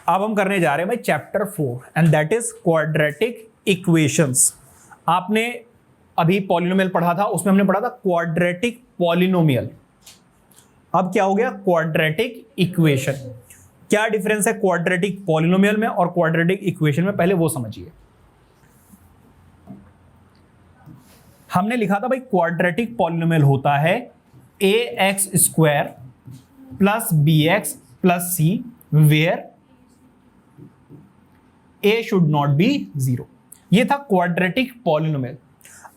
अब हम करने जा रहे हैं भाई chapter 4 and that is quadratic equations. आपने अभी पॉलिनोमियल पढ़ा था, उसमें हमने पढ़ा था क्वाड्रेटिक पॉलिनोमियल। अब क्या हो गया? Quadratic equation. क्या डिफरेंस है क्वाड्रेटिक पॉलिनोमियल में और क्वाड्रेटिक इक्वेशन में, पहले वो समझिए। हमने लिखा था भाई क्वाड्रेटिक पॉलिनोमियल होता है ax² plus bx plus c where a should not be 0। ये था क्वाड्रेटिक पॉलिनोमियल।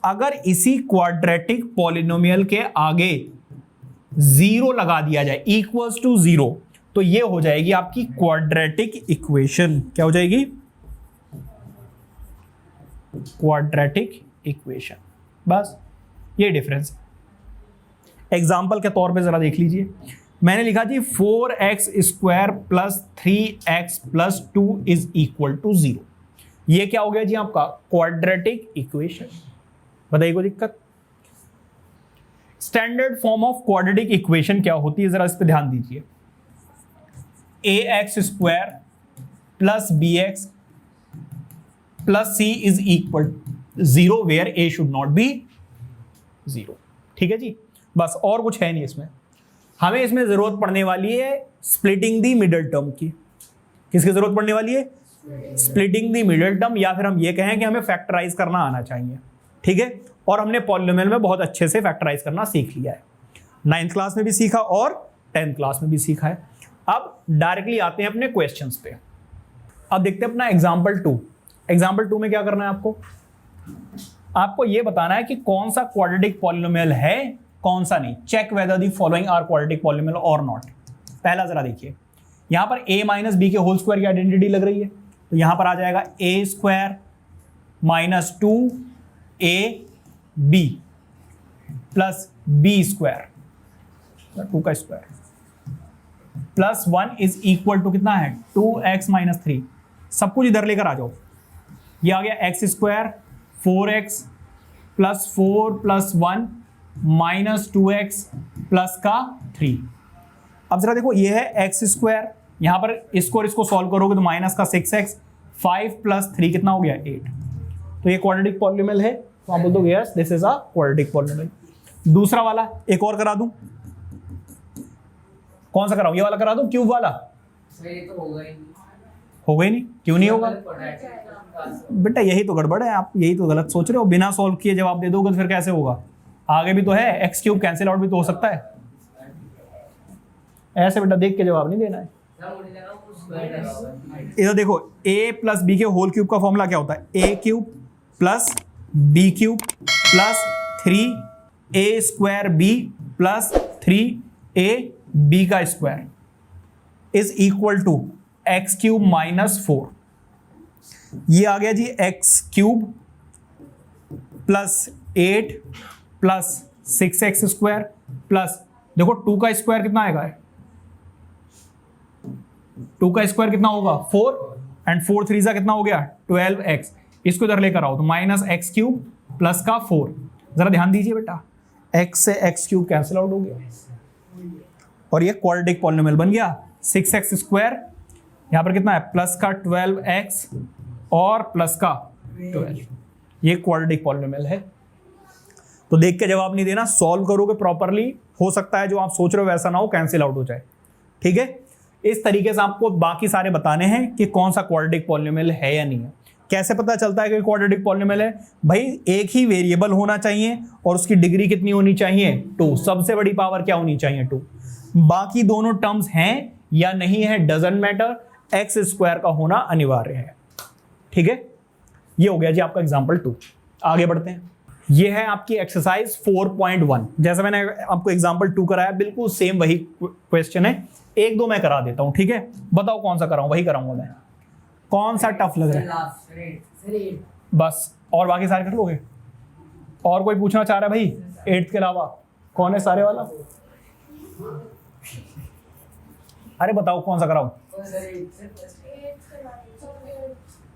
अगर इसी क्वाड्रेटिक पॉलिनोमियल के आगे 0 लगा दिया जाए इक्वल्स टू 0, तो ये हो जाएगी आपकी क्वाड्रेटिक इक्वेशन। क्या हो जाएगी? Quadratic equation. बस ये डिफरेंस है। एग्जाम्पल के तौर पे जरा देख लीजिए। मैंने लिखा जी 4x² plus 3x plus 2 is equal to 0। ये क्या हो गया जी आपका? Quadratic equation. बताइए कोई दिक्कत? Standard form of quadratic equation क्या होती है, जरा इस पे ध्यान दीजिए। ax² plus bx plus c is equal 0 where a should not be 0। ठीक है जी, बस और कुछ है नहीं इसमें। हमें इसमें जरूरत पड़ने वाली है स्प्लिटिंग दी मिडिल टर्म की। किसकी जरूरत पड़ने वाली है? स्प्लिटिंग दी मिडिल टर्म, या फिर हम ये कहें कि हमें फैक्टराइज करना आना चाहिए। ठीक है, और हमने पॉलिनोमियल में बहुत अच्छे से फैक्टराइज करना सीख लिया है। 9th क्लास में भी सीखा और 10th क्लास में भी सीखा है। अब डायरेक्टली आते हैं अपने क्वेश्चंस पे। अब देखते हैं अपना एग्जाम्पल 2। एग्जाम्पल 2 में क्या करना है आपको ये बताना है कि कौन सा क्वाड्रेटिक पॉलिनोमियल है, कौन सा नहीं। Check whether the following are quadratic polynomial और नॉट। पहला जरा देखिए, यहां पर a माइनस बी के होल स्क्वायर की आइडेंटिटी लग रही है, तो यहां पर आ जाएगा a² minus 2ab plus b² 2 का square plus 1 is equal to कितना है? 2x minus 3। सब कुछ इधर लेकर आ जाओ। ये आ गया x² 4x plus 4 plus 1 minus 2x plus का 3। अब जरा देखो, ये है x², यहां पर इसको और इसको सॉल्व करोगे तो माइनस का 6x, 5 प्लस 3 कितना हो गया? 8। तो ये क्वाड्रेटिक पॉलिनोमियल है, तो आप बोल दो yes this is a quadratic polynomial. दूसरा वाला एक और करा दूं, कौन सा कराऊं? ये वाला करा दूं, क्यूब वाला। तो होगा ही नहीं। होगा ही नहीं? क्यों नहीं होगा बेटा? यही तो गड़बड़ है, आप यही तो गलत सोच रहे हो। बिना सॉल्व किए जवाब दे दोगे तो फिर कैसे होगा? आगे भी तो है, x³ कैंसिल आउट भी तो हो सकता है। ऐसे बेटा देख के जवाब नहीं देना है। इधर देखो, a प्लस बी के होल क्यूब का फॉर्मूला क्या होता है? a³ plus b³ plus 3a² plus 3ab का square is equal to x³ minus 4। ये आ गया जी x³ plus 8 plus 6x² plus, देखो 2 का स्क्वायर कितना आएगा? 2 का स्क्वायर कितना होगा? 4 एंड 4 3 कितना हो गया? 12x। इसको इधर लेकर आओ तो माइनस x³ प्लस का 4। जरा ध्यान दीजिए बेटा, x से x³ कैंसिल आउट हो गया और ये क्वाड्रेटिक पॉलिनोमियल बन गया। 6x² यहां पर कितना है? प्लस का 12x और प्लस का 12। ये क्वाड्रेटिक पॉलिनोमियल है। तो देख के जवाब नहीं देना, सॉल्व करोगे प्रॉपरली। हो सकता है जो आप सोच रहे हो वैसा ना हो, कैंसिल आउट हो जाए। ठीक है, इस तरीके से आपको बाकी सारे बताने हैं कि कौन सा क्वाड्रेटिक पॉलिनोमियल है या नहीं है। कैसे पता चलता है कि क्वाड्रेटिक पॉलिनोमियल है? भाई एक ही वेरिएबल होना चाहिए और उसकी डिग्री कितनी होनी चाहिए? 2। सबसे बड़ी पावर क्या होनी चाहिए? 2। बाकी दोनों टर्म्स हैं या नहीं है डजंट मैटर, x² का होना अनिवार्य है। ठीक है, ये हो गया जी आपका एग्जाम्पल 2। आगे बढ़ते हैं। ये है आपकी एक्सरसाइज 4.1। जैसे मैंने आपको एग्जाम्पल 2 कराया, बिल्कुल सेम वही क्वेश्चन है। 1-2 मैं करा देता हूं। ठीक है, बताओ कौन सा कराऊं? वही कराऊंगा मैं। कौन सा टफ लग रहा है? बस, और बाकी सारे कर लोगे? और कोई पूछना चाह रहा है भाई 8th के अलावा? कौन है सारे वाला? अरे बताओ कौन सा कराऊं?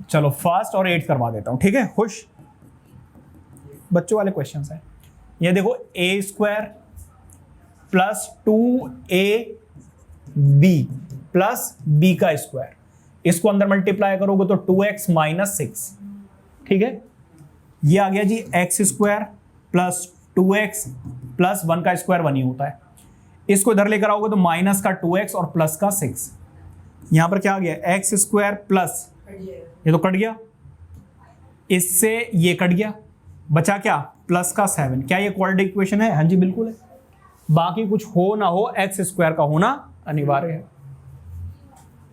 चलो फर्स्ट और 8th करवा देता हूं। ठीक है, खुश? बच्चों वाले क्वेश्चंस हैं। ये देखो, a² plus 2ab plus b का स्क्वायर इसको अंदर मल्टीप्लाई करोगे तो 2x माइनस 6, ठीक है। ये आ गया जी x square plus 2x plus 1 का स्क्वायर 1 ही होता है। इसको इधर लेकर आओगे तो माइनस का 2x और प्लस का 6। यहां पर क्या आ गया एक्स स्क्वायर प्लस, ये तो कट गया, इससे ये कट गया, बचा क्या प्लस का 7। क्या ये क्वाड्रेटिक इक्वेशन है? हाँ जी बिल्कुल है। बाकी कुछ हो ना हो एक्स स्क्वायर का होना अनिवार्य है।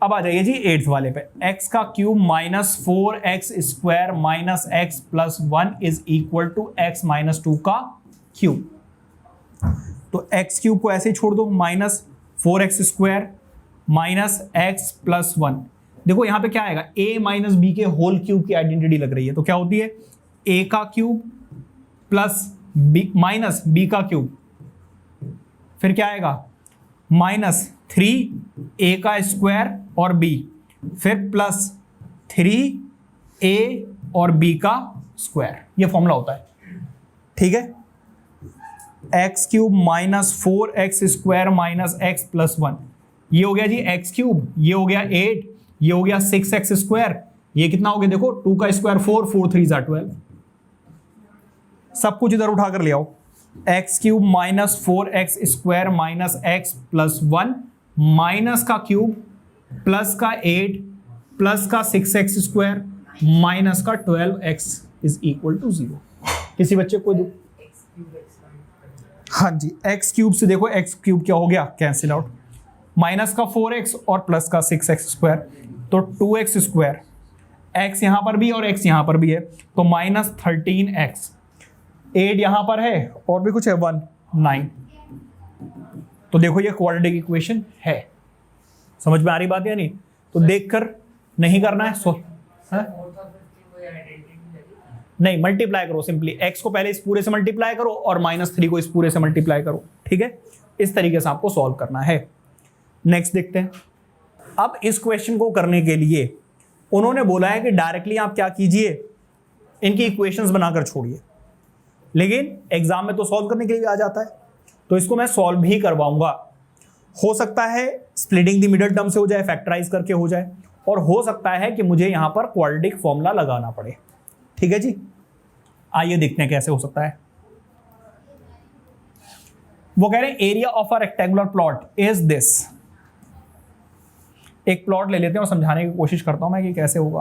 अब आ जाइए जी 8th वाले पे, एक्स का cube minus 4x square minus X plus 1 is equal to X minus 2 का क्यूब। तो एक्स क्यूब को ऐसे ही छोड़ दो, minus 4x square minus X plus 1। देखो यहां पे क्या आएगा, a माइनस बी के होल क्यूब की आइडेंटिटी लग रही है, तो क्या होती है a का क्यूब प्लस बी माइनस बी का क्यूब, फिर क्या आएगा माइनस 3a का स्क्वायर और b, फिर प्लस 3a और b का स्क्वायर। ये फॉर्मूला होता है, ठीक है। X cube minus 4x square minus X plus 1, ये हो गया जी एक्स क्यूब, ये हो गया 8, ये हो गया 6x स्क्वायर, ये कितना हो गया देखो 2 का स्क्वायर 4, 4 3 12। सब कुछ इधर उठा कर ले आओ, x cube minus 4x square minus X plus 1 minus का क्यूब प्लस का 8 प्लस का 6x स्क्वायर माइनस का 12x इज इक्वल टू 0। किसी बच्चे को हाँ जी एक्स क्यूब से देखो एक्स क्यूब क्या हो गया, कैंसिल आउट, माइनस का 4x और प्लस का 6x स्क्वायर, तो 2x स्क्वायर, x यहां पर भी और x यहां पर भी है, तो माइनस 13x, 8 यहां पर है और भी कुछ है 1 9। तो देखो ये क्वाड्रेटिक इक्वेशन है। समझ में आ रही बात या नहीं? तो देखकर नहीं करना है, नहीं मल्टीप्लाई करो सिंपली, x को पहले इस पूरे से मल्टीप्लाई करो और -3 को इस पूरे से मल्टीप्लाई करो, ठीक है। इस तरीके से आपको सॉल्व करना है। नेक्स्ट देखते हैं। अब इस क्वेश्चन को करने के लिए उन्होंने बोला है कि डायरेक्टली आप क्या कीजिए, इनकी इक्वेशंस बनाकर छोड़िए, लेकिन एग्जाम में तो सॉल्व करने के लिए भी आ जाता है, तो इसको मैं सॉल्व भी करवाऊंगा। हो सकता है स्प्लिटिंग द मिडल टर्म से हो जाए, फैक्टराइज करके हो जाए, और हो सकता है कि मुझे यहां पर क्वाड्रेटिक फॉर्मूला लगाना पड़े, ठीक है जी। आइए देखते हैं कैसे हो सकता है। वो कह रहे हैं area of a rectangular plot is this. एक प्लॉट ले लेते हैं और समझाने की कोशिश करता हूं मैं कि कैसे होगा।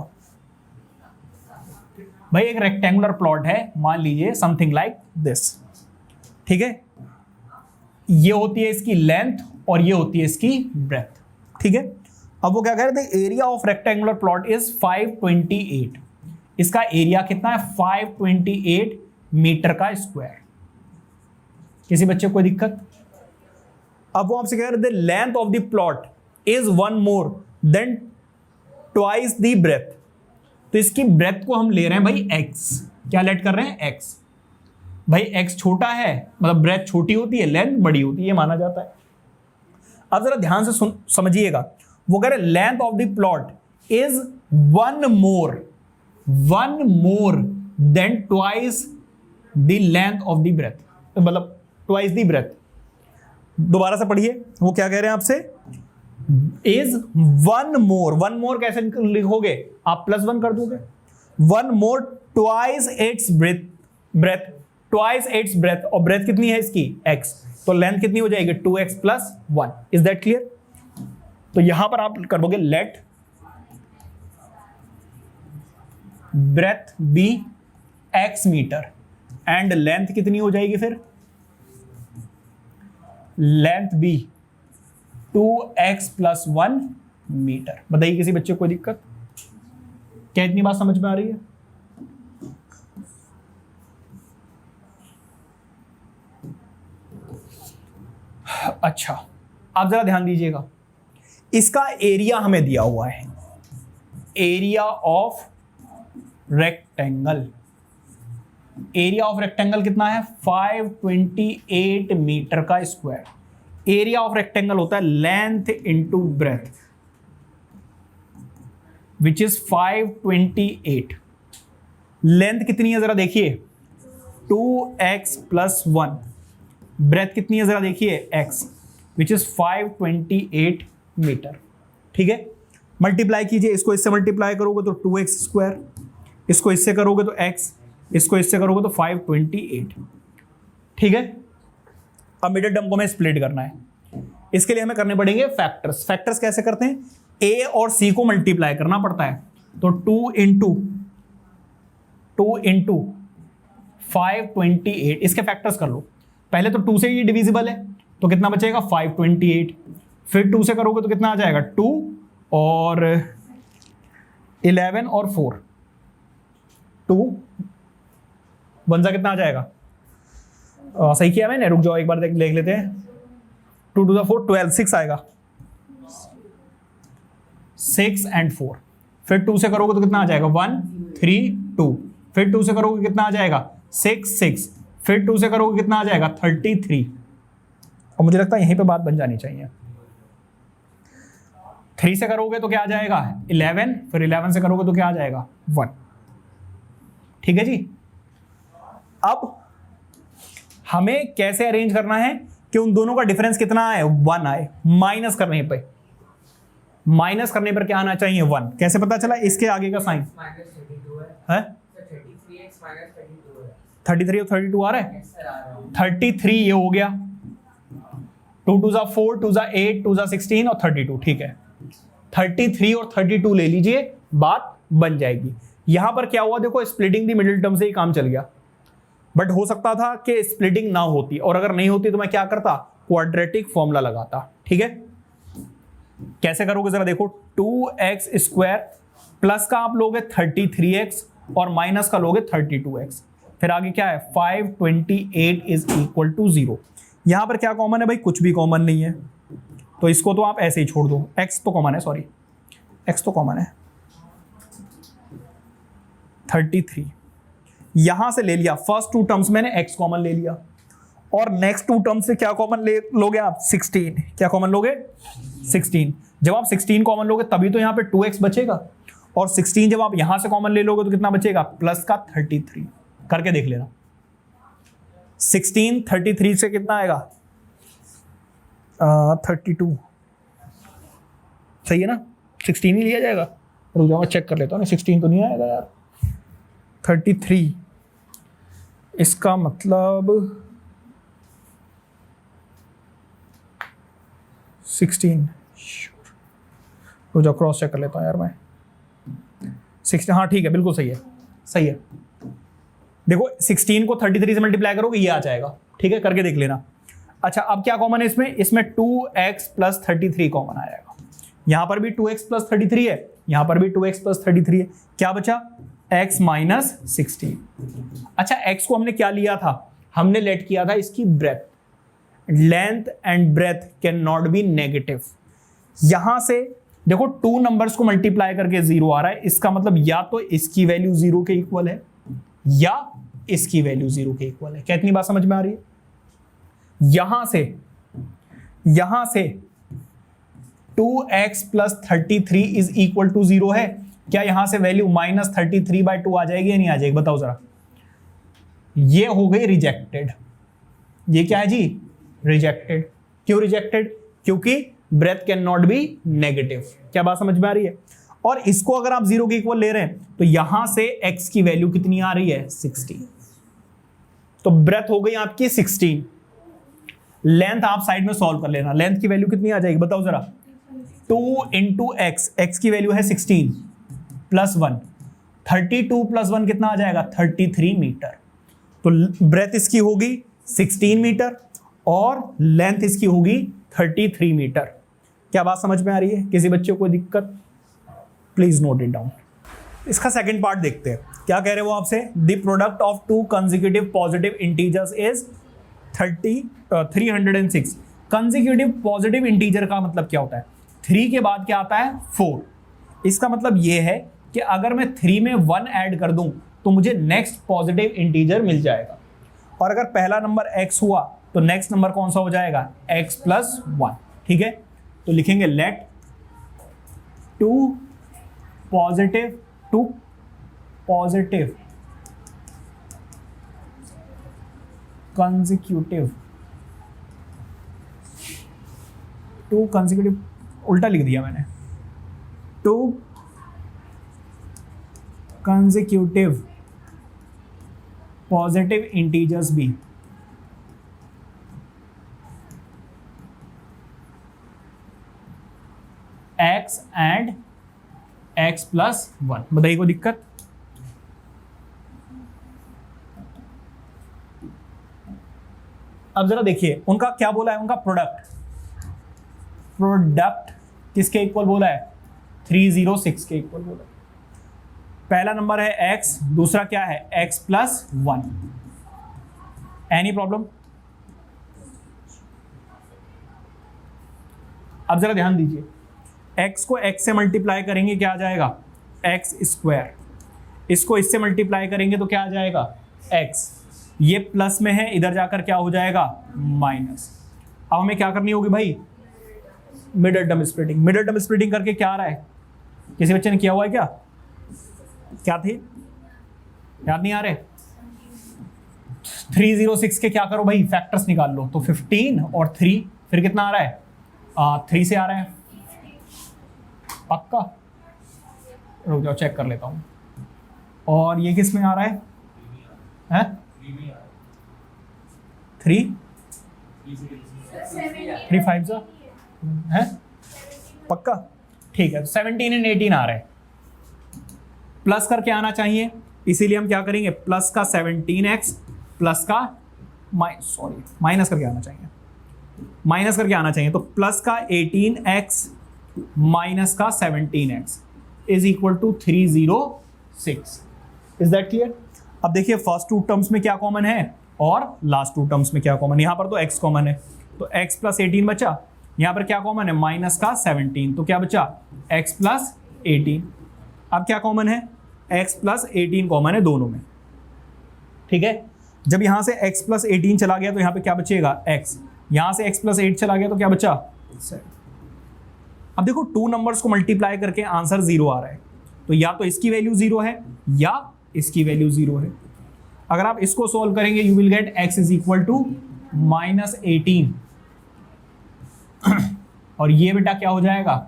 भाई एक रेक्टेंगुलर प्लॉट है, मान लीजिए समथिंग लाइक दिस, ठीक है। ये होती है इसकी लेंथ और ये होती है इसकी ब्रेथ, ठीक है। अब वो क्या कह रहे थे, area of rectangular plot is 528। इसका एरिया कितना है 528 मीटर का स्क्वायर। किसी बच्चे को कोई दिक्कत? अब वो आपसे कह रहे थे length of the plot is 1 more than twice the breadth. तो इसकी ब्रेथ को हम ले रहे हैं भाई x, क्या लेट कर रहे हैं x। भाई x छोटा है, मतलब ब्रेथ छोटी होती है, लेंथ बड़ी होती है, ये माना जाता है। अब जरा ध्यान से समझिएगा, वो कह रहे length of the plot is 1 more than twice the length of the breadth, मतलब ट्वाइस द ब्रेथ। दोबारा से पढ़िए, वो क्या कह रहे हैं आपसे, इज 1 मोर कैसे लिखोगे आप, +1 कर दोगे, 1 more twice it's breadth, twice it's breadth, और ब्रेथ कितनी है इसकी x, तो लेंथ कितनी हो जाएगी 2x + 1। Is that clear? तो यहां पर आप करोगे let breadth be x metre and length कितनी हो जाएगी, फिर लेंथ बी 2x + 1 मीटर। बताइए किसी बच्चे को कोई दिक्कत? क्या इतनी बात समझ में आ रही है? अच्छा, आप जरा ध्यान दीजिएगा, इसका एरिया हमें दिया हुआ है, area of rectangle. Area of rectangle कितना है 528 मीटर का स्क्वायर। एरिया ऑफ रेक्टेंगल होता है length into breadth, which is 528। Length कितनी है जरा देखिए 2x + 1, ब्रेथ कितनी है जरा देखिए x, विच इज 528 मीटर, ठीक है। मल्टीप्लाई कीजिए, इसको इससे मल्टीप्लाई करोगे तो 2x², इसको इससे करोगे तो x, इसको इससे करोगे तो 528। ठीक है, अब मिडिल टर्म को हमें स्प्लिट करना है, इसके लिए हमें करने पड़ेंगे फैक्टर्स। फैक्टर्स कैसे करते हैं, a और c को मल्टीप्लाई करना पड़ता है, तो 2 इंटू 528, इसके फैक्टर्स कर लो। पहले तो 2 से ये डिविजिबल है, तो कितना बचेगा 528, फिर 2 से करोगे तो कितना आ जाएगा 2 और 11 और 4, 2 1 कितना आ जाएगा, सही किया मैंने, रुक जाओ एक बार देख लेते हैं। 2 to the 4 12, 6 आएगा, 6 and 4, फिर 2 से करोगे तो कितना आ जाएगा 1 3 2, फिर 2 से करोगे कितना आ जाएगा 6 6, फिर 2 से करोगे कितना आ जाएगा 33, और मुझे लगता है यहीं पे बात बन जानी चाहिए। 3 से करोगे तो क्या आ जाएगा 11, फिर 11 से करोगे तो क्या आ जाएगा 1। ठीक है जी, अब हमें कैसे अरेंज करना है कि उन दोनों का डिफरेंस कितना आए 1 आए। माइनस करने पर क्या आना चाहिए 1। कैसे पता चला, इसके आगे का साइन है 33 और 32 आ रहा है, 33 ये हो गया, 2 2 4 2 8 2 16 और 32। ठीक है, 33 और 32 ले लीजिए, बात बन जाएगी। यहां पर क्या हुआ देखो, स्प्लिटिंग दी मिडिल टर्म से ही काम चल गया, बट हो सकता था कि स्प्लिटिंग ना होती, और अगर नहीं होती तो मैं क्या करता, क्वाड्रेटिक फॉर्मूला लगाता। ठीक है, कैसे करोगे जरा देखो, 2x² प्लस का आप लोगे 33x और माइनस का लोगे 32x, फिर आगे क्या है 528 इज इक्वल टू 0। यहां पर क्या कॉमन है भाई, कुछ भी कॉमन नहीं है, तो इसको तो आप ऐसे ही छोड़ दो, x तो कॉमन है, सॉरी x तो कॉमन है, 33 यहां से ले लिया, फर्स्ट 2 टर्म्स मैंने x कॉमन ले लिया, और नेक्स्ट 2 टर्म्स से क्या कॉमन लोगे आप 16, क्या कॉमन लोगे 16। जब आप 16 कॉमन लोगे तभी तो यहां पे 2x बचेगा, और 16 जब आप यहां से कॉमन ले लोगे तो कितना बचेगा प्लस का 33। करके देख लेना, 16 33 से कितना आएगा 32, सही है ना, 16 ही लिया जाएगा। रुक जाओ मैं चेक कर लेता हूँ, 16 तो नहीं आएगा यार, 33, इसका मतलब 16, रुक जाओ क्रॉस चेक कर लेता हूँ यार मैं, 16, हाँ ठीक है बिल्कुल सही है, सही है। देखो 16 को 33 से मल्टीप्लाई करोगे ये आ जाएगा, ठीक है, करके देख लेना। अच्छा अब क्या कॉमन है इसमें 2x प्लस 33 कॉमन आ जाएगा, यहां पर भी 2x प्लस 33 है, यहां पर भी 2x प्लस 33 है, क्या बचा x माइनस 16। अच्छा x को हमने क्या लिया था, हमने लेट किया था इसकी breadth, length and breadth cannot be negative. यहां से देखो 2 नंबर्स को मल्टीप्लाई करके 0 आ रहा है, इसका मतलब या तो इसकी वैल्यू 0 के इक्वल है या इसकी वैल्यू 0 के इक्वल है। क्या इतनी बात समझ में आ रही है? यहां से 2x plus 33 is equal to 0 है, क्या यहां से वैल्यू माइनस 33/2 आ जाएगी या नहीं आ जाएगी, बताओ जरा। ये हो गई रिजेक्टेड, ये क्या है जी रिजेक्टेड। क्यों रिजेक्टेड? क्योंकि breadth cannot be negative. क्या बात समझ में आ रही है? और इसको अगर आप 0 के इक्वल ले रहे हैं तो यहां से x की वैल्यू कितनी आ रही है 16, तो ब्रेथ हो गई आपकी 16। लेंथ आप साइड में सॉल्व कर लेना, लेंथ की वैल्यू कितनी आ जाएगी बताओ जरा, 2 इंटू एक्स, एक्स की वैल्यू है 16 प्लस 1, 32 प्लस 1 कितना आ जाएगा 33 मीटर। तो ब्रेथ इसकी होगी 16 मीटर और लेंथ इसकी होगी 33 मीटर। क्या बात समझ में आ रही है? किसी बच्चे को कोई दिक्कत? Please note it down. इसका सेकंड पार्ट देखते हैं, क्या कह रहे हो आपसे, the product of 2 consecutive positive integers is 306। Consecutive positive integer का मतलब क्या होता है? 3 के बाद क्या आता है 4। इसका मतलब यह है कि अगर मैं 3 में 1 ऐड कर दूं तो मुझे नेक्स्ट पॉजिटिव इंटीजर मिल जाएगा, और अगर पहला नंबर x हुआ तो नेक्स्ट नंबर कौन सा हो जाएगा x प्लस 1। ठीक है, तो लिखेंगे लेट 2 पॉजिटिव कंसेक्यूटिव, 2 कंसेक्यूटिव उल्टा लिख दिया मैंने, to consecutive positive integers b x and x plus 1। बताइए कोई दिक्कत? अब जरा देखिए उनका क्या बोला है, उनका प्रोडक्ट किसके इक्वल बोला है? 306 के इक्वल बोला है। पहला नंबर है x, दूसरा क्या है? x plus 1। Any problem? अब जरा ध्यान दीजिए, x को x से मल्टीप्लाई करेंगे क्या आ जाएगा? x square. इसको इससे मल्टीप्लाई करेंगे तो क्या आ जाएगा? x। ये प्लस में है, इधर जाकर क्या हो जाएगा? माइनस। अब हमें क्या करनी होगी भाई? Middle term splitting. Middle term splitting करके क्या आ रहा है? किसी बच्चे ने किया हुआ है क्या? क्या थे? याद नहीं आ रहे? 306 के क्या करो भाई? फैक्टर्स निकाल लो। तो 15 और 3, फिर कितना आ रहा है? 3 से आ रहा है पक्का? रुक जाओ चेक कर लेता हूं। और ये किस में आ रहा है? 3 5 है पक्का? ठीक है, 17 एंड 18 आ रहा है। प्लस करके आना चाहिए, इसीलिए हम क्या करेंगे? प्लस का 17x प्लस का माइनस करके आना चाहिए। माइनस करके आना चाहिए तो प्लस का 18x माइनस का 17x is equal to 306। Is that clear? अब देखिए फर्स्ट टू टर्म्स में क्या कॉमन है और लास्ट टू टर्म्स में क्या कॉमन है। यहां पर तो x कॉमन है तो x प्लस 18 बचा। यहां पर क्या कॉमन है? माइनस का 17, तो क्या बचा? x plus 18। अब क्या कॉमन है? x प्लस 18 कॉमन है दोनों में। ठीक है, जब यहां से x प्लस 18 चला गया तो यहां पे क्या बचेगा? x। यहां से x प्लस 8 चला गया तो क्या बचा? 7। अब देखो टू नंबर्स को मल्टीप्लाई करके आंसर 0 आ रहा है, तो या तो इसकी वैल्यू 0 है या इसकी वैल्यू 0 है। अगर आप इसको सोल्व करेंगे you will get x is equal to -18 और ये बेटा क्या हो जाएगा?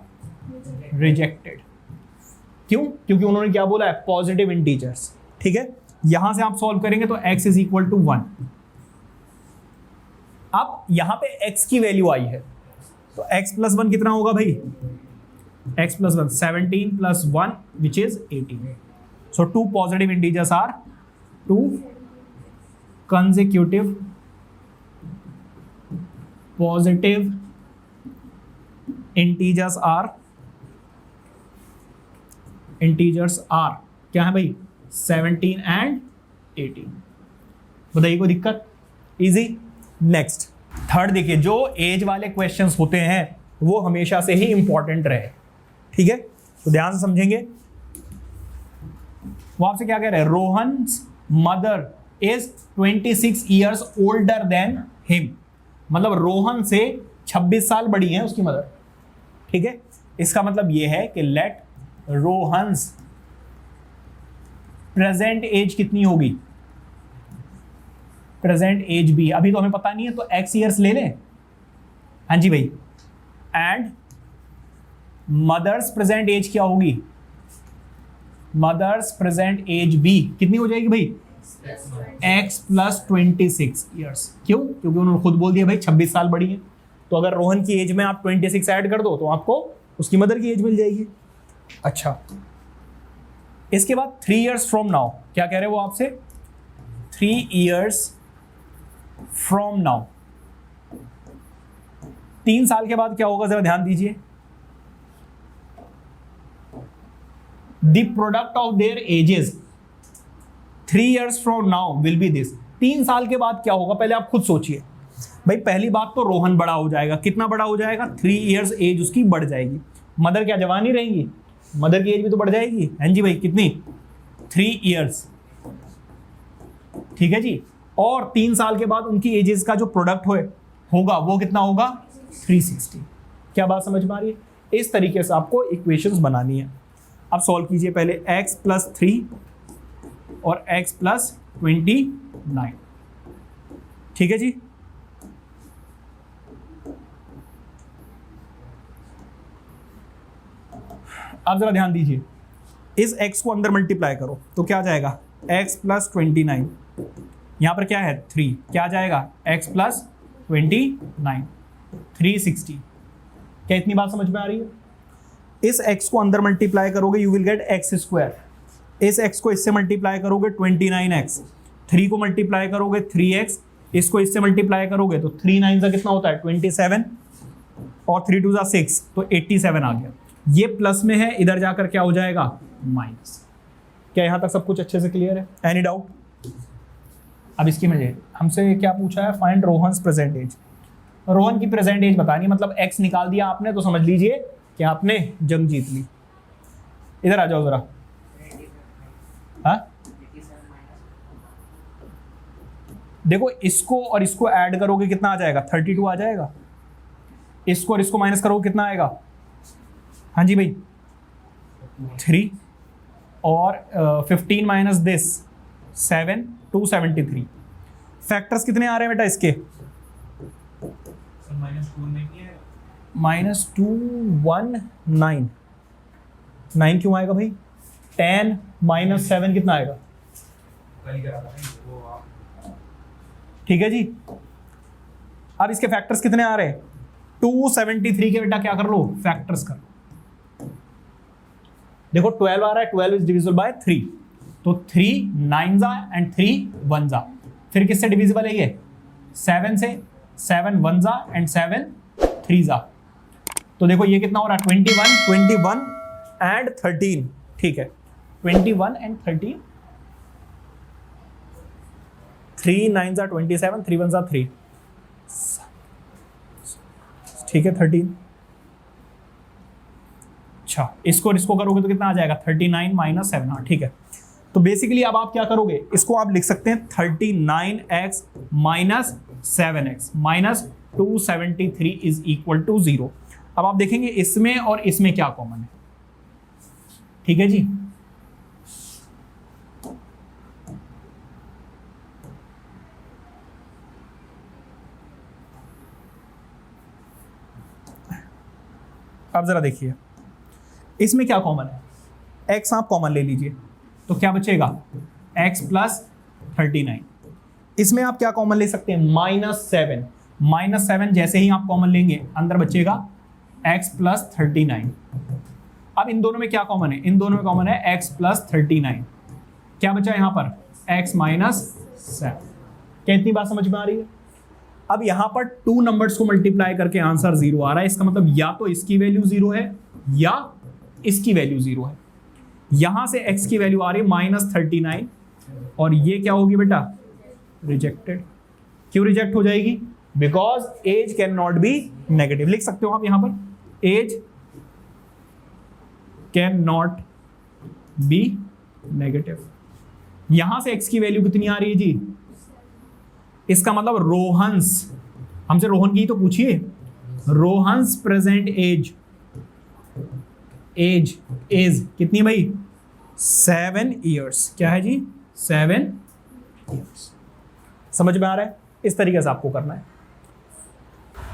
रिजेक्टेड। क्यों? क्योंकि उन्होंने क्या बोला है? Positive integers. ठीक है, यहां से आप सॉल्व करेंगे तो x इज इक्वल टू 1। अब यहां पे x की वैल्यू आई है तो x प्लस 1 कितना होगा भाई? x plus 1 17 plus 1 which is 18। So two positive integers are two consecutive positive integers are क्या है भाई? 17 एंड 18। बताइए कोई दिक्कत? इजी। नेक्स्ट थर्ड देखिए, जो एज वाले क्वेश्चंस होते हैं वो हमेशा से ही इंपॉर्टेंट रहे। ठीक है, तो ध्यान से समझेंगे। वो आपसे क्या कह रहे हैं? Rohan's mother is 26 years older than him. मतलब रोहन से 26 साल बड़ी है उसकी मदर। ठीक है, इसका मतलब यह है कि लेट रोहन्स प्रेजेंट एज कितनी होगी? प्रेजेंट एज भी अभी तो हमें पता नहीं है, तो x ईयर्स ले लें। हाँ जी भाई। एंड मदर्स प्रेजेंट एज क्या होगी? मदर्स प्रेजेंट एज भी कितनी हो जाएगी भाई? x plus 26 years. क्यों? क्योंकि उन्होंने खुद बोल दिया भाई 26 साल बड़ी है, तो अगर रोहन की एज में आप 26 ऐड कर दो तो आपको उसकी मदर की एज मिल जाएगी। अच्छा, इसके बाद 3 ईयर्स फ्रॉम नाउ क्या कह रहे हैं वो आपसे? 3 ईयर्स फ्रॉम नाउ, 3 साल के बाद क्या होगा? जरा ध्यान दीजिए। The product of their edges 3 years from now will be this. 3 साल के बाद क्या होगा? पहले आप खुद सोचिए भाई। पहली बात तो रोहन बड़ा हो जाएगा। कितना बड़ा हो जाएगा? 3 ईयर्स एज उसकी बढ़ जाएगी। मदर क्या जवान ही रहेंगी? मदर की एज भी तो बढ़ जाएगी। हाँ जी भाई, कितनी? 3 ईयर्स। ठीक है जी। और 3 साल के बाद उनकी एजेस का जो प्रोडक्ट होगा वो कितना होगा? 360। क्या बात समझ में आ रही है? इस तरीके से आपको इक्वेशंस बनानी है। अब सॉल्व कीजिए पहले x प्लस 3 और x प्लस 29। ठीक है जी। आप जरा ध्यान दीजिए, इस x को अंदर मल्टीप्लाई करो तो क्या आ जाएगा x प्लस 29, यहां पर क्या है 3, क्या आ जाएगा x प्लस 29 360। क्या इतनी बात समझ में आ रही है? इस x को अंदर मल्टीप्लाई करोगे you will get x square, इस x को इससे मल्टीप्लाई करोगे 29x, 3 को मल्टीप्लाई करोगे 3x, इसको इससे मल्टीप्लाई करोगे तो 3 9 का कितना होता है 27 और 3 2 6 तो 87 आ गया। ये प्लस में है, इधर जाकर क्या हो जाएगा माइनस। क्या यहां तक सब कुछ अच्छे से क्लियर है? Any doubt? अब इसकी मजे हमसे क्या पूछा है, find Rohan's present age. Rohan की प्रेजेंट एज बतानी, मतलब x निकाल दिया आपने तो समझ लीजिए कि आपने जंग जीत ली। इधर आ जाओ जरा। हाँ देखो, इसको और इसको ऐड करोगे कितना आ जाएगा 32 आ जाएगा, इसको और इसको माइनस करोगे कितना आएगा? हाँ जी भाई 3 और 15 माइनस दिस 7 273। फैक्टर्स कितने आ रहे हैं बेटा इसके? -2 9 क्यों आएगा भाई? 10 माइनस 7 कितना आएगा? ठीक है जी। अब इसके फैक्टर्स कितने आ रहे हैं? 273 के बेटा क्या कर लो फैक्टर्स कर लो। देखो 12 आ रहा है, 12 इज डिविजिबल बाय 3, तो 3 9 एंड 3 1 फिर किससे डिविजिबल है ये? 7 से, 7 1 एंड 7 3 तो देखो ये कितना हो रहा है 21 एंड 13। ठीक है 21 एंड 13, 3 9 27, 3 1 3, ठीक है 13। अच्छा इसको और इसको करोगे तो कितना आ जाएगा 39 माइनस 7। हाँ ठीक है, तो बेसिकली अब आप क्या करोगे, इसको आप लिख सकते हैं 39x minus 7x minus 273 is equal to 0। अब आप देखेंगे इसमें और इसमें क्या कॉमन है। ठीक है जी, अब जरा देखिए इसमें क्या कॉमन है, x आप कॉमन ले लीजिए तो क्या बचेगा x प्लस 39। इसमें आप क्या कॉमन ले सकते हैं -7, -7 जैसे ही आप कॉमन लेंगे अंदर बचेगा x प्लस 39। अब इन दोनों में क्या कॉमन है? इन दोनों में कॉमन है x प्लस 39। क्या बचा यहां पर x माइनस 7। क्या इतनी बात समझ में आ रही है? अब यहां पर 2 नंबर्स को मल्टीप्लाई करके आंसर 0 आ रहा है, इसका मतलब या तो इसकी वैल्यू 0 है या इसकी वैल्यू 0 है। यहां से x की वैल्यू आ रही है -39 और ये क्या होगी बेटा रिजेक्टेड। क्यों रिजेक्ट हो जाएगी? Because age cannot be negative. लिख सकते हो आप यहां पर age cannot be negative. यहां से x की वैल्यू कितनी आ रही है जी? इसका मतलब रोहन्स, हमसे रोहन की तो पूछिए, Rohan's present age, age age कितनी भाई 7 इयर्स। क्या है जी 7 इयर्स। समझ में आ रहा है? इस तरीके से आपको करना है।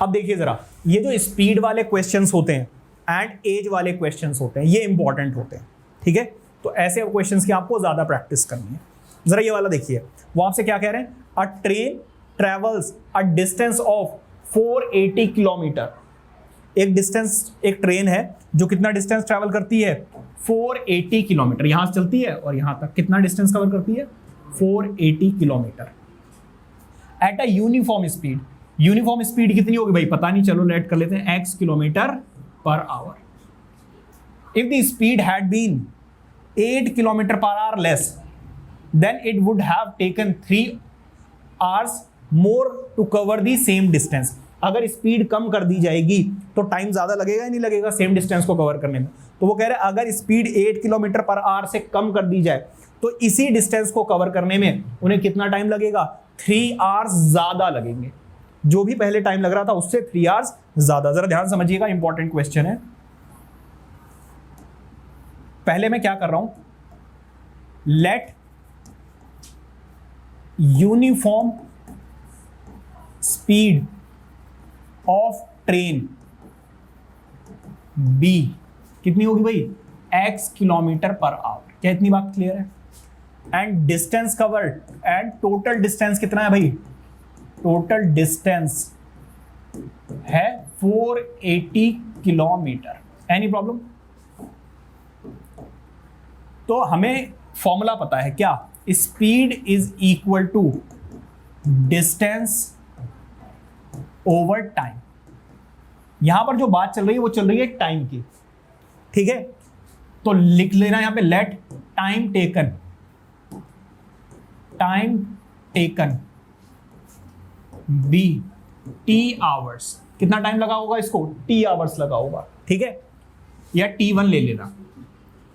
अब देखिए जरा, ये जो स्पीड वाले क्वेश्चंस होते हैं एंड एज वाले क्वेश्चंस होते हैं ये इंपॉर्टेंट होते हैं। ठीक है, तो ऐसे क्वेश्चंस की आपको ज्यादा प्रैक्टिस करनी है। जरा ये वाला देखिए, वो आपसे क्या कह रहे हैं, अ train travels a distance of 480 kilometre. एक डिस्टेंस, एक ट्रेन है जो कितना डिस्टेंस ट्रैवल करती है 480 किलोमीटर। यहां से चलती है और यहां तक कितना डिस्टेंस कवर करती है 480 kilometre at a uniform speed. Uniform speed कितनी होगी भाई पता नहीं, चलो लेट कर लेते हैं x kilometre per hour. If the speed had been 8 kilometre per hour less than it would have taken 3 hours more to cover the same distance. अगर स्पीड कम कर दी जाएगी तो टाइम ज्यादा लगेगा या नहीं लगेगा सेम डिस्टेंस को कवर करने में? तो वो कह रहे हैं अगर स्पीड 8 किलोमीटर पर आवर से कम कर दी जाए तो इसी डिस्टेंस को कवर करने में उन्हें कितना टाइम लगेगा 3 आवर्स ज्यादा लगेंगे। जो भी पहले टाइम लग रहा था उससे 3 आवर्स ज्यादा। जरा ध्यान समझिएगा, इंपॉर्टेंट क्वेश्चन है। पहले मैं क्या कर रहा हूं, let uniform speed of train be कितनी होगी भाई x किलोमीटर पर आवर। क्या इतनी बात क्लियर है? And distance covered, and total distance कितना है भाई? टोटल डिस्टेंस है 480 किलोमीटर। Any problem? तो हमें फॉर्मूला पता है क्या? Speed is equal to distance over time. यहां पर जो बात चल रही है वो चल रही है टाइम की, ठीक है? तो लिख लेना यहां पे let time taken be T hours. कितना टाइम लगा होगा इसको? टी आवर्स लगा होगा, ठीक है? या T1 ले लेना।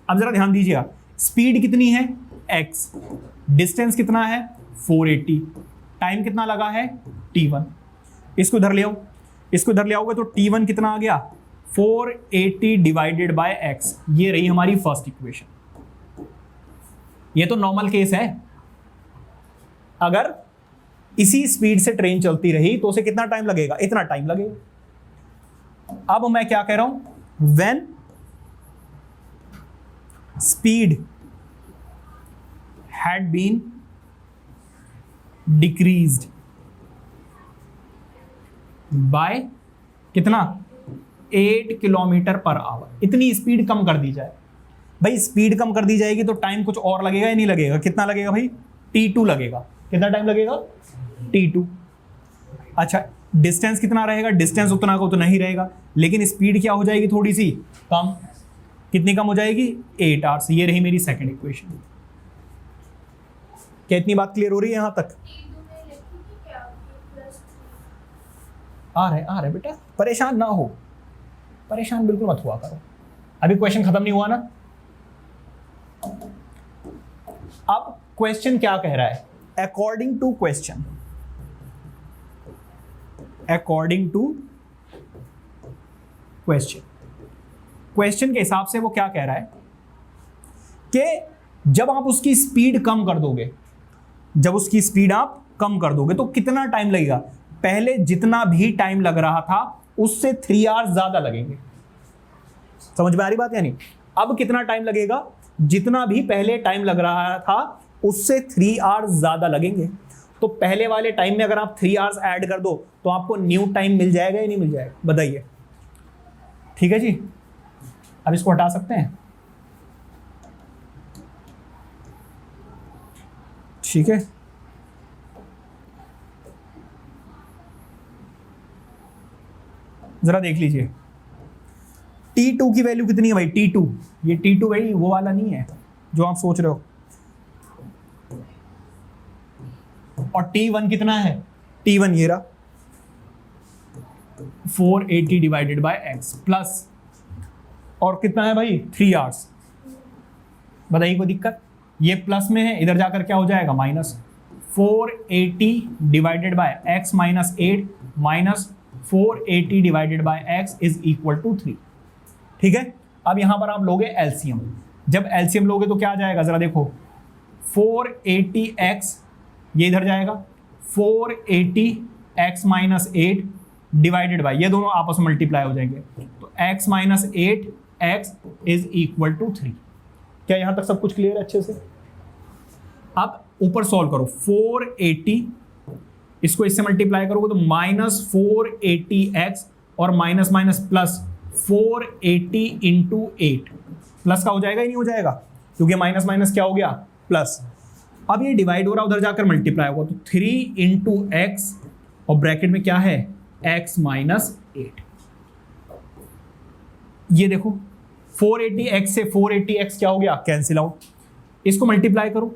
अब जरा ध्यान दीजिएगा, स्पीड कितनी है? x, डिस्टेंस कितना है? 480, टाइम कितना लगा है? T1। इसको इधर ले आओ, इसको इधर ले आओगे तो T1 कितना आ गया? 480 डिवाइडेड बाय x। ये रही हमारी फर्स्ट इक्वेशन। ये तो नॉर्मल केस है। अगर इसी स्पीड से ट्रेन चलती रही तो उसे कितना टाइम लगेगा? इतना टाइम लगेगा। अब मैं क्या कह रहा हूं? When speed had been decreased by कितना? 8 किलोमीटर पर आवर। इतनी स्पीड कम कर दी जाए। भाई स्पीड कम कर दी जाएगी तो टाइम कुछ और लगेगा या नहीं लगेगा? कितना लगेगा भाई? T2 लगेगा। कितना टाइम लगेगा? T2। अच्छा, डिस्टेंस कितना रहेगा? डिस्टेंस उतना का उतना ही रहेगा, लेकिन स्पीड क्या हो जाएगी? थोड़ी सी कम। कितनी कम हो जाएगी? 8 आवर्स। ये रही मेरी सेकंड इक्वेशन। क्या इतनी बात क्लियर हो रही है यहां तक? आ रहे बेटा, परेशान ना हो, परेशान बिल्कुल मत हुआ करो। अभी क्वेश्चन खत्म नहीं हुआ ना। अब क्वेश्चन क्या कह रहा है? अकॉर्डिंग टू क्वेश्चन, क्वेश्चन के हिसाब से वो क्या कह रहा है कि जब आप उसकी स्पीड कम कर दोगे, जब उसकी स्पीड आप कम कर दोगे तो कितना टाइम लगेगा? पहले जितना भी टाइम लग रहा था उससे 3 आवर्स ज्यादा लगेंगे। समझ में आ रही बात? यानी अब कितना टाइम लगेगा? जितना भी पहले टाइम लग रहा था उससे 3 आवर्स ज्यादा लगेंगे। तो पहले वाले टाइम में अगर आप 3 आवर्स ऐड कर दो तो आपको न्यू टाइम मिल जाएगा या नहीं मिल जाएगा? बताइए। ठीक है जी, अब इसको हटा सकते हैं। ठीक है, जरा देख लीजिए T2 की वैल्यू कितनी है भाई? T2, ये T2 भाई वो वाला नहीं है जो आप सोच रहे हो। और T1 कितना है? T1 ये रहा 480 डिवाइडेड बाय x प्लस, और कितना है भाई? 3 आवर्स। बताइए कोई दिक्कत? ये प्लस में है, इधर जाकर क्या हो जाएगा? Minus. 480 divided by x minus 8 minus 480 divided by x is equal to 3। ठीक है, अब यहां पर आप लोगे एलसीएम। जब एलसीएम लोगे तो क्या आ जाएगा? जरा देखो, 480x ये इधर जाएगा, 480x माइनस 8 डिवाइडेड बाय, ये दोनों आपस में मल्टीप्लाई हो जाएंगे, तो x minus 8x is equal to 3। क्या यहां तक सब कुछ क्लियर है अच्छे से? अब ऊपर सॉल्व करो, 480 इसको इससे मल्टीप्लाई करोगे तो माइनस 480x और minus minus plus 480 into 8 plus का हो जाएगा ही नहीं हो जाएगा? क्योंकि माइनस माइनस क्या हो गया? प्लस। अब ये डिवाइड हो रहा उधर जाकर मल्टीप्लाई होगा, तो 3 इंटू एक्स और ब्रैकेट में क्या है? x minus 8। ये देखो 480x से 480x क्या हो गया? Cancel out. इसको मल्टीप्लाई करो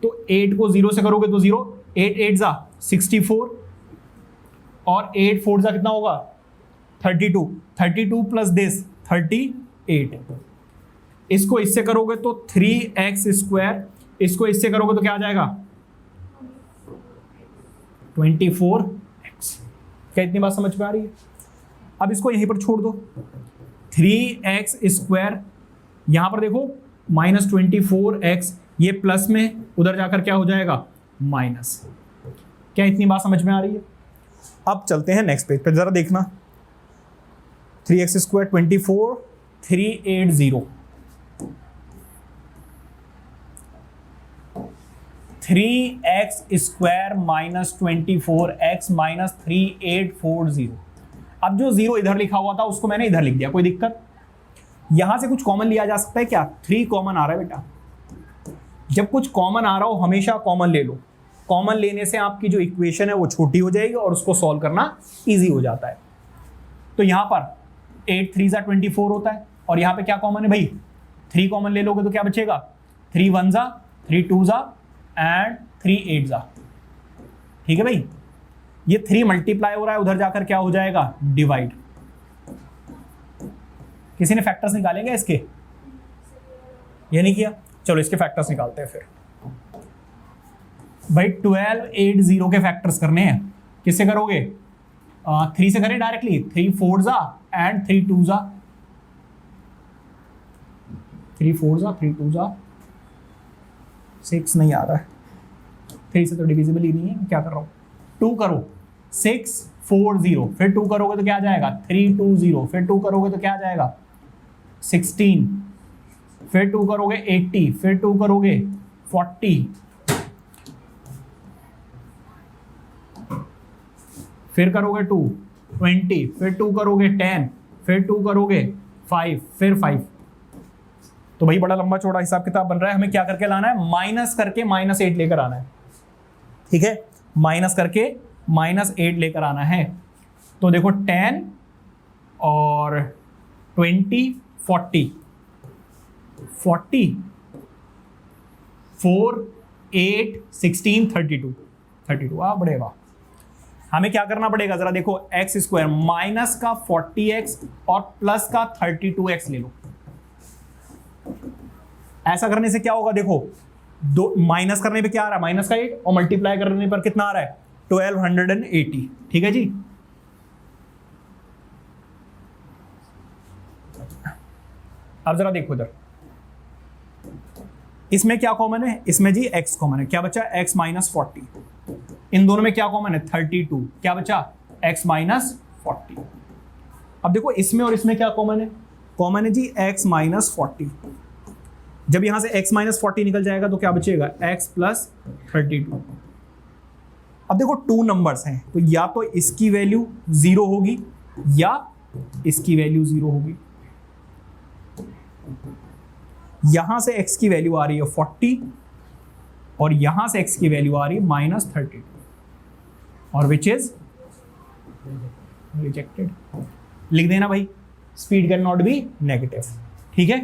तो 8 को 0 से करोगे तो 0, 8 8 जा 64 और 8 4 जा कितना होगा? 32, 32 प्लस दिस 38। इसको इससे करोगे तो 3x स्क्वायर, इसको इससे करोगे तो क्या आ जाएगा? 24x। क्या इतनी बात समझ में आ रही है? अब इसको यहीं पर छोड़ दो, 3x स्क्वायर, यहां पर देखो माइनस 24x, ये प्लस में उधर जाकर क्या हो जाएगा? माइनस। क्या इतनी बात समझ में आ रही है? अब चलते हैं नेक्स्ट पेज पे, जरा देखना। 3x square 24, 380, 3x² minus 24x minus 3840। अब जो 0 इधर लिखा हुआ था उसको मैंने इधर लिख दिया, कोई दिक्कत? यहां से कुछ कॉमन लिया जा सकता है क्या? 3 कॉमन आ रहा है बेटा। जब कुछ कॉमन आ रहा हो हमेशा कॉमन ले लो। कॉमन लेने से आपकी जो इक्वेशन है वो छोटी हो जाएगी और उसको सॉल्व करना इजी हो जाता है। तो यहां पर 8 3 जा 24 होता है और यहां पे क्या कॉमन है भाई? 3 कॉमन ले लोगे तो क्या बचेगा? 3 1 जा, 3 2 जा एंड 3 8 जा। ठीक है भाई, ये 3 मल्टीप्लाई हो रहा है, उधर जाकर क्या हो जाएगा? डिवाइड। किसी ने फैक्टर्स निकाले क्या इसके? ये नहीं किया? चलो इसके फैक्टर्स निकालते हैं फिर। भाई 12 8 0 के फैक्टर्स करने हैं। किससे करोगे? 3 से करें डायरेक्टली। 3 4 जा एंड 3 2 जा, 3 4 जा 3 2 जा। 6 नहीं आ रहा है, 3 से तो डिविजिबल ही नहीं है, क्या कर रहा हूं? 2 करो, 6 4 0, फिर 2 करोगे तो क्या आ जाएगा? 3 2 0, फिर 2 करोगे तो क्या आ जाएगा? 16, फिर 2 करोगे 80, फिर 2 करोगे 40, फिर करोगे 2 20, फिर 2 करोगे 10, फिर 2 करोगे 5, फिर 5। तो भाई बड़ा लंबा चौड़ा हिसाब किताब बन रहा है। हमें क्या करके लाना है? माइनस करके -8 लेकर आना है। ठीक है, माइनस करके -8 लेकर आना है। तो देखो 10 और 20 40 40 4 8 16 32 बड़े वाह। हमें क्या करना पड़ेगा जरा देखो, x² माइनस का 40x और प्लस का 32x ले लो। ऐसा करने से क्या होगा? देखो दो माइनस करने पे क्या आ रहा है? माइनस का 8 और मल्टीप्लाई करने पर कितना आ रहा है? 1280। ठीक है जी। अब जरा देखो इधर, इसमें क्या कॉमन है? इसमें जी x कॉमन है। क्या बचा? x minus 40। इन दोनों में क्या कॉमन है? 32। क्या बचा? x minus 40। अब देखो इसमें और इसमें क्या कॉमन है? कॉमन है जी x माइनस 40। जब यहां से x माइनस 40 निकल जाएगा तो क्या बचेगा? x plus 32। अब देखो 2 नंबर्स हैं, तो या तो इसकी वैल्यू 0 होगी या इसकी वैल्यू 0 होगी। यहां से x की वैल्यू आ रही है 40 और यहां से x की वैल्यू आ रही है -32 और विच इज रिजेक्टेड। लिख देना भाई, speed cannot be negative. ठीक है,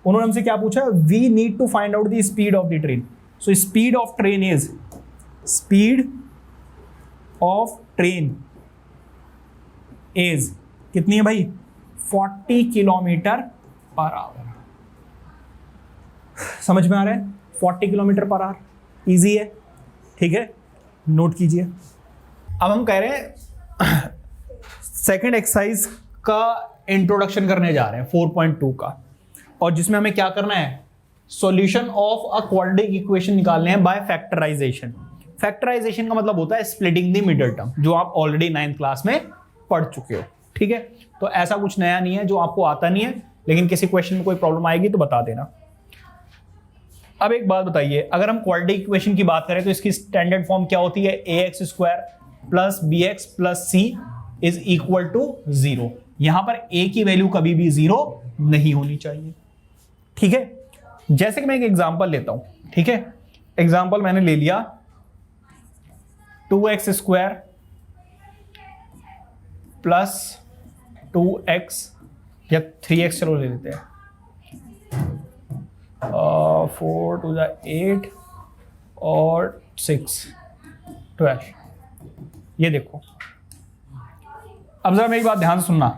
उन्होंने हमसे क्या पूछा? We need to find out the speed of the train. So speed of train is, speed of train is कितनी है भाई? 40 किलोमीटर पर आवर। समझ में आ रहा है? 40 किलोमीटर पर आवर इजी है। ठीक है, नोट कीजिए। अब हम कह रहे हैं सेकंड एक्सरसाइज का इंट्रोडक्शन करने जा रहे हैं 4.2 का, और जिसमें हमें क्या करना है? Solution of a quadratic equation निकालने हैं बाय फैक्टराइजेशन। फैक्टराइजेशन का मतलब होता है स्प्लिटिंग द मिडिल टर्म, जो आप ऑलरेडी 9th क्लास में पढ़ चुके हो। ठीक है, तो ऐसा कुछ नया नहीं है जो आपको आता नहीं है, लेकिन किसी क्वेश्चन में कोई प्रॉब्लम आएगी तो बता देना। अब एक बात बताइए, अगर हम क्वाड्रेटिक इक्वेशन की बात करें तो इसकी स्टैंडर्ड फॉर्म क्या होती है? ax² plus bx plus c is equal to 0। यहां पर a की वैल्यू कभी भी 0 नहीं होनी चाहिए। ठीक है, जैसे कि मैं एक एग्जांपल लेता हूं। ठीक है, एग्जांपल मैंने ले लिया 2x² प्लस 2x या 3x, चलो ले लेते हैं। 4 2 8 और 6 12। ये देखो, अब जरा मेरी बात ध्यान से सुनना।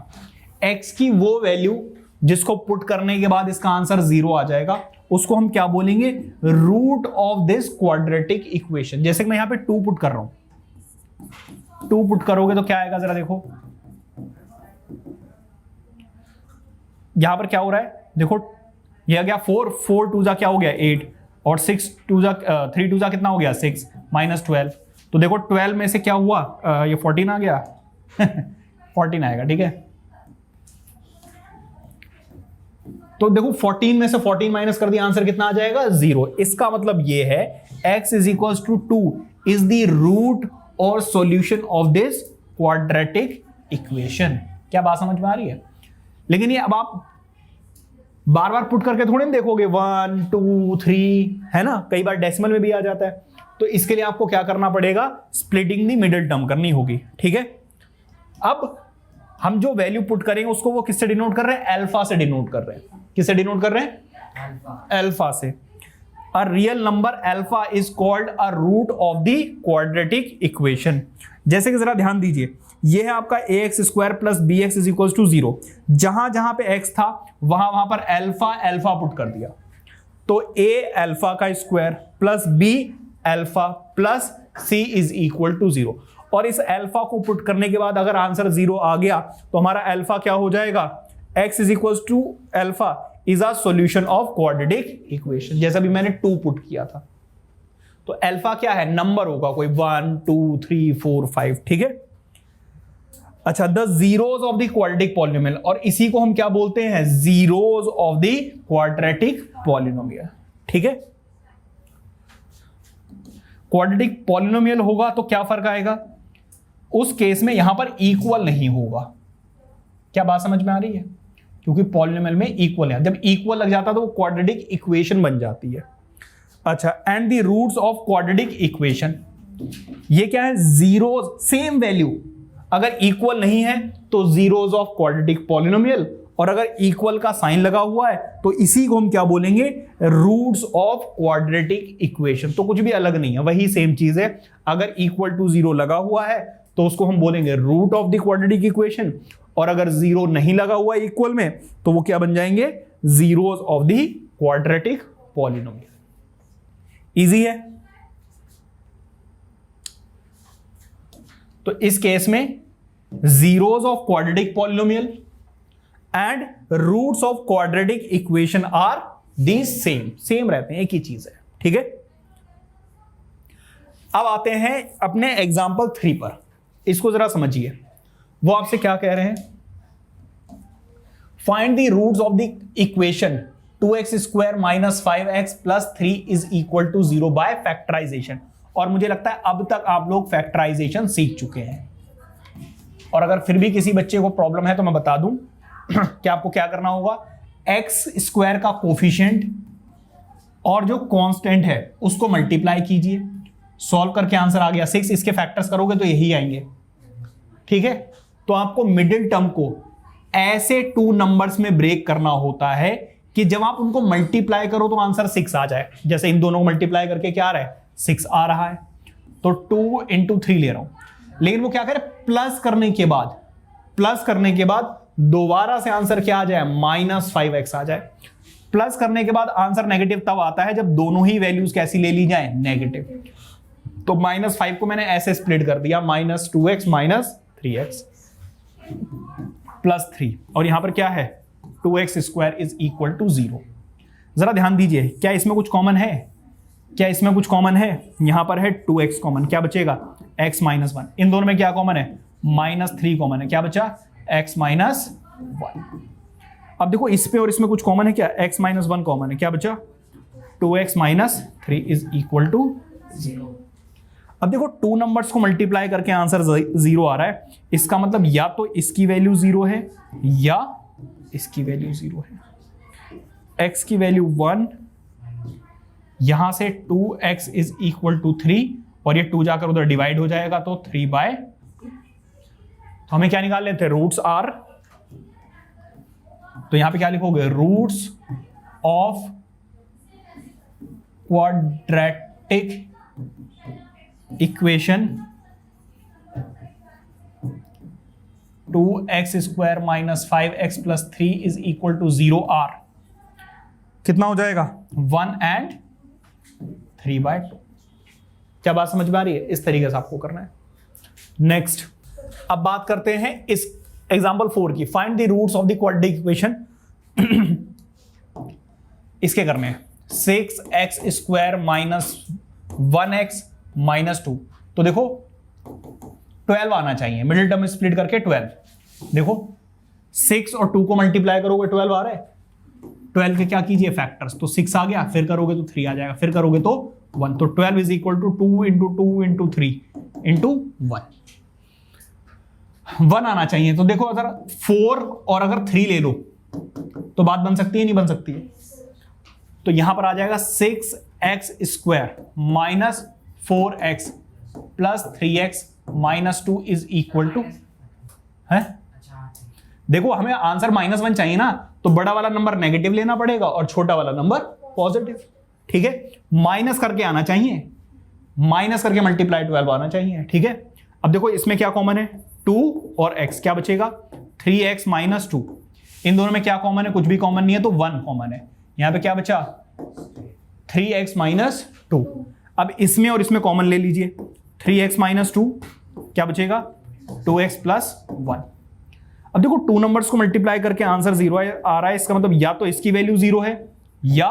x की वो वैल्यू जिसको पुट करने के बाद इसका आंसर 0 आ जाएगा, उसको हम क्या बोलेंगे? Root of this quadratic equation. जैसे कि मैं यहां पे 2 पुट कर रहा हूं, 2 पुट करोगे तो क्या आएगा? जरा देखो यहां पर क्या हो रहा है। देखो ये आ गया 4 4 2 जा क्या हो गया? 8 और 6 2 जा 3 2 जा कितना हो गया? 6 माइनस 12। तो देखो 12 में से क्या हुआ? ये 14 आ गया 14 आएगा। ठीक है, तो देखो 14 में से 14 माइनस कर दिया, आंसर कितना आ जाएगा 0। इसका मतलब ये है x is equal to 2 is the root और solution of this quadratic equation. क्या बात समझ में आ रही है? लेकिन ये अब आप बार बार पुट करके थोड़ी ना देखोगे 1 2 3, है ना, कई बार डेसिमल में भी आ जाता है। तो इसके लिए आपको क्या करना पड़ेगा, स्प्लिटिंग दी मिडिल टर्म करनी होगी, ठीक है। अब हम जो वैल्यू पुट करेंगे उसको वो किससे डिनोट कर रहे हैं, अल्फा से डिनोट कर रहे हैं। किससे डिनोट कर रहे हैं, अल्फा से। A real number alpha is called a root of the quadratic equation. जैसे कि जरा ध्यान दीजिए, ये है आपका ax square plus B X is equal to 0। जहां जहां पे x था वहां पर अल्फा पुट कर दिया, तो a अल्फा का square plus b alpha plus c is equal to 0। और इस अल्फा को पुट करने के बाद अगर आंसर 0 आ गया तो हमारा अल्फा क्या हो जाएगा, x is equal to alpha is a solution of quadratic equation. जैसा भी मैंने 2 पुट किया था, तो अल्फा क्या है, नंबर होगा कोई 1 2 3 4 5, ठीक है। अच्छा, the zeros of the quadratic polynomial, और इसी को हम क्या बोलते हैं, zeros of the quadratic polynomial, ठीक है। क्वाड्रेटिक पॉलिनोमियल होगा तो क्या फर्क आएगा, उस केस में यहां पर इक्वल नहीं होगा। क्या बात समझ में आ रही है? क्योंकि पॉलिनोमियल में इक्वल है, जब इक्वल लग जाता है तो वो क्वाड्रेटिक इक्वेशन बन जाती है। अच्छा, and the roots of quadratic equation, ये क्या है, जीरोस, सेम वैल्यू अगर इक्वल नहीं है तो जीरोस ऑफ क्वाड्रेटिक पॉलिनोमियल, और अगर इक्वल का साइन लगा हुआ है तो इसी को हम क्या बोलेंगे, रूट्स ऑफ क्वाड्रेटिक इक्वेशन। तो कुछ भी अलग नहीं है, वही सेम चीज है। अगर इक्वल टू 0 लगा हुआ है तो उसको हम बोलेंगे root of the quadratic equation, और अगर 0 नहीं लगा हुआ है इक्वल में तो वो क्या बन जाएंगे, zeros of the quadratic polynomial. Easy है। तो इस केस में zeros of quadratic polynomial and roots of quadratic equation are the same रहते हैं, एक ही चीज है, ठीक है। अब आते हैं अपने एग्जांपल 3 पर, इसको जरा समझिए। वो आपसे क्या कह रहे हैं, find the roots of the equation 2x square minus 5x plus 3 is equal to 0 by factorisation. और मुझे लगता है अब तक आप लोग फैक्टराइजेशन सीख चुके हैं, और अगर फिर भी किसी बच्चे को प्रॉब्लम है तो मैं बता दूं कि आपको क्या करना होगा, एक्स स्क्वायर का कोफिशिएंट और जो कांस्टेंट है उसको मल्टीप्लाई कीजिए, सॉल्व करके आंसर आ गया 6, इसके फैक्टर्स करोगे तो यही आएंगे, ठीक है। तो आपको मिडिल टर्म को ऐसे 2 नंबर्स में ब्रेक करना होता है कि जब आप उनको मल्टीप्लाई करो तो आंसर 6 आ जाए। जैसे इन दोनों को मल्टीप्लाई करके क्या आ रहा है, 6 आ रहा है, तो 2 into 3 ले रहा हूं। लेकिन वो क्या करे, प्लस करने के बाद दोबारा से आंसर क्या आ जाए, -5x आ जाए। प्लस करने के बाद आंसर नेगेटिव तब आता है जब दोनों ही वैल्यूज कैसी ले ली जाए, नेगेटिव। तो -5 को मैंने ऐसे स्प्लिट कर दिया, -2x -3x प्लस 3, और यहां पर क्या है, 2x square is equal to 0। जरा ध्यान दीजिए, क्या इसमें कुछ कॉमन है, यहां पर है 2x कॉमन, क्या बचेगा, x -1। इन दोनों में क्या कॉमन है, -3 कॉमन है, क्या बचा, x -1। अब देखो इस पे और इसमें कुछ कॉमन है क्या, x -1 कॉमन है, क्या बचा, 2x -3 इज इक्वल टू 0। अब देखो 2 नंबर्स को मल्टीप्लाई करके आंसर 0 आ रहा है, इसका मतलब या तो इसकी वैल्यू 0 है या इसकी वैल्यू 0 है। x की वैल्यू 1, यहां से 2x इज इक्वल टू 3, और ये 2 जाकर उधर डिवाइड हो जाएगा तो 3/2। तो हमें क्या निकाल लेते हैं, रूट्स आर, तो यहां पे क्या लिखोगे, roots of quadratic equation 2x square minus 5x plus 3 is equal to 0 are. कितना हो जाएगा, 1 and 3/2। क्या बात समझ में आ रही है? इस तरीके से आपको करना है। नेक्स्ट, अब बात करते हैं इस एग्जांपल 4 की, find the roots of the quadratic equation. इसके करने हैं 6x square minus 1x minus 2। तो देखो 12 आना चाहिए, मिडिल टर्म स्प्लिट करके 12। देखो 6 और 2 को मल्टीप्लाई करोगे 12 आ रहा है, 12 के क्या कीजिए फैक्टर्स, तो 6 आ गया, फिर करोगे तो 3 आ जाएगा, फिर करोगे तो 1, तो 12 is equal to 2 into 2 into 3 into 1 आना चाहिए। तो देखो अगर 4 और अगर 3 ले लो तो बात बन सकती है नहीं बन सकती है, तो यहां पर आ जाएगा 6x square minus 4x plus 3x minus 2 is equal to है। अच्छा देखो हमें आंसर -1 चाहिए ना, तो बड़ा वाला नंबर नेगेटिव लेना पड़ेगा और छोटा वाला नंबर पॉजिटिव, ठीक है। माइनस करके आना चाहिए, माइनस करके मल्टीप्लाई 12 आना चाहिए, ठीक है। अब देखो इसमें क्या कॉमन है, 2 और x, क्या बचेगा 3x माइनस 2, इन दोनों में क्या कॉमन है, कुछ भी कॉमन नहीं है तो 1 कॉमन है। यहां पे क्या बचा 3x माइनस 2। अब इसमें और इसमें कॉमन ले लीजिए, 3x माइनस 2 क्या बचेगा 2x प्लस 1। अब देखो 2 नंबर्स को मल्टीप्लाई करके आंसर 0 आ रहा है, इसका मतलब या तो इसकी वैल्यू 0 है या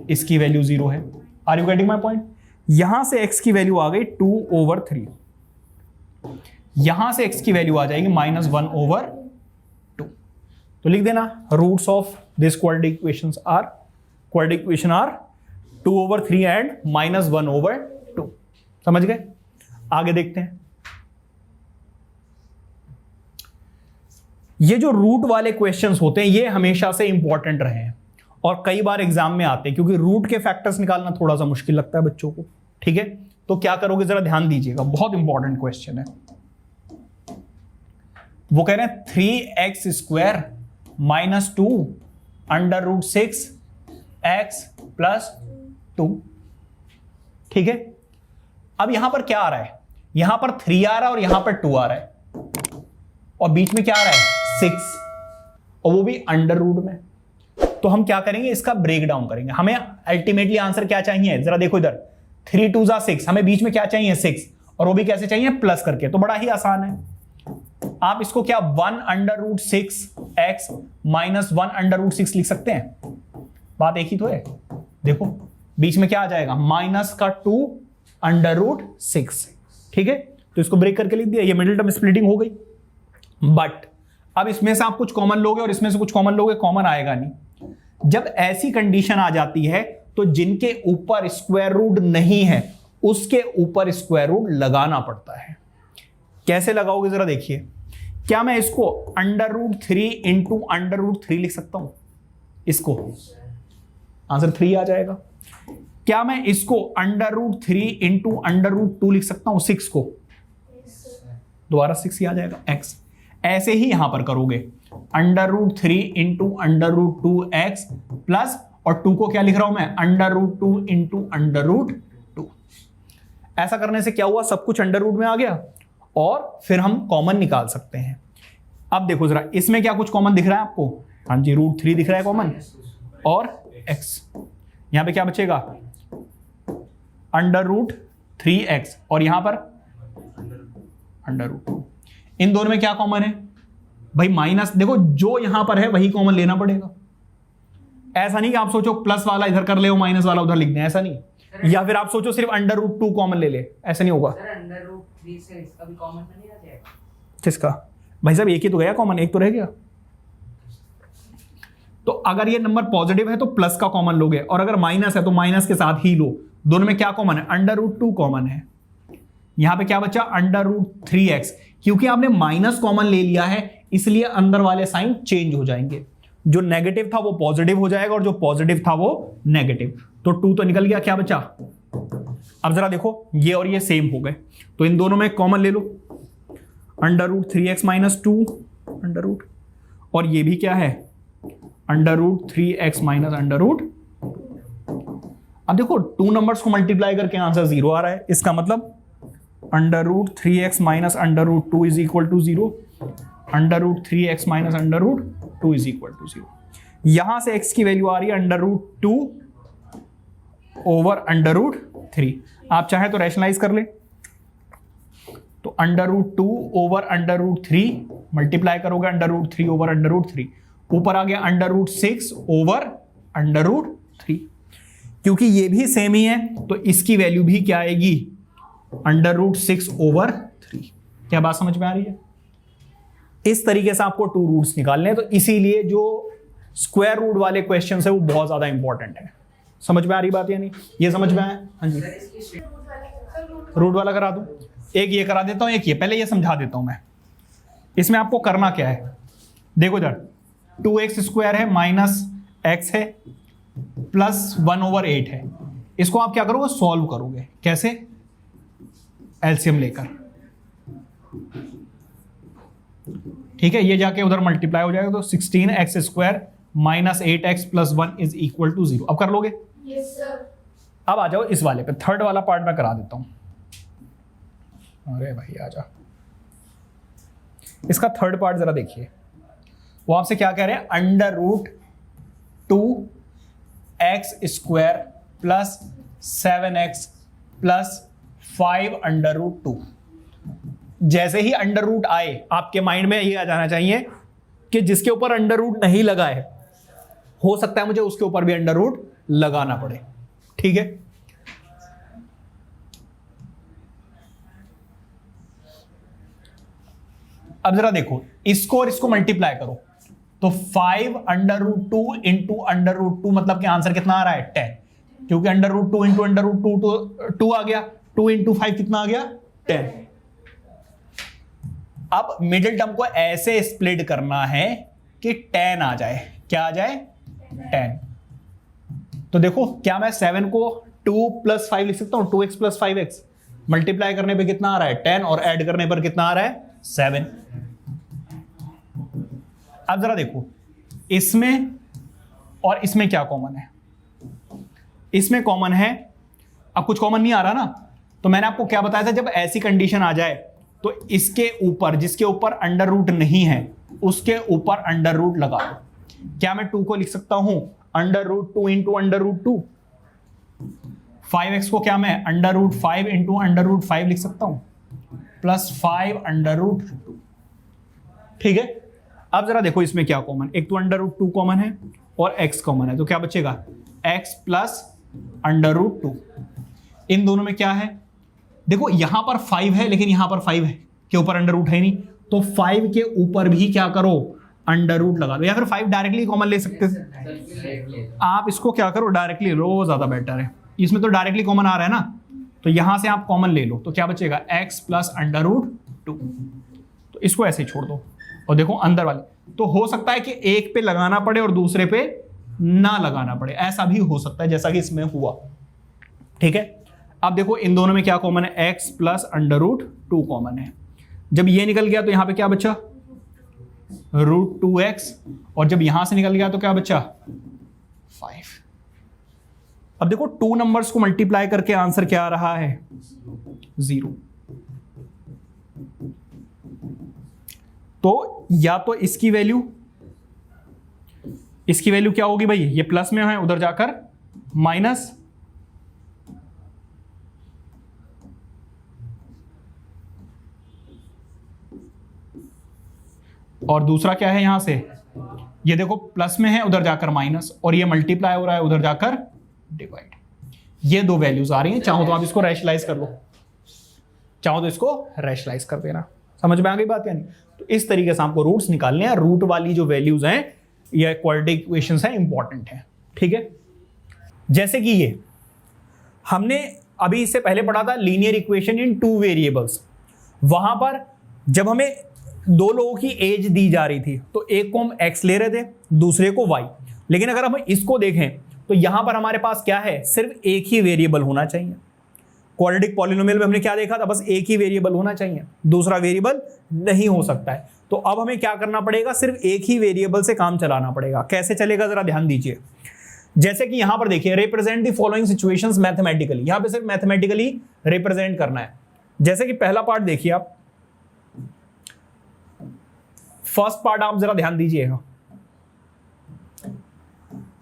इसकी वैल्यू 0 है। Are you getting my point? यहां से x की वैल्यू आ गई 2/3, यहां से x की वैल्यू आ जाएगी -1/2। तो लिख देना roots of this quadratic equation are 2/3 and -1/2। समझ गए? आगे देखते हैं। ये जो रूट वाले क्वेश्चंस होते हैं ये हमेशा से इंपॉर्टेंट रहे हैं और कई बार एग्जाम में आते हैं, क्योंकि रूट के फैक्टर्स निकालना थोड़ा सा मुश्किल लगता है बच्चों को, ठीक है। तो क्या करोगे जरा ध्यान दीजिएगा, बहुत इंपॉर्टेंट क्वेश्चन है। वो कह रहे हैं 3x square minus 2 under root 6x plus 2, ठीक है। अब यहां पर क्या आ रहा है, यहां पर 3 आ रहा है और यहां पर 2 आ रहा है और बीच में क्या आ रहा है 6, और वो भी अंडर रूट में। तो हम क्या करेंगे, इसका ब्रेक डाउन करेंगे। हमें अल्टीमेटली आंसर क्या चाहिए, जरा देखो इधर 3 2 6, हमें बीच में क्या चाहिए 6, और वो भी कैसे चाहिए प्लस करके। तो बड़ा ही आसान है, आप इसको क्या 1 under root 6x minus 1 under root 6 लिख सकते हैं। बात एक ही तो है। देखो बीच में क्या आ जाएगा माइनस का 2 अंडर रूट 6, ठीक है। तो इसको ब्रेक करके लिख दिया, ये मिडिल टर्म स्प्लिटिंग हो गई। बट अब इसमें से आप कुछ कॉमन लोगे और इसमें से कुछ कॉमन लोगे, कॉमन आएगा नहीं। जब ऐसी कंडीशन आ जाती है तो जिनके ऊपर स्क्वायर रूट नहीं है उसके ऊपर स्क्वायर रूट लगाना पड़ता है। कैसे लगाओगे जरा देखिए। क्या मैं इसको under root 3 into under root 3 लिख सकता हूं, इसको आंसर 3 आ जाएगा। क्या मैं इसको under root 3 into under root 2 लिख सकता हूं, 6 को, दोबारा 6 ही आ जाएगा x। ऐसे ही यहां पर करोगे under root 3 into under root 2x plus, और 2 को क्या लिख रहा हूं मैं under root 2 into under root 2। ऐसा करने से क्या हुआ, सब कुछ अंडर रूट में आ गया और फिर हम कॉमन निकाल सकते हैं। अब देखो जरा इसमें क्या कुछ कॉमन दिख रहा है आपको, हाँ जी रूट 3 दिख रहा है कॉमन, और x यहां पे क्या बचेगा अंडर रूट 3x, और यहां पर अंडर रूट 2। इन दोनों में क्या कॉमन है भाई माइनस, देखो जो यहां पर है वही कॉमन लेना पड़ेगा। ऐसा नहीं कि आप सोचो प्लस वाला इधर कर ले और माइनस वाला उधर लिख दें, ऐसा नहीं। या फिर आप सोचो सिर्फ अंडर रूट 2 कॉमन ले ले, ऐसा नहीं होगा। सर अंडर रूट 3 से इसका भी कॉमन नहीं आ जाएगा? किसका भाई साहब, एक ही तो गया कॉमन, एक तो रह गया। तो अगर ये नंबर पॉजिटिव है तो प्लस का कॉमन लोगे, और अगर माइनस है तो माइनस के साथ ही लो। दोनों में क्या कॉमन है, अंडर रूट 2 कॉमन है। यहां पे क्या बचा अंडर रूट 3x, क्योंकि आपने माइनस कॉमन ले लिया है इसलिए अंदर वाले साइन चेंज हो जाएंगे। जो नेगेटिव था वो पॉजिटिव हो जाएगा और जो पॉजिटिव था वो नेगेटिव। तो 2 तो निकल गया, क्या बचा। अब जरा देखो ये और ये सेम हो गए, तो इन दोनों में कॉमन ले लो under root 3x minus 2 under root, और ये भी क्या है under root 3x minus under root. अब देखो 2 नंबर्स को मल्टीप्लाई करके आंसर 0 आ रहा है, इसका मतलब under root 3x minus under root 2 is equal to 0, under root 3x minus under root 2 is equal to 0। यहां से x की वैल्यू आ रही है under root 2 over under root 3। आप चाहे तो रैशनलाइज कर ले, तो under root 2 over under root 3 multiply करोगे under root 3 over under root 3, ऊपर आ गया under root 6 over under root 3। क्योंकि ये भी सेम ही है तो इसकी वैल्यू भी क्या आएगी अंडर रूट 6 ओवर 3। क्या बात समझ में आ रही है? इस तरीके से आपको 2 रूट्स निकालने हैं। तो इसीलिए जो स्क्वायर रूट वाले क्वेश्चन है वो बहुत ज्यादा इंपॉर्टेंट है। समझ में आ रही बात या नहीं? ये समझ में आया? हाँ जी, रूट वाला करा दूं, एक ये करा देता हूं, एक ये, पहले ये समझा देता हूं मैं। इसमें आपको करना क्या है, देखो इधर 2x² है माइनस x है प्लस 1/8 है। इसको आप क्या करोगे, सॉल्व करोगे। कैसे? एलसीएम लेकर। ठीक है, ये जाके उधर मल्टीप्लाई हो जाएगा तो 16x² minus 8x plus 1 is equal to 0। अब कर लोगे? Yes sir. अब आ जाओ इस वाले पे, थर्ड वाला पार्ट मैं करा देता हूं। अरे भाई आ जा, इसका थर्ड पार्ट जरा देखिए। वो आपसे क्या कह रहे हैं, √2x² प्लस 7x प्लस 5√2। जैसे ही अंडर रूट आए आपके माइंड में ये आ जाना चाहिए कि जिसके ऊपर अंडर रूट नहीं लगा है, हो सकता है मुझे उसके ऊपर भी अंडर रूट लगाना पड़े। ठीक है, अब जरा देखो, इसको और इसको मल्टीप्लाई करो तो 5√2 इंटू √2 मतलब कि आंसर कितना आ रहा है, 10। क्योंकि √2 इंटू √2 तो 2 आ गया, 2 इंटू 5 कितना आ गया, 10। अब मिडिल टर्म को ऐसे स्प्लिट करना है कि 10 आ जाए। क्या आ जाए, 10। तो देखो, क्या मैं 7 को 2 + 5 लिख सकता हूं, 2x + 5x। मल्टीप्लाई करने पे कितना आ रहा है, 10, और ऐड करने पर कितना आ रहा है, 7। अब जरा देखो, इसमें और इसमें क्या कॉमन है, इसमें कॉमन है। अब कुछ कॉमन नहीं आ रहा ना, तो मैंने आपको क्या बताया था, जब ऐसी कंडीशन आ जाए तो इसके ऊपर, जिसके ऊपर अंडर रूट नहीं है उसके ऊपर अंडर रूट लगा दो। क्या मैं 2 को लिख सकता हूं √2 इंटू √2? 5x को क्या मैं √5 इंटू √5 लिख सकता हूं, प्लस 5√2। ठीक है, अब जरा देखो इसमें क्या कॉमन, एक तो √2 कॉमन है और x कॉमन है, तो क्या बचेगा, x प्लस √2। इन दोनों में क्या है, देखो यहां पर 5 है लेकिन यहां पर 5 है के ऊपर अंडर रूट है नहीं, तो 5 के ऊपर भी क्या करो, अंडर रूट लगा दो, या फिर 5 डायरेक्टली कॉमन ले सकते हैं। आप इसको क्या करो, डायरेक्टली लो, ज्यादा बेटर है। इसमें तो डायरेक्टली कॉमन आ रहा है ना, तो यहां से आप कॉमन ले लो, तो क्या बचेगा, x प्लस √2। तो इसको ऐसे ही छोड़ दो, और देखो अंदर वाले, तो हो सकता है कि एक पे लगाना पड़े और दूसरे पे ना लगाना पड़े, ऐसा भी हो सकता है जैसा कि इसमें हुआ। ठीक है, अब देखो इन दोनों में क्या कॉमन है, x प्लस √2 कॉमन है। जब ये निकल गया तो यहां पे क्या बचा, √2x, और जब यहां से निकल गया तो क्या बचा, 5। अब देखो 2 नंबर्स को मल्टीप्लाई करके आंसर क्या आ रहा है, 0। तो या तो इसकी वैल्यू क्या होगी भाई, ये प्लस में है उधर जाकर माइनस, और दूसरा क्या है, यहां से ये देखो प्लस में है उधर जाकर माइनस, और ये मल्टीप्लाई हो रहा है उधर जाकर डिवाइड। ये 2 वैल्यूज आ रही हैं, चाहो तो आप इसको रैशनलाइज कर लो, चाहो तो इसको रैशनलाइज कर देना। समझ में आ गई बात या नहीं? तो इस तरीके से आपको रूट्स निकालने हैं। रूट वाली जो वैल्यूज हैं ये क्वाड्रेटिक इक्वेशंस हैं, इंपॉर्टेंट है। ठीक है, जैसे कि ये हमने अभी इससे पहले पढ़ा था लीनियर इक्वेशन इन 2 वेरिएबल्स। वहां पर जब हमें 2 लोगों की एज दी जा रही थी तो एक को हम x ले रहे थे, दूसरे को y। लेकिन अगर हम इसको देखें तो यहां पर हमारे पास क्या है, सिर्फ एक ही वेरिएबल होना चाहिए। क्वाड्रेटिक पॉलिनोमियल में हमने क्या देखा था, बस एक ही वेरिएबल होना चाहिए, दूसरा वेरिएबल नहीं हो सकता है। तो अब हमें क्या करना पड़ेगा, सिर्फ एक ही वेरिएबल से काम चलाना पड़ेगा। कैसे चलेगा जरा ध्यान दीजिए। जैसे कि यहां पर देखिए, represent the following situations mathematically, यहां पे सिर्फ मैथमेटिकली रिप्रेजेंट करना है। जैसे कि पहला पार्ट देखिए आप, फर्स्ट पार्ट आप जरा ध्यान दीजिएगा।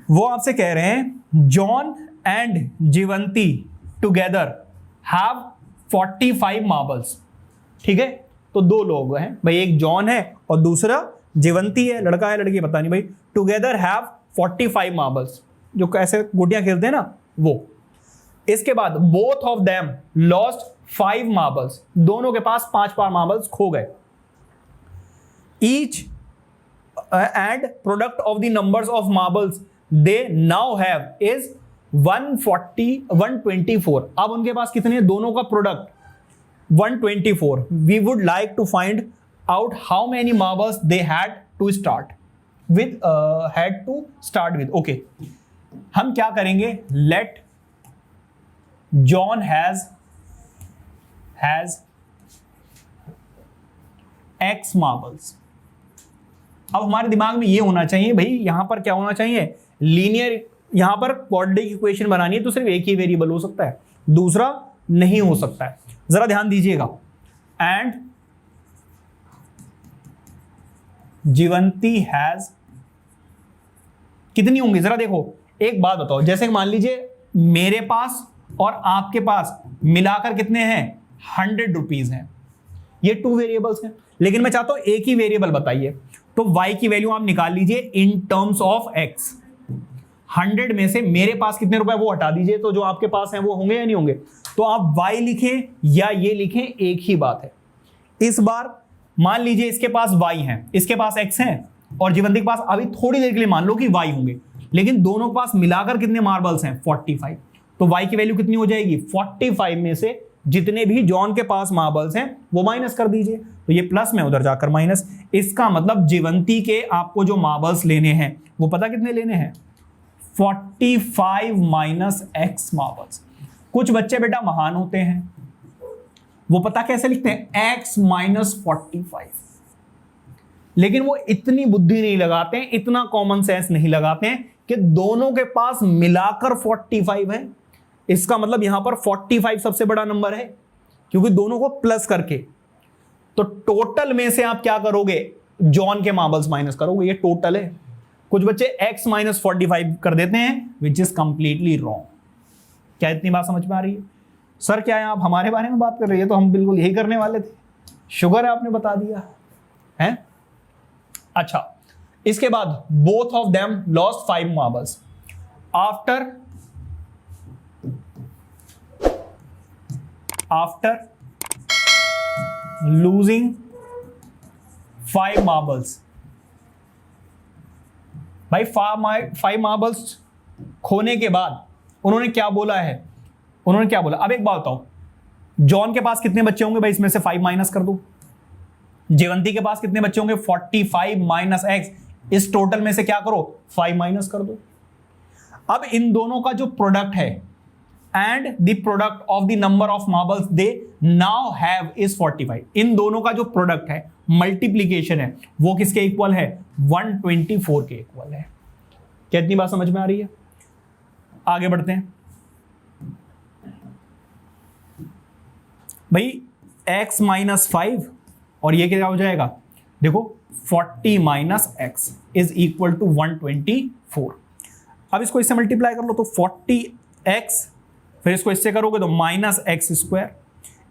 वो आपसे कह रहे हैं John and Jeevanti together have 45 marbles. ठीक है, तो 2 लोग हैं भाई, एक जॉन है और दूसरा जीवंती है, लड़का है लड़की पता नहीं भाई। टुगेदर हैव 45 मार्बल्स, जो कैसे गुड़ियां खेलते हैं ना वो। इसके बाद both of them lost 5 marbles, दोनों के पास 5 मार्बल्स खो गए। Each and product of the numbers of marbles they now have is 140 124. अब उनके पास कितने, दोनों का product 124. We would like to find out how many marbles they had to start with. Okay, हम क्या करेंगे, let John has X marbles. अब हमारे दिमाग में ये होना चाहिए भाई, यहां पर क्या होना चाहिए, लीनियर, यहां पर क्वाड्रेटिक इक्वेशन बनानी है तो सिर्फ एक ही वेरिएबल हो सकता है, दूसरा नहीं हो सकता है. जरा ध्यान दीजिएगा. एंड जीवंती हैज, कितनी होंगी जरा देखो. एक बात बताओ, जैसे मान लीजिए मेरे पास और आपके पास मिलाकर कितने हैं, 100 रुपीज हैं. ये 2 वेरिएबल्स हैं, लेकिन मैं चाहता हूं एक ही वेरिएबल बताइए. तो y की वैल्यू आप निकाल लीजिए इन टर्म्स ऑफ x. 100 में से मेरे पास कितने रुपए वो हटा दीजिए, तो जो आपके पास हैं वो होंगे या नहीं होंगे. तो आप y लिखें या ये लिखें, एक ही बात है. इस बार मान लीजिए इसके पास y है, इसके पास x है, और जीवंती के पास अभी थोड़ी देर के लिए मान लो कि y होंगे, लेकिन दोनों के पास मिलाकर कितने मार्बल्स हैं, 45. तो y की वैल्यू कितनी हो जाएगी, 45 में से जितने भी जॉन के पास मार्बल्स हैं वो माइनस कर दीजिए. तो ये प्लस में उधर जाकर माइनस. इसका मतलब जीवंती के आपको जो मार्बल्स लेने हैं वो पता कितने लेने हैं, 45 माइनस x मार्बल्स. कुछ बच्चे बेटा महान होते हैं, वो पता कैसे लिखते हैं, x माइनस 45. लेकिन वो इतनी बुद्धि नहीं लगाते हैं, इतना कॉमन सेंस नहीं लगाते हैं कि दोनों के पास मिलाकर 45 है. इसका मतलब यहां पर 45 सबसे बड़ा नंबर है, क्योंकि दोनों को प्लस करके. तो टोटल में से आप क्या करोगे, जॉन के मार्बल्स माइनस करोगे, ये टोटल है. कुछ बच्चे x माइनस 45 कर देते हैं, विच इज कंप्लीटली रॉन्ग. क्या इतनी बात समझ में आ रही है? सर क्या है, आप हमारे बारे में बात कर रही है, तो हम बिल्कुल यही करने वाले थे. शुगर है आपने बता दिया है. अच्छा, इसके बाद both of them lost 5 marbles after losing 5 marbles. भाई 5 मार्बल्स खोने के बाद उन्होंने क्या बोला है, अब एक बात बताओ, जॉन के पास कितने बच्चे होंगे भाई, इसमें से 5 माइनस कर दो. जीवंती के पास कितने बच्चे होंगे, 45 माइनस x. इस टोटल में से क्या करो, 5 माइनस कर दो. अब इन दोनों का जो प्रोडक्ट है, and the product of the number of marbles they now have is 45. इन दोनों का जो प्रोडक्ट है, मल्टीप्लीकेशन है, वो किसके इक्वल है, 124 के इक्वल है. क्या इतनी बात समझ में आ रही है? आगे बढ़ते हैं भाई. x माइनस 5 और ये क्या हो जाएगा, देखो 40 minus x is equal to 124. अब इसको इससे मल्टीप्लाई कर लो तो 40x, फिर इसको इससे करोगे तो माइनस एक्स स्क्वायर,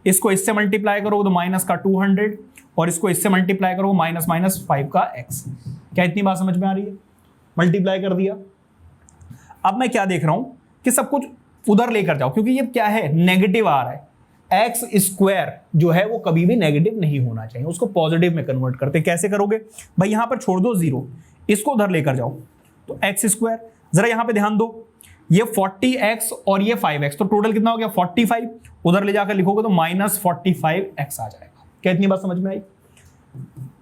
इसको इससे मल्टीप्लाई करोगे तो माइनस का 200, और इसको इससे मल्टीप्लाई करोगे माइनस माइनस 5 का x. क्या इतनी बात समझ में आ रही है? मल्टीप्लाई कर दिया. अब मैं क्या देख रहा हूं कि सब कुछ उधर लेकर जाओ, क्योंकि ये क्या है, नेगेटिव आ रहा है. एक्स स्क्वायर जो है वो कभी भी नेगेटिव नहीं होना चाहिए, उसको पॉजिटिव में कन्वर्ट करते. कैसे करोगे भाई, यहां पर छोड़ दो 0, इसको उधर लेकर जाओ तो एक्स स्क्वायर. जरा यहां पे ध्यान दो, ये 40x और ये 5x, तो टोटल कितना हो गया 45. उधर ले जाकर लिखोगे तो माइनस 45x आ जाएगा. क्या इतनी बात समझ में आई?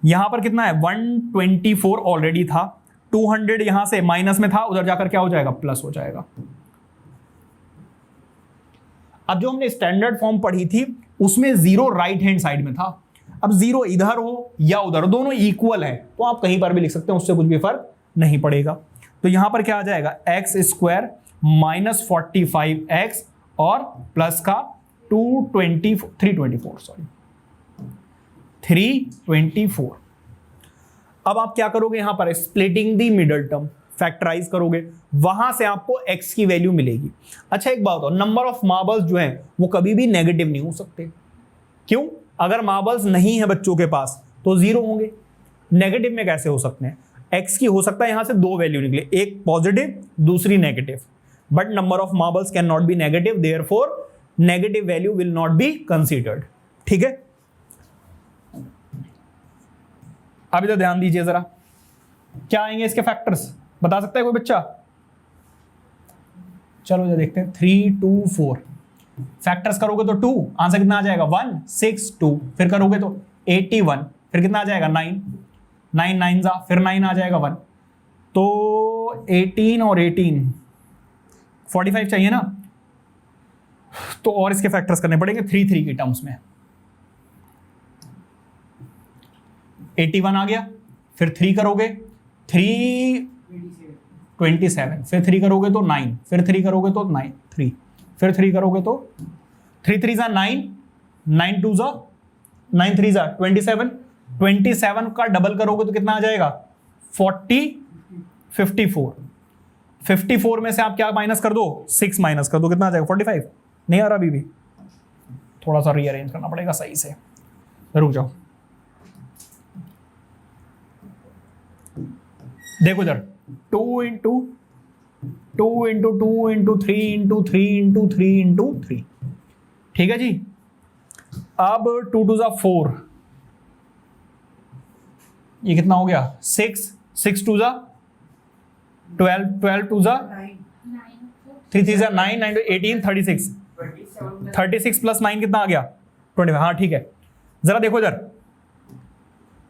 यहां पर कितना है, 124 ऑलरेडी था, 200 यहां से माइनस में था, उधर जाकर क्या हो जाएगा, प्लस हो जाएगा. अब जो हमने स्टैंडर्ड फॉर्म पढ़ी थी उसमें 0 राइट हैंड साइड में था. अब 0 इधर हो या उधर, दोनों इक्वल है, तो आप कहीं पर भी लिख सकते हैं, उससे कुछ भी फर्क नहीं पड़ेगा. तो यहां पर क्या आ जाएगा, एक्स स्क्वायर माइनस 45x और प्लस का 324. अब आप क्या करोगे, यहां पर splitting the middle term, factorise करोगे, वहां से आपको x की वैल्यू मिलेगी. अच्छा एक बात, नंबर ऑफ मार्बल्स जो हैं वो कभी भी नेगेटिव नहीं हो सकते. क्यों? अगर मार्बल्स नहीं है बच्चों के पास तो 0 होंगे. नेगेटिव में कैसे हो सकते हैं, x की हो सकता है यहां से 2 वैल्यू निकले, एक पॉजिटिव दूसरी negative, but number of marbles can not be negative, therefore negative value will not be considered. ठीक है, अब इधर ध्यान दीजिए जरा. क्या आएंगे इसके फैक्टर्स, बता सकता है कोई बच्चा? चलो ये देखते हैं, 3 2 4 फैक्टर्स करोगे तो 2, आंसर कितना आ जाएगा 1 6 2, फिर करोगे तो 81, फिर कितना आ जाएगा 9 9 9 जा, फिर 9 आ जाएगा 1, तो 18 और 18 45 चाहिए ना, तो और इसके फैक्टर्स करने पड़ेंगे 3 3 की टर्म्स में। 81 आ गया, फिर 3 करोगे 3 27, फिर 3 करोगे तो 9, फिर 3 करोगे तो 9 3, फिर 3 करोगे तो 3 3 जा 9, 9 2 जा 9 3 जा 27, 27 का डबल करोगे तो कितना आ जाएगा 40 54, 54 में से आप क्या माइनस कर दो, 6 माइनस कर दो, कितना आ जाएगा 45। नहीं आ रहा अभी भी, थोड़ा सा रीअरेंज करना पड़ेगा सही से, रुक जाओ। देखो इधर 2 into 2 into 2 into 3 into 3 into 3 into 3, ठीक है जी। अब 2 2 जा 4, ये कितना हो गया 6 6 2 जा 12 12 2 जा 3 3 जा 9 9 18 36 36 प्लस 9 कितना आ गया 25। हाँ ठीक है, जरा देखो इधर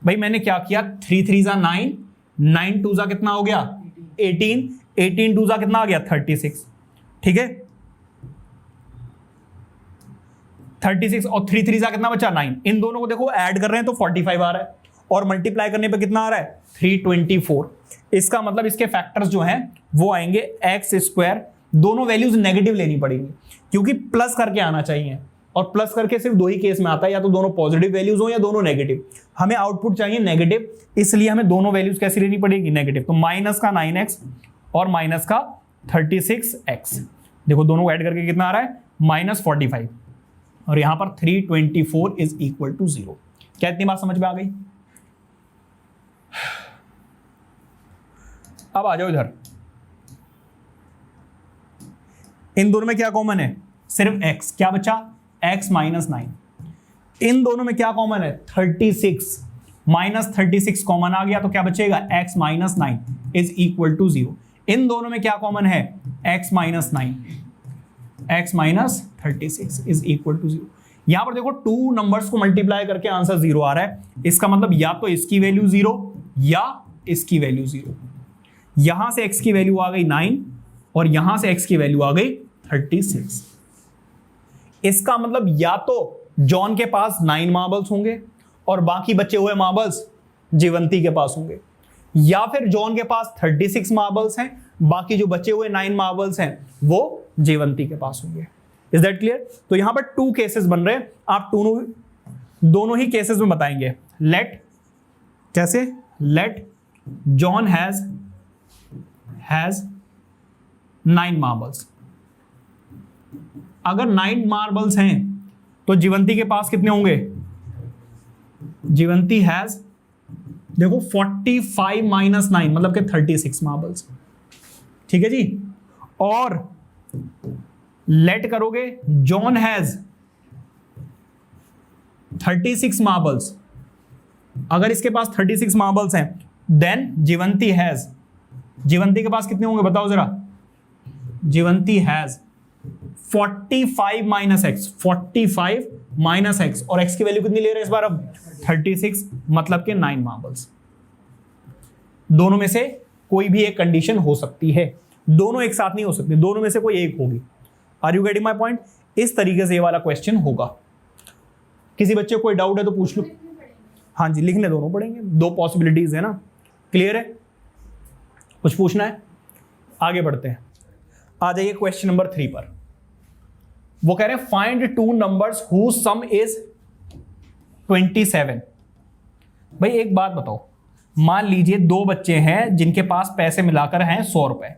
भाई, मैंने क्या किया 3 3 जा 9 9 2 जा कितना हो गया 18 18 2 जा कितना आ गया 36, ठीक है 36 और 3 3 जा कितना बचा 9, इन दोनों को देखो ऐड कर रहे हैं तो 45 आ रहा है, और मल्टीप्लाई करने पे कितना आ रहा है 324। इसका मतलब इसके फैक्टर्स जो हैं वो आएंगे एक्स स्क्वायर, दोनों वैल्यूज नेगेटिव लेनी पड़ेंगी क्योंकि प्लस करके आना चाहिए, और प्लस करके सिर्फ दो ही केस में आता है, या तो दोनों पॉजिटिव वैल्यूज हो या दोनों नेगेटिव। हमें आउटपुट चाहिए नेगेटिव, इसलिए हमें दोनों वैल्यूज कैसी लेनी पड़ेगी नेगेटिव, तो माइनस का 9x और माइनस का 36x, देखो दोनों ऐड करके कितना आ रहा है -45, और यहां पर 324 इज इक्वल टू 0। क्या इतनी बात समझ में आ गई? अब आ जाओ इधर, इन दोनों में क्या कॉमन है, सिर्फ x, क्या बचा x -9। इन दोनों में क्या कॉमन है 36, -36 कॉमन आ गया तो क्या बचेगा x -9 इज इक्वल टू 0। इन दोनों में क्या कॉमन है x -9, x -36 is equal to 0। यहां पर देखो 2 नंबर्स को मल्टीप्लाई करके आंसर 0 आ रहा है, इसका मतलब या तो इसकी वैल्यू 0 या इसकी वैल्यू 0। यहां से x की वैल्यू आ गई 9 और यहां से x की वैल्यू आ गई 36। इसका मतलब या तो जॉन के पास 9 मार्बल्स होंगे और बाकी बचे हुए मार्बल्स जीवंती के पास होंगे, या फिर जॉन के पास 36 मार्बल्स हैं, बाकी जो बचे हुए 9 मार्बल्स हैं वो जीवंती के पास होंगे। Is that clear? तो यहां पर 2 केसेस बन रहे हैं, आप दोनों ही केसेस में बताएंगे। लेट, कैसे, लेट जॉन हैज 9 मार्बल्स। अगर 9 मार्बल्स हैं तो जीवंती के पास कितने होंगे, जीवंती हैज देखो 45 - 9 मतलब कि 36 मार्बल्स, ठीक है जी। और लेट करोगे जॉन हैज 36 मार्बल्स, अगर इसके पास 36 मार्बल्स हैं देन जीवंती के पास कितने होंगे बताओ जरा, जीवंती हैज 45 - x, 45 - x, और x की वैल्यू कितनी ले रहे हैं इस बार अब 36, मतलब के 9 मार्बल्स। दोनों में से कोई भी एक कंडीशन हो सकती है, दोनों एक साथ नहीं हो सकती, दोनों में से कोई एक होगी। Are you getting my point? इस तरीके से ये वाला क्वेश्चन होगा। किसी बच्चे को कोई डाउट है तो पूछ लो। हाँ जी, लिखने दोनों पड़ेंगे, 2 पॉसिबिलिटीज है ना, क्लियर है? कुछ पूछना है? आगे बढ़ते हैं, आ जाइए क्वेश्चन नंबर 3 पर। वो कह रहे हैं find 2 numbers whose sum is 27। भाई एक बात बताओ, मान लीजिए 2 बच्चे हैं जिनके पास पैसे मिलाकर हैं 100 रुपए।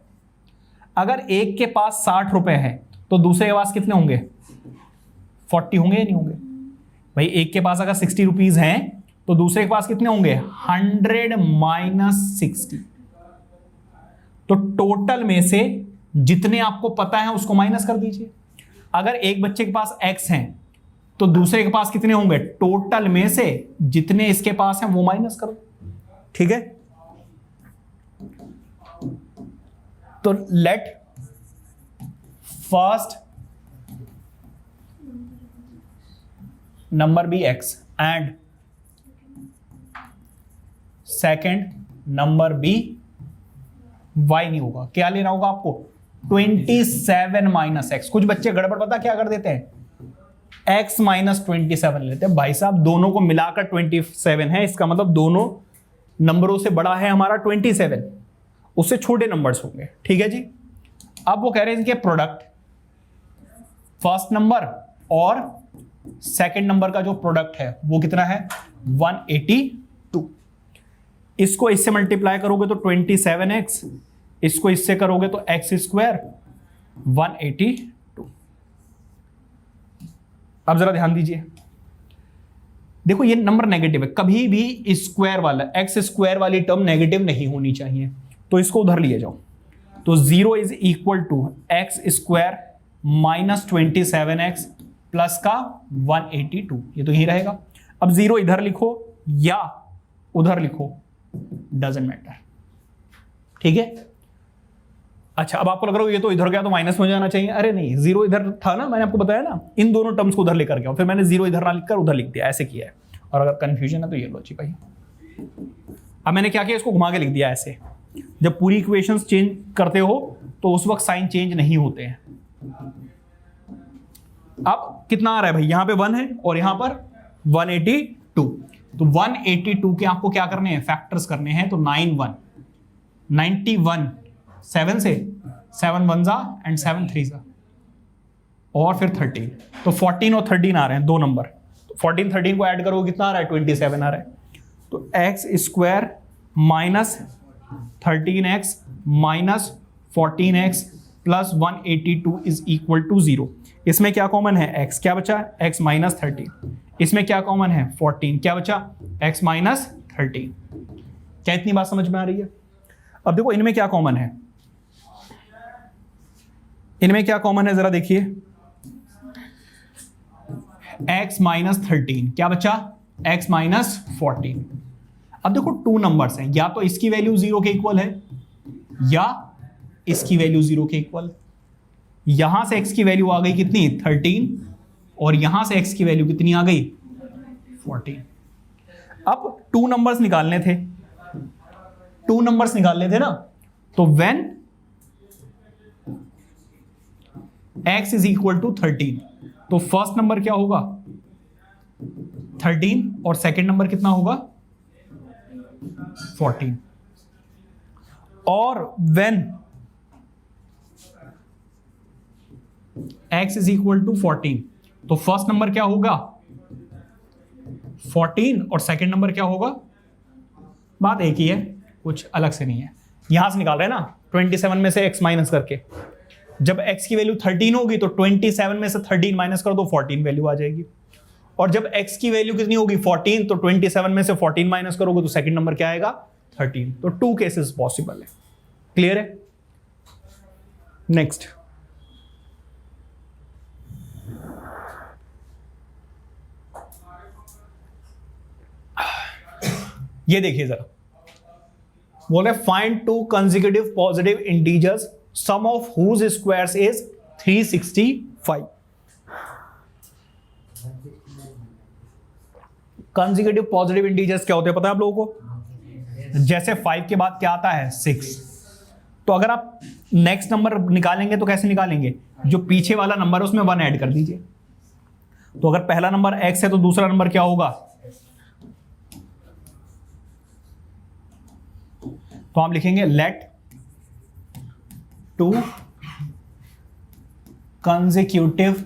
अगर एक के पास 60 रुपए हैं तो दूसरे के पास कितने होंगे, 40 होंगे या नहीं होंगे? भाई एक के पास अगर 60 रुपीज हैं तो दूसरे के पास कितने होंगे 100 - 60। तो टोटल में से जितने आपको पता है उसको माइनस कर दीजिए। अगर एक बच्चे के पास x हैं तो दूसरे के पास कितने होंगे, टोटल में से जितने इसके पास हैं वो माइनस करो, ठीक है? तो let first number be x and second number be y नहीं होगा। क्या लेना होगा आपको? 27 माइनस एक्स। कुछ बच्चे गड़बड़ पता क्या कर देते हैं, x माइनस 27 लेते हैं। भाई साहब दोनों को मिलाकर 27 है, इसका मतलब दोनों नंबरों से बड़ा है हमारा 27, उससे छोटे नंबर्स होंगे। ठीक है जी। अब वो कह रहे हैं इनके प्रोडक्ट, फर्स्ट नंबर और सेकंड नंबर का जो प्रोडक्ट है वो कितना है 182। इसको इससे मल्टीप्लाई करोगे तो 27x, इसको इससे करोगे तो x स्क्वायर 182। अब जरा ध्यान दीजिए, देखो ये नंबर नेगेटिव है, कभी भी स्क्वायर वाला एक्स स्क्वायर वाली टर्म नेगेटिव नहीं होनी चाहिए, तो इसको उधर लिए जाओ। तो 0 is equal to x square minus 27x plus का 182, ये तो यही रहेगा। अब 0 इधर लिखो या उधर लिखो, डजंट मैटर। ठीक है। अच्छा, अब आपको लग रहा है ये तो इधर गया तो माइनस में जाना चाहिए। अरे नहीं, 0 इधर था ना, मैंने आपको बताया ना, इन दोनों टर्म्स को उधर लेकर गया, फिर मैंने 0 इधर ना लिखकर उधर लिख दिया, ऐसे किया है। और अगर कंफ्यूजन है तो ये लो जी भाई। अब मैंने क्या किया, इसको घुमा के लिख दिया ऐसे। जब पूरी इक्वेशंस चेंज करते हो तो उस वक्त साइन चेंज नहीं होते हैं। अब कितना आ रहा है भाई, यहां पे 1 है और यहां पर 182। तो 182 के आपको क्या करने हैं, फैक्टर्स करने हैं। तो 91 7 से 7 1 जा एंड 7 3 जा और फिर 13। तो 14 और 13 आ रहे हैं, दो नंबर। तो 14 13 को ऐड करो कितना आ रहा है, 27 आ रहा है। तो x square minus 13x minus 14x plus 182 is equal to 0। इसमें क्या कॉमन है, x क्या बचा, x माइनस 13। इसमें क्या कॉमन है, 14 क्या बचा, x माइनस 13। क्या इतनी बात समझ में आ रही है? अब देखो इनमें क्या कॉमन है, इनमें क्या कॉमन है जरा देखिए, x माइनस 13 क्या बचा, x माइनस 14। अब देखो टू नंबर्स हैं, या तो इसकी वैल्यू 0 के इक्वल है या इसकी वैल्यू 0 के इक्वल। यहां से x की वैल्यू आ गई कितनी, 13, और यहां से x की वैल्यू कितनी आ गई, 14। अब टू नंबर्स निकालने थे, टू नंबर्स निकालने थे ना, तो when x is equal to 13, तो फर्स्ट नंबर क्या होगा 13 और सेकेंड नंबर कितना होगा 14। और when x is equal to 14, तो फर्स्ट नंबर क्या होगा 14 और सेकेंड नंबर क्या होगा, बात एक ही है, कुछ अलग से नहीं है। यहां से निकाल रहे हैं ना 27 में से x माइनस करके। जब x की वैल्यू 13 होगी तो 27 में से 13 माइनस कर दो, 14 वैल्यू आ जाएगी। और जब x की वैल्यू कितनी होगी 14, तो 27 में से 14 माइनस करोगे तो सेकंड नंबर क्या आएगा 13। तो टू केसेस पॉसिबल है। क्लियर है? नेक्स्ट, ये देखिए जरा, बोले find two consecutive positive integers sum of whose squares is 365। Consecutive positive integers क्या होते हैं पता है आप लोगों को? जैसे 5 के बाद क्या आता है 6। तो अगर आप नेक्स्ट नंबर निकालेंगे तो कैसे निकालेंगे, जो पीछे वाला नंबर है उसमें 1 ऐड कर दीजिए। तो अगर पहला नंबर x है तो दूसरा नंबर क्या होगा, तो आप लिखेंगे let two consecutive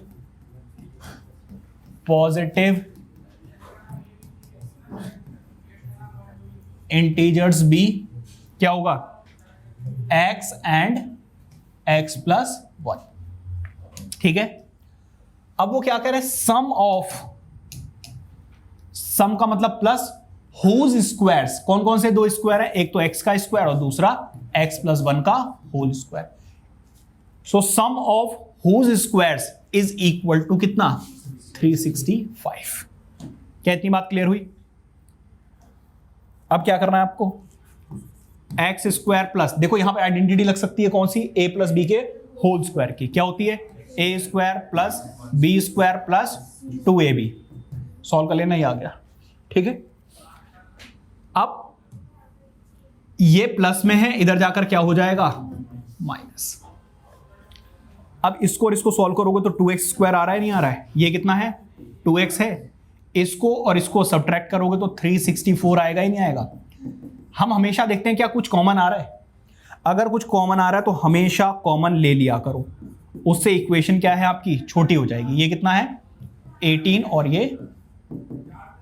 positive integers be क्या होगा x एंड x प्लस 1। ठीक है। अब वो क्या कह रहे हैं, सम ऑफ, सम का मतलब प्लस, हुज स्क्वायर्स, कौन कौन से दो स्क्वायर है, एक तो x का स्क्वायर और दूसरा x प्लस 1 का whole square. So sum of whose squares is equal to कितना 365। क्या इतनी बात क्लियर हुई? अब क्या करना है आपको, एक्स स्क्वायर प्लस, देखो यहां पे आइडेंटिटी लग सकती है कौन सी, ए प्लस बी के होल स्क्वायर की, क्या होती है, A square plus B square plus 2ab। Solve कर लेना, ये आ गया, ठीक है। अब ये प्लस में है, इधर जाकर क्या हो जाएगा, माइनस। अब इसको और इसको सॉल्व करोगे तो 2x स्क्वायर आ रहा है, नहीं आ रहा है, ये कितना है 2x है, इसको और इसको सब्ट्रैक्ट करोगे तो 364 आएगा ही नहीं आएगा। हम हमेशा देखते हैं क्या कुछ कॉमन आ रहा है, अगर कुछ कॉमन आ रहा है तो हमेशा कॉमन ले लिया करो, उससे इक्वेशन क्या है आपकी छोटी हो जाएगी। ये कितना है 18 और ये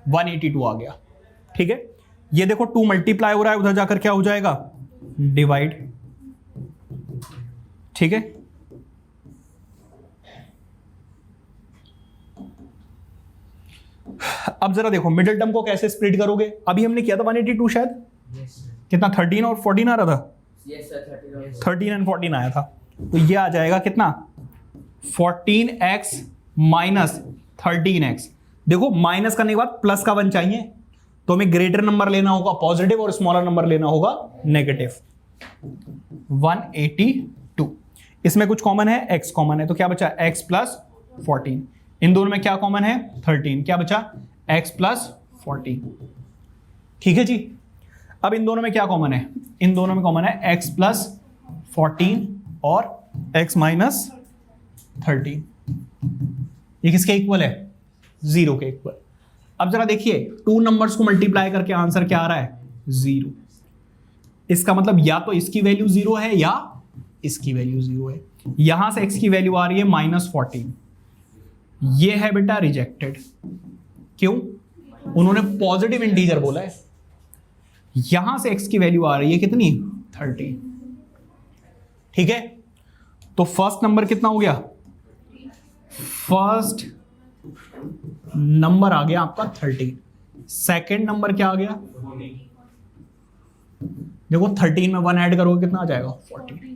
182 आ गया, ठीक है। ये देखो 2 मल्टीप्लाई हो रहा है, उधर जाकर क्या हो जाएगा, डिवाइड, ठीक है। अब जरा देखो मिडिल टर्म को कैसे स्प्लिट करोगे, अभी हमने किया था 182 शायद, कितना 13 और 14 आ रहा था, 13 एंड 14 आया था, तो ये आ जाएगा कितना 14x माइनस 13x। देखो माइनस करने के बाद प्लस का 1 चाहिए, तो हमें ग्रेटर नंबर लेना होगा पॉजिटिव और स्मॉलर नंबर लेना होगा नेगेटिव। 182, इसमें कुछ कॉमन है, x कॉमन है, तो क्या बचा x प्लस 14, इन दोनों में क्या कॉमन है 13, क्या बचा x प्लस 14, ठीक है जी। अब इन दोनों में क्या कॉमन है, इन दोनों में कॉमन है x प्लस 14 और x माइनस 13, ये किसके इक्वल है, 0 के इक्वल। अब जरा देखिए 2 नंबर्स को मल्टीप्लाई करके आंसर क्या आ रहा है 0, इसका मतलब या तो इसकी वैल्यू 0 है या इसकी वैल्यू 0 है। यहां से x की वैल्यू आ रही है -14, ये है बेटा रिजेक्टेड, क्यों, उन्होंने पॉजिटिव इंटीजर बोला है। यहां से x की वैल्यू आ रही है कितनी 30, ठीक है। तो फर्स्ट नंबर कितना हो गया, फर्स्ट नंबर आ गया आपका 13, सेकंड नंबर क्या आ गया, देखो 13 में 1 ऐड करोगे कितना आ जाएगा 14।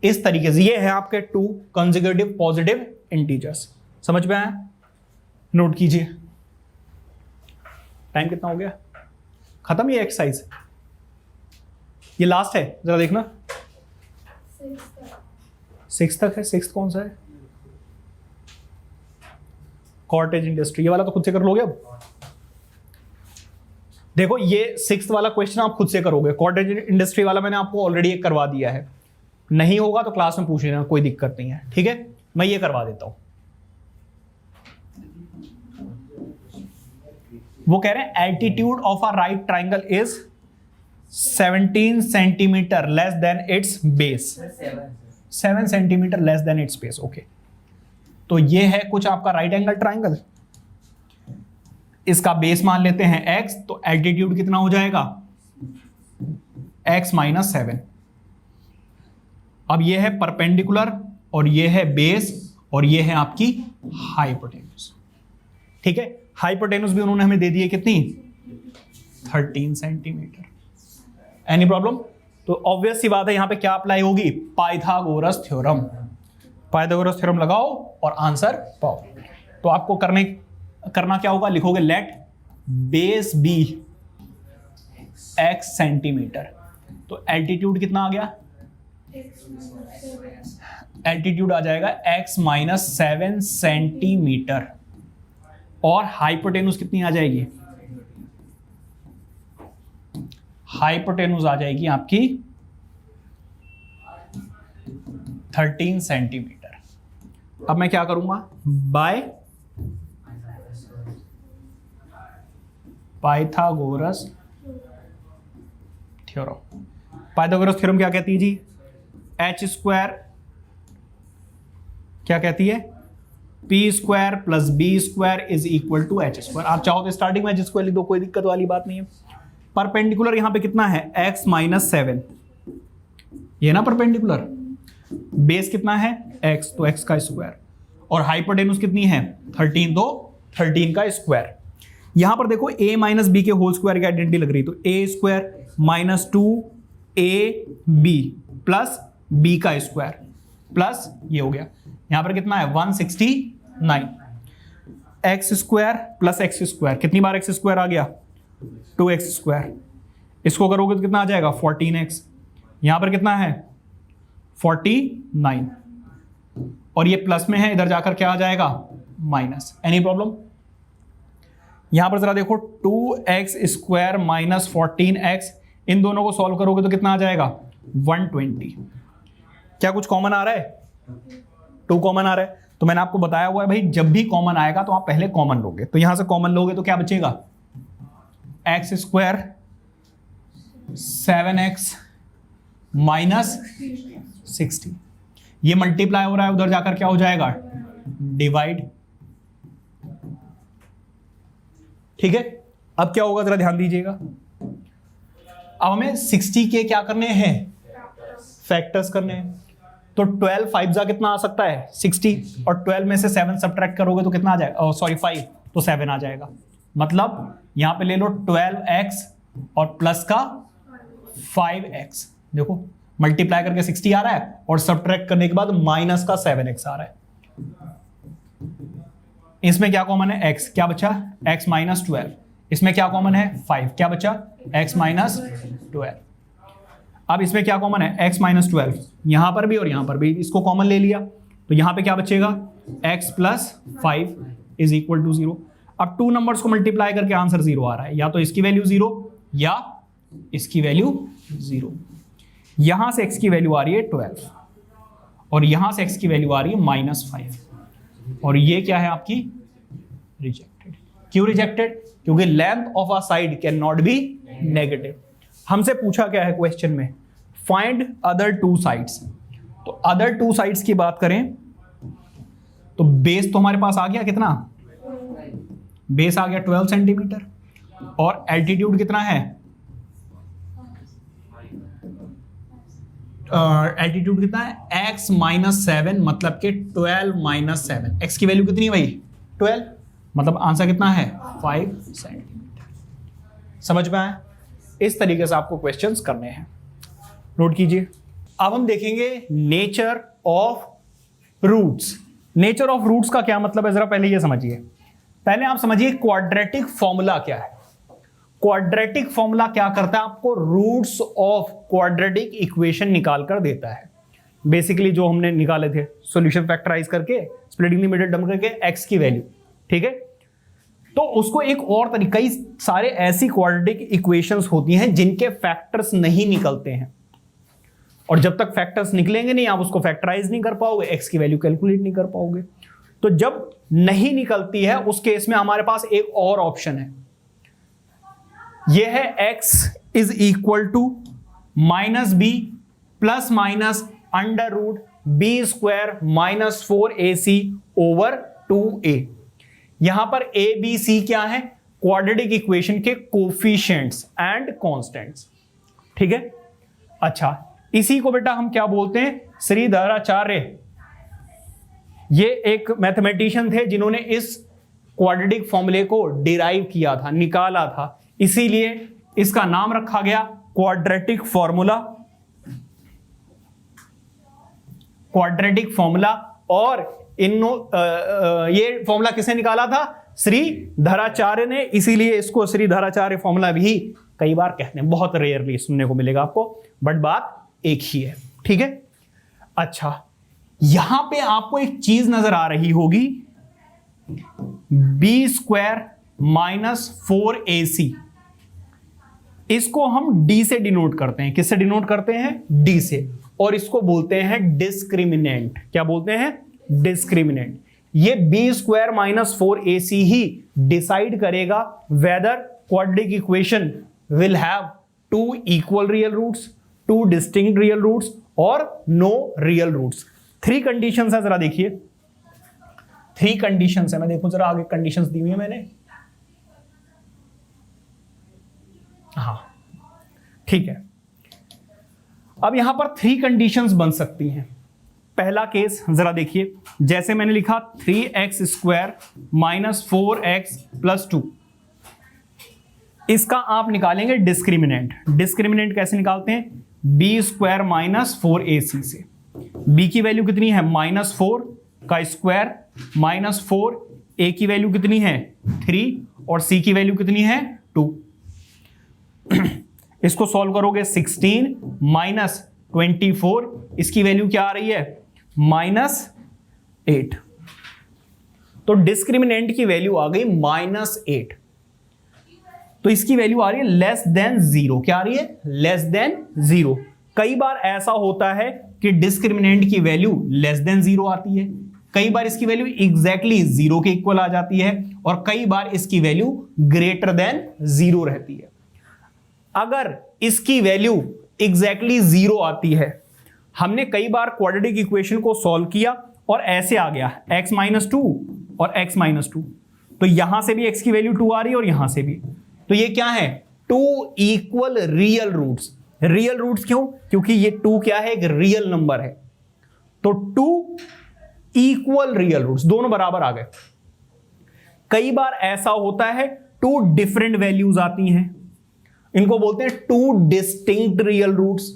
इस तरीके से ये है आपके 2 कंसेक्यूटिव पॉजिटिव इंटीजर्स, समझ में आया, नोट कीजिए। टाइम कितना हो गया, खत्म ये एक्सरसाइज, ये लास्ट है, जरा देखना 6 तक है, 6 कौन सा है, कॉटेज इंडस्ट्री, ये वाला तो खुद से कर लोगे। अब देखो ये 6th वाला क्वेश्चन आप खुद से करोगे, कॉटेज इंडस्ट्री वाला मैंने आपको ऑलरेडी एक करवा दिया है, नहीं होगा तो क्लास में पूछ लेना, कोई दिक्कत नहीं है, ठीक है, मैं ये करवा देता हूं। वो कह रहे हैं altitude of a right triangle is 17 centimetre less than it's base, 7 centimetre less than it's base, okay. तो ये है कुछ आपका राइट एंगल ट्राइंगल, इसका बेस मान लेते हैं x, तो एल्टीट्यूड कितना हो जाएगा x माइनस 7। अब ये है परपेंडिकुलर और ये है बेस और ये है आपकी हाइपोटेन्यूज, ठीक है। हाइपोटेन्यूज भी उन्होंने हमें दे दी है कितनी 13 सेंटीमीटर। एनी प्रॉब्लम, तो ऑब्वियस सी बात है यहां पे क्या अप्लाई होगी, पाइथागोरस थ्योरम, पाइथागोरस थ्योरम लगाओ और आंसर पाओ। तो आपको करना क्या होगा, लिखोगे let base be x centimetre, तो एल्टीट्यूड कितना आ गया, एल्टीट्यूड आ जाएगा x माइनस 7 सेंटीमीटर, और हाइपोटेन्यूज कितनी आ जाएगी, हाइपोटेन्यूज आ जाएगी आपकी 13 सेंटीमीटर। अब मैं क्या करूंगा, by Pythagoras theorem. Pythagoras theorem क्या कहती है जी, h स्क्वायर क्या कहती है, p square plus b square is equal to h square. आप चाहो तो स्टार्टिंग में h स्क्वायर लिख दो, कोई दिक्कत वाली बात नहीं है। परपेंडिकुलर यहां पे कितना है x माइनस 7, ये ना परपेंडिकुलर, बेस कितना है x, तो x का स्क्वायर, और हाइपोटेन्यूज कितनी है 13, तो 13 का स्क्वायर। यहां पर देखो a माइनस बी के होल स्क्वायर की आइडेंटिटी लग रही, तो a square minus 2ab plus b का स्क्वायर प्लस ये हो गया, यहां पर कितना है 169, x square plus x square, कितनी बार x स्क्वायर आ गया 2x स्क्वायर, इसको करोगे तो कितना आ जाएगा 14x, यहां पर कितना है 49, और ये प्लस में है, इधर जाकर क्या आ जाएगा माइनस। Any problem? यहां पर जरा देखो 2x स्क्वायर माइनस 14x, इन दोनों को सॉल्व करोगे तो कितना आ जाएगा 120। क्या कुछ कॉमन आ रहा है? 2 कॉमन आ रहा है। तो मैंने आपको बताया हुआ है भाई, जब भी कॉमन आएगा तो आप पहले कॉमन लोगे, तो यहां से कॉमन लोगे तो क्या बचेगा x स्क्वायर 7x माइनस 60, ये मल्टीप्लाई हो रहा है, उधर जाकर क्या हो जाएगा डिवाइड। ठीक है, अब क्या होगा जरा ध्यान दीजिएगा। अब हमें 60 के क्या करने हैं फैक्टर्स करने हैं। तो 12 5 जा कितना आ सकता है 60, और 12 में से 7 सब्ट्रैक्ट करोगे तो कितना आ जाएगा, सॉरी 5, तो 7 आ जाएगा। मतलब यहां पे ले लो 12x और प्लस का 5x, देखो मल्टीप्लाई करके 60 आ रहा है और सब्ट्रैक्ट करने के बाद माइनस का 7x आ रहा है। इसमें क्या कॉमन है x, क्या बचा x माइनस 12, इसमें क्या कॉमन है 5, क्या बचा x माइनस 12। अब इसमें क्या कॉमन है x माइनस 12, यहां पर भी और यहां पर भी, इसको कॉमन ले लिया तो यहां पे क्या बचेगा x plus 5 is equal to 0। अब 2 नंबर्स को मल्टीप्लाई करके आंसर 0 आ रहा है, या तो इसकी वैल्यू 0 या इसकी वैल्यू 0। यहां से x की वैल्यू आ रही है 12 और यहां से x की वैल्यू आ रही है माइनस 5, और ये क्या है आपकी रिजेक्टेड। क्यों रिजेक्टेड? क्योंकि length of a side can not be negative. हमसे पूछा क्या है क्वेश्चन में, फाइंड अदर 2 साइड्स। तो अदर 2 साइड्स की बात करें तो बेस तो हमारे पास आ गया कितना, बेस आ गया 12 सेंटीमीटर, और एल्टीट्यूड कितना है, एल्टीट्यूड कितना है x माइनस 7, मतलब कि 12 माइनस 7, x की वैल्यू कितनी है भाई 12, मतलब आंसर कितना है 5 सेंटीमीटर। समझ में आया? इस तरीके से आपको क्वेश्चंस करने हैं, नोट कीजिए। अब हम देखेंगे nature of roots. Nature of roots का क्या मतलब है, जरा पहले ये समझिए। पहले आप समझिए क्वाड्रेटिक फॉर्मूला क्या है। क्वाड्रेटिक फॉर्मूला क्या करता है, आपको रूट्स ऑफ क्वाड्रेटिक इक्वेशन निकाल कर देता है। बेसिकली जो हमने निकाले थे सॉल्यूशन फैक्टराइज करके, स्प्लिटिंग द मिडिल टर्म करके x की वैल्यू, ठीक है। तो उसको एक और तरीका, कई सारे ऐसी क्वाड्रेटिक इक्वेशंस होती हैं जिनके फैक्टर्स नहीं निकलते हैं, और जब तक फैक्टर्स निकलेंगे नहीं आप उसको फैक्टराइज नहीं कर पाओगे, x की वैल्यू कैलकुलेट नहीं कर पाओगे। तो जब नहीं निकलती है उस केस में हमारे पास एक और ऑप्शन है, यह है x is equal to minus b plus minus under root b square minus 4ac over 2a। यहां पर a b c क्या है, क्वाड्रेटिक इक्वेशन के कोफिशिएंट्स एंड कांस्टेंट्स, ठीक है। अच्छा, इसी को बेटा हम क्या बोलते हैं, श्रीधराचार्य। ये एक मैथमेटिशियन थे जिन्होंने इस क्वाड्रेटिक फॉर्मूले को डिराइव किया था, निकाला था, इसीलिए इसका नाम रखा गया क्वाड्रेटिक फॉर्मूला। क्वाड्रेटिक फॉर्मूला, और ये फॉर्मूला किसने निकाला था, श्रीधराचार्य ने, इसीलिए इसको श्रीधराचार्य फॉर्मूला भी कई बार कहते हैं, बहुत रेयरली सुनने को मिलेगा आपको, बट बात एक ही है, ठीक है। अच्छा, यहां पे आपको एक चीज नजर आ रही होगी, बी स्क्वायर माइनस 4ac, इसको हम d से डिनोट करते हैं। किससे डिनोट करते हैं, d से, और इसको बोलते हैं डिस्क्रिमिनेंट। क्या बोलते हैं, डिस्क्रिमिनेंट। ये बी स्क्वायर माइनस 4ac ही डिसाइड करेगा whether quadratic equation will have 2 equal real roots, 2 distinct real roots और नो रियल रूट्स। 3 कंडीशंस है, जरा देखिए 3 कंडीशंस है। मैं देखूं जरा आगे कंडीशंस दी हुई है मैंने, हाँ ठीक है। अब यहां पर 3 कंडीशंस बन सकती हैं। पहला केस जरा देखिए, जैसे मैंने लिखा 3x square minus 4x plus 2, इसका आप निकालेंगे डिस्क्रिमिनेंट। डिस्क्रिमिनेंट कैसे निकालते हैं, बी स्क्वायर माइनस 4ac से। b की वैल्यू कितनी है, माइनस 4 का स्क्वायर माइनस 4, a की वैल्यू कितनी है 3 और c की वैल्यू कितनी है 2। इसको सॉल्व करोगे 16 माइनस 24, इसकी वैल्यू क्या आ रही है -8। तो डिस्क्रिमिनेंट की वैल्यू आ गई -8। तो इसकी वैल्यू आ रही है लेस देन 0। क्या आ रही है? Less than 0। कई बार ऐसा होता है कि डिस्क्रिमिनेंट की वैल्यू लेस देन 0 आती है, कई बार इसकी वैल्यू एग्जैक्टली 0 के इक्वल आ जाती है, और कई बार इसकी वैल्यू ग्रेटर देन 0 रहती है। अगर इसकी वैल्यू एग्जैक्टली 0 आती है, हमने कई बार क्वाड्रेटिक इक्वेशन को सॉल्व किया और ऐसे आ गया x - 2 और x - 2, तो यहां से भी x की वैल्यू 2 आ रही है और यहां से भी, तो ये क्या है? 2 equal real roots. Real roots क्यों? क्योंकि ये 2 क्या है? एक रियल नंबर है, तो 2 इक्वल रियल रूट्स, दोनों बराबर आ गए। कई बार ऐसा होता है 2 डिफरेंट वैल्यूज आती हैं, इनको बोलते हैं 2 डिस्टिंक्ट रियल रूट्स।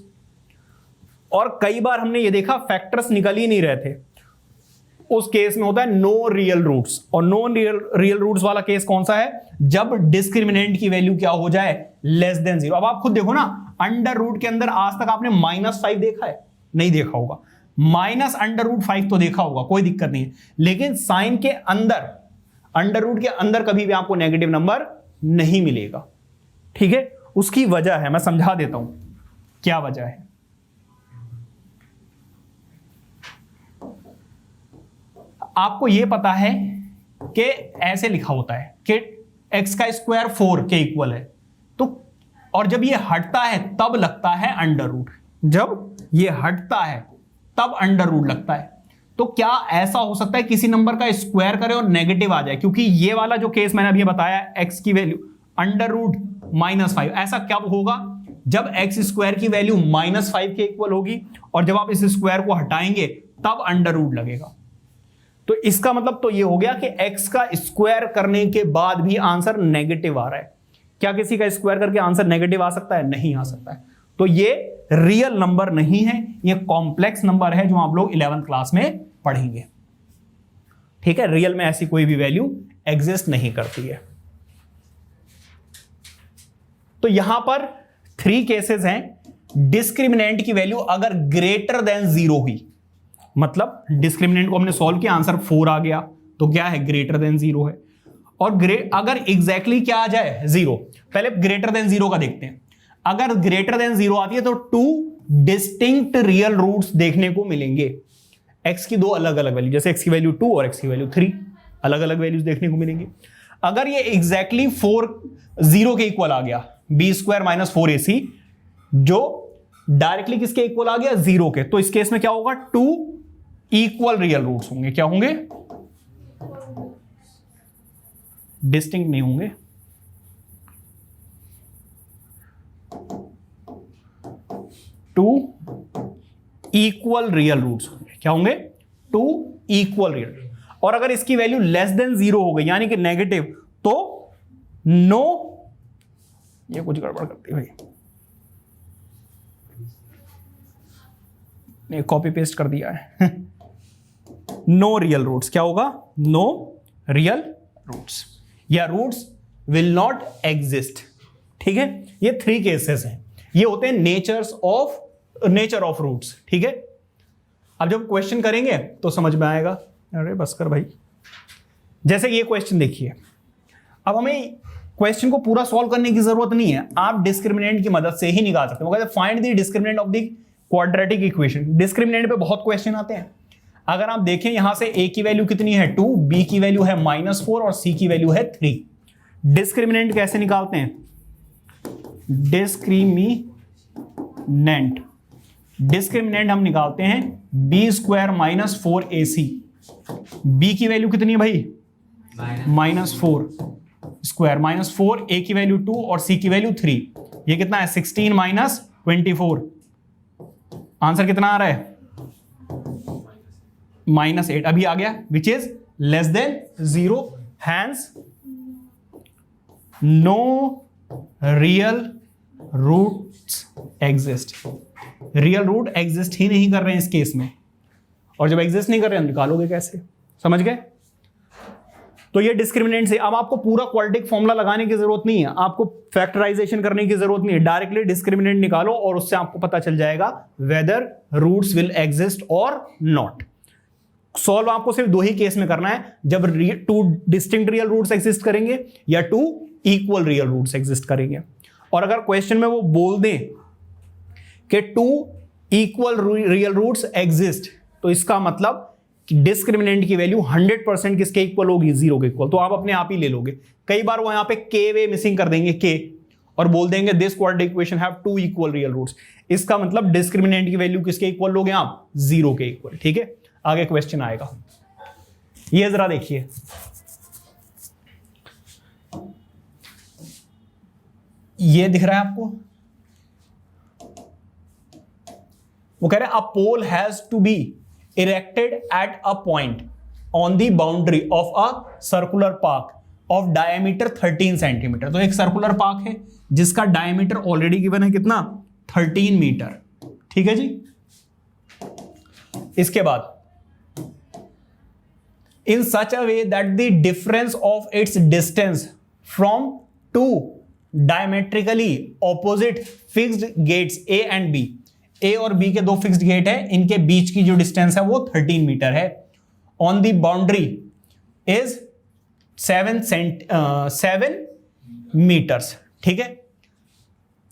और कई बार हमने ये देखा फैक्टर्स निकल ही नहीं रहे थे, उस केस में होता है नो रियल रूट्स। और नो रियल रूट्स वाला केस कौन सा है? जब डिस्क्रिमिनेंट की वैल्यू क्या हो जाए? Less than 0। अब आप खुद देखो ना, अंडर रूट के अंदर आज तक आपने -5 देखा है? नहीं देखा होगा। -√5 तो देखा होगा, कोई दिक्कत नहीं है, लेकिन साइन के अंदर, अंडर रूट के अंदर कभी भी आपको नेगेटिव नंबर नहीं मिलेगा। ठीक है, उसकी वजह है, मैं समझा देता हूं क्या वजह है। आपको यह पता है कि ऐसे लिखा होता है कि x का स्क्वायर 4 के इक्वल है, तो और जब ये हटता है तब लगता है अंडर रूट, जब ये हटता है तब अंडर रूट लगता है। तो क्या ऐसा हो सकता है किसी नंबर का स्क्वायर करे और नेगेटिव आ जाए? क्योंकि ये वाला जो केस मैंने अभी बताया, x की वैल्यू अंडर रूट -5, ऐसा कब होगा? जब x स्क्वायर की वैल्यू -5 के इक्वल होगी, और जब आप इस स्क्वायर को हटाएंगे तब अंडर रूट लगेगा। तो इसका मतलब तो ये हो गया कि x का स्क्वायर करने के बाद भी आंसर नेगेटिव आ रहा है। क्या किसी का स्क्वायर करके आंसर नेगेटिव आ सकता है? नहीं आ सकता है। तो ये रियल नंबर नहीं है, ये कॉम्प्लेक्स नंबर है जो आप लोग 11th क्लास में पढ़ेंगे। ठीक है, रियल में ऐसी कोई भी वैल्यू एग्जिस्ट नहीं करती है। तो यहां पर 3 केसेस हैं। डिस्क्रिमिनेंट की वैल्यू अगर ग्रेटर देन 0 हुई, मतलब डिस्क्रिमिनेंट को हमने सॉल्व किया, आंसर 4 आ गया, तो क्या है? ग्रेटर देन 0 है। और अगर एग्जैक्टली क्या आ जाए? 0। पहले ग्रेटर देन 0 का देखते हैं। अगर ग्रेटर देन 0 आती है तो 2 डिस्टिंक्ट रियल रूट्स देखने को मिलेंगे। x की 2 अलग अलग वैल्यू, जैसे x की वैल्यू 2 और x की वैल्यू 3, अलग अलग वैल्यूज देखने को मिलेंगे। अगर ये एग्जैक्टली 0 के इक्वल आ गया, b² - 4ac, जो डायरेक्टली किसके इक्वल आ गया? 0 के, तो इस केस में क्या होगा? 2 इक्वल रियल रूट्स होंगे। क्या होंगे? डिस्टिंक्ट नहीं होंगे। टू इक्वल रियल रूट्स होंगे। क्या होंगे? 2 इक्वल रियल। और अगर इसकी वैल्यू लेस देन 0 हो गई, यानी कि नेगेटिव, तो नो, ये कुछ गड़बड़ करती है भाई, ने कॉपी पेस्ट कर दिया है। No real roots. क्या होगा? नो रियल रूट्स, या रूट्स विल नॉट एग्जिस्ट। ठीक है, ये 3 केसेस हैं, ये होते हैं नेचर ऑफ रूट्स। ठीक है, अब जब क्वेश्चन करेंगे तो समझ में आएगा। अरे बस कर भाई, जैसे ये क्वेश्चन देखिए, अब हमें क्वेश्चन को पूरा सॉल्व करने की जरूरत नहीं है, आप डिस्क्रिमिनेंट की मदद से ही निकाल सकते हो। वो कहते हैं find the discriminant of the quadratic equation. Discriminant पे बहुत क्वेश्चन आते हैं। अगर आप देखें यहां से a की वैल्यू कितनी है? 2, b की वैल्यू है -4 और c की वैल्यू है 3। डिस्क्रिमिनेंट कैसे निकालते हैं? डिस्क्रिमिनेंट हम निकालते हैं b² - 4ac। b की वैल्यू कितनी है भाई? -4 स्क्वायर, -4, a की वैल्यू 2 और c की वैल्यू 3। ये कितना है? 16 - 24। आंसर कितना आ रहा है? -8 अभी आ गया, which is less than 0। Hence no real roots exist. Real root exist ही नहीं कर रहे हैं इस केस में, और जब एग्जिस्ट नहीं कर रहे हैं निकालोगे कैसे? समझ गए? तो ये डिस्क्रिमिनेंट से अब आपको पूरा क्वाड्रेटिक फॉर्मूला लगाने की जरूरत नहीं है, आपको फैक्टराइजेशन करने की जरूरत नहीं है, डायरेक्टली डिस्क्रिमिनेंट निकालो और उससे आपको पता चल जाएगा वेदर रूट्स विल एग्जिस्ट और नॉट। सॉल्व आपको सिर्फ दो ही केस में करना है, जब two distinct real roots exist करेंगे या two equal real roots exist करेंगे। और अगर क्वेश्चन में वो बोल दें कि two equal real roots exist, तो इसका मतलब डिस्क्रिमिनेंट की वैल्यू 100% किसके इक्वल होगी, 0 के इक्वल। तो आप अपने आप ही ले लोगे। कई बार वो यहां पे के वे मिसिंग कर देंगे के और बोल देंगे this quadratic equation have two equal real roots, इसका मतलब डिस्क्रिमिनेंट की वैल्यू किसके इक्वल लोगे आप, 0 के इक्वल। ठीक है, आगे क्वेश्चन आएगा, ये जरा देखिए। ये दिख रहा है आपको, वो कह रहे हैं a pole has to be erected at a point on the boundary of a circular park of diameter 13 centimetre. तो एक सर्कुलर पार्क है जिसका डायमीटर ऑलरेडी गिवन है कितना, 13 मीटर। ठीक है जी। इसके बाद in such a way that the difference of its distance from two diametrically opposite fixed gates A and B, ए और बी के दो फिक्स्ड गेट है, इनके बीच की जो डिस्टेंस है वो 13 मीटर है। On the boundary is 7 metres. ठीक है,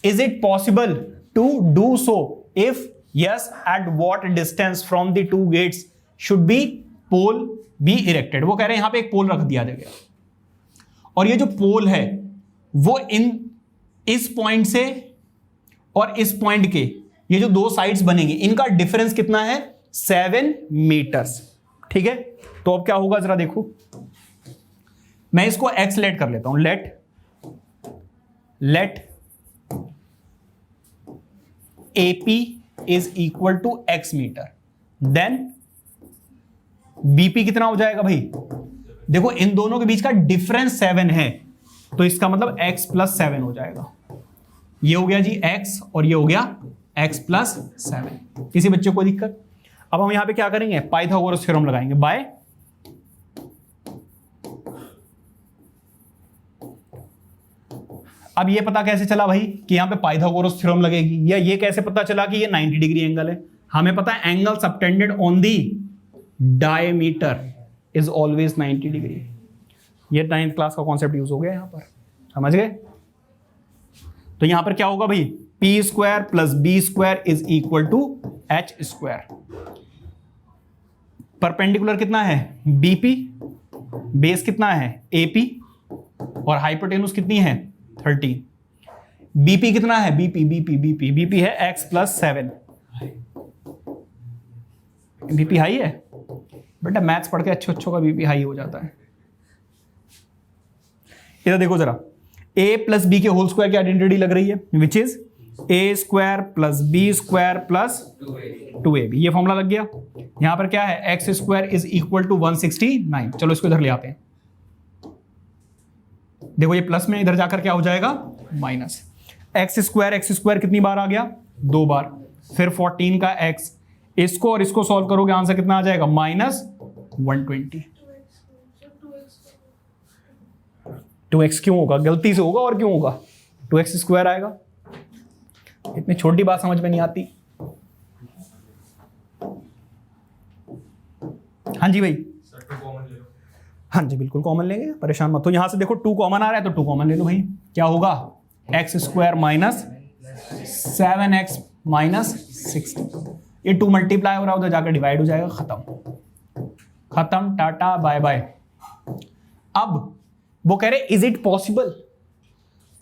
is it possible to do so, if yes at what distance from the two gates should be pole be erected. वो कह रहे हैं यहां पे एक पोल रख दिया गया और ये जो पोल है वो इस पॉइंट से और इस पॉइंट के ये जो दो साइड्स बनेंगे इनका डिफरेंस कितना है, 7 मीटर्स। ठीक है, तो अब क्या होगा जरा देखो, मैं इसको एक्स लेट कर लेता हूं, let AP is equal to x metre, then BP कितना हो जाएगा भाई, देखो इन दोनों के बीच का डिफरेंस 7 है, तो इसका मतलब x प्लस 7 हो जाएगा। ये हो गया जी x और ये हो गया x प्लस 7। किसी बच्चे को दिक्कत? अब हम यहां पे क्या करेंगे, पाइथागोरस थ्योरम लगाएंगे बाय अब ये पता कैसे चला भाई कि यहां पे पाइथागोरस थ्योरम लगेगी, या ये कैसे पता चला कि ये 90 डिग्री एंगल है? हमें पता है angle subtended on the diameter is always 90 degree. ये 9th क्लास का कॉन्सेप्ट यूज हो गया यहां पर, समझ गए? तो यहां पर क्या होगा भाई, p square plus B square is equal to h square. Perpendicular कितना है, बीपी, बेस कितना है, एपी, और हाइपोटेन्यूज कितनी है, 13। बीपी कितना है, बीपी है एक्स प्लस 7। बीपी हाई है बेटा, मैथ्स पढ़ के अच्छों का बीपी हाई हो जाता है। इधर देखो जरा, a प्लस बी के होल स्क्वायर की आइडेंटिटी लग रही है, which is a square plus B square plus 2ab। ये फॉर्मूला लग गया। यहां पर क्या है, x square is equal to 169। चलो इसको इधर ले आते हैं। देखो ये प्लस में इधर जाकर क्या हो जाएगा, माइनस। एक्स स्क्वायर कितनी बार आ गया, 2 बार। फिर 14 का x, इसको और इसको सॉल्व करोगे आंसर कितना आ जाएगा, -120। 2x क्यों होगा, गलती से होगा और क्यों होगा, 2x स्क्वायर आएगा। इतनी छोटी बात समझ में नहीं आती। हाँ जी भाई, हाँ जी बिल्कुल कॉमन लेंगे, परेशान मत हो। यहां से देखो 2 कॉमन आ रहा है तो 2 कॉमन ले लो भाई। क्या होगा, x square minus 7x minus 60। ये 2 मल्टीप्लाई हो रहा है, उधर जाकर डिवाइड हो जाएगा, खत्म, टाटा बाय बाय। अब वो कह रहे इज इट पॉसिबल,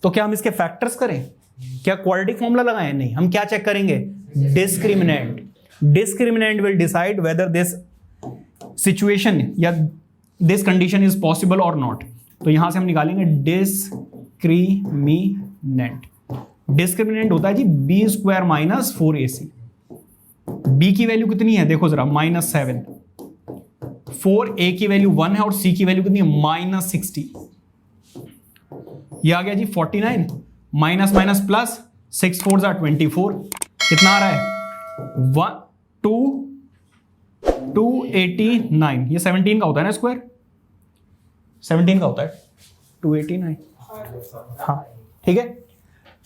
तो क्या हम इसके फैक्टर्स करें, क्या क्वाड्रेटिक फॉर्मूला लगाएं? नहीं, हम क्या चेक करेंगे, discriminant will decide whether this situation या दिस कंडीशन इज पॉसिबल और नॉट। तो यहां से हम निकालेंगे डिस्क्रिमिनेंट होता है जी b square minus 4ac। B की वैल्यू कितनी है, देखो जरा, -7। 4a की वैल्यू 1 है और c की वैल्यू कितनी है, -60। ये आ गया जी 49, माइनस माइनस प्लस, 6 4 24। कितना आ रहा है, 289। ये 17 का होता है ना स्क्वायर, 17 का होता है 289। हाँ ठीक है।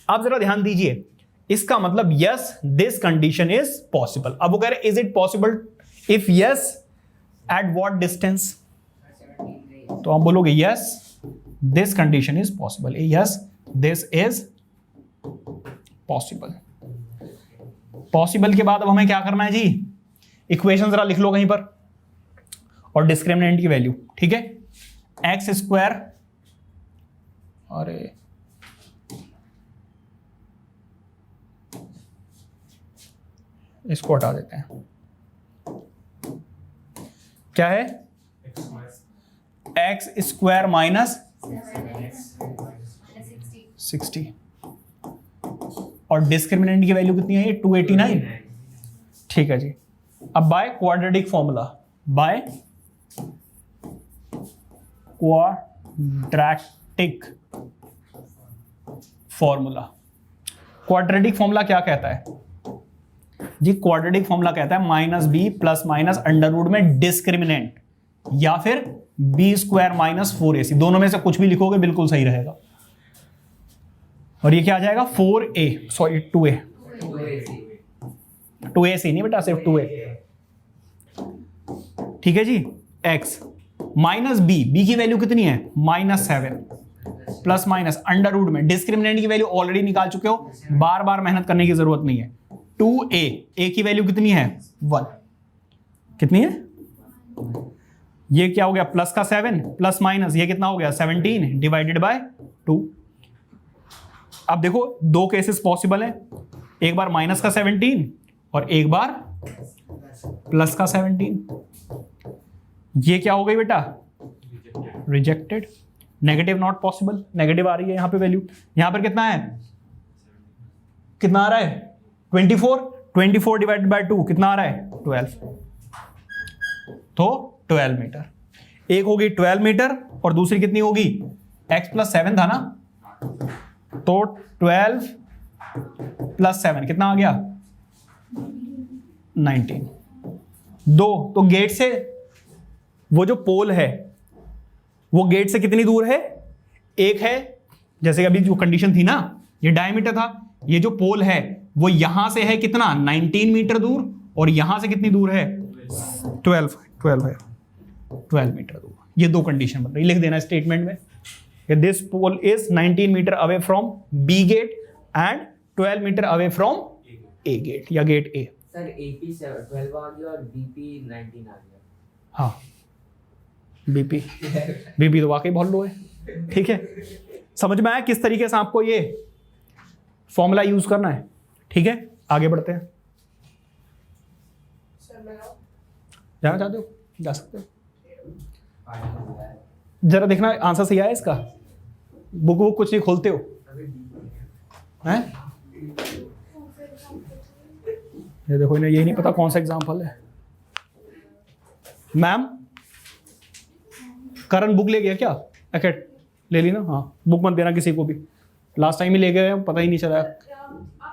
अब जरा ध्यान दीजिए, इसका मतलब yes this condition is possible. अब वो कह रहे is it possible, if yes at what distance, तो आप बोलोगे yes this condition is possible, yes this is possible. Possible के बाद अब हमें क्या करना है जी, इक्वेशन जरा लिख लो कहीं पर और डिस्क्रिमिनेंट की वैल्यू, ठीक है। एक्स स्क्वायर, अरे इसको हटा देते हैं, क्या है एक्स स्क्वायर माइनस 60 और डिस्क्रिमिनेंट की वैल्यू कितनी है ये 289, ठीक है जी। अब by quadratic formula, by quadratic formula, quadratic formula क्या कहता है जी, क्वाड्रेटिक फॉर्मूला कहता है minus b plus minus under root में डिस्क्रिमिनेंट या फिर बी स्क्वायर माइनस 4ac, दोनों में से कुछ भी लिखोगे बिल्कुल सही रहेगा। और ये क्या आ जाएगा 4a, सॉरी 2a, 2ac नहीं बेटा, सिर्फ 2a, ठीक है जी। x माइनस बी की वैल्यू कितनी है -7 प्लस माइनस अंडर रूट में डिस्क्रिमिनेंट की वैल्यू ऑलरेडी निकाल चुके हो, बार बार मेहनत करने की जरूरत नहीं है। 2a की वैल्यू कितनी है 1, कितनी है, ये क्या हो गया प्लस का 7 प्लस माइनस ये कितना हो गया 17 डिवाइडेड बाय 2। अब देखो दो केसेस पॉसिबल हैं, एक बार माइनस का 17 और एक बार प्लस का 17। ये क्या हो गई बेटा rejected, negative not possible, negative आ रही है यहां पे वैल्यू। यहां पर कितना है, कितना आ रहा है 24 डिवाइडेड बाय 2 कितना आ रहा है 12, तो 12 मीटर। एक होगी 12 मीटर और दूसरी कितनी होगी, x प्लस 7 था ना, तो 12 प्लस 7 कितना आ गया 19। दो तो गेट से वो जो पोल है वो गेट से कितनी दूर है, एक है, जैसे अभी जो कंडीशन थी ना ये डायमीटर था, ये जो पोल है वो यहां से है कितना 19 मीटर दूर और यहां से कितनी दूर है 12 है 12 मीटर दूर। ये दो कंडीशन बन रही, लिख देना स्टेटमेंट में, this pole is 19 metre away from b gate and 12 metre away from a gate या गेट ए। सर AP 12 आ गया और BP 19 आ गया। हाँ बीपी तो वाकई बहुत लो है, ठीक है। समझ में आया किस तरीके से आपको ये फॉर्मूला यूज करना है, ठीक है। आगे बढ़ते हैं, जाना चाहते हो जा सकते हो, जरा देखना आंसर सही आया इसका, बुक कुछ नहीं खोलते हो हैं, ये देखो इन्हें यही नहीं पता कौन सा एग्जाम्पल है। मैम करण बुक ले गया क्या, एकेट ले ली ना, हाँ बुक मत देना किसी को भी, लास्ट टाइम ही ले गए पता ही नहीं चला। आप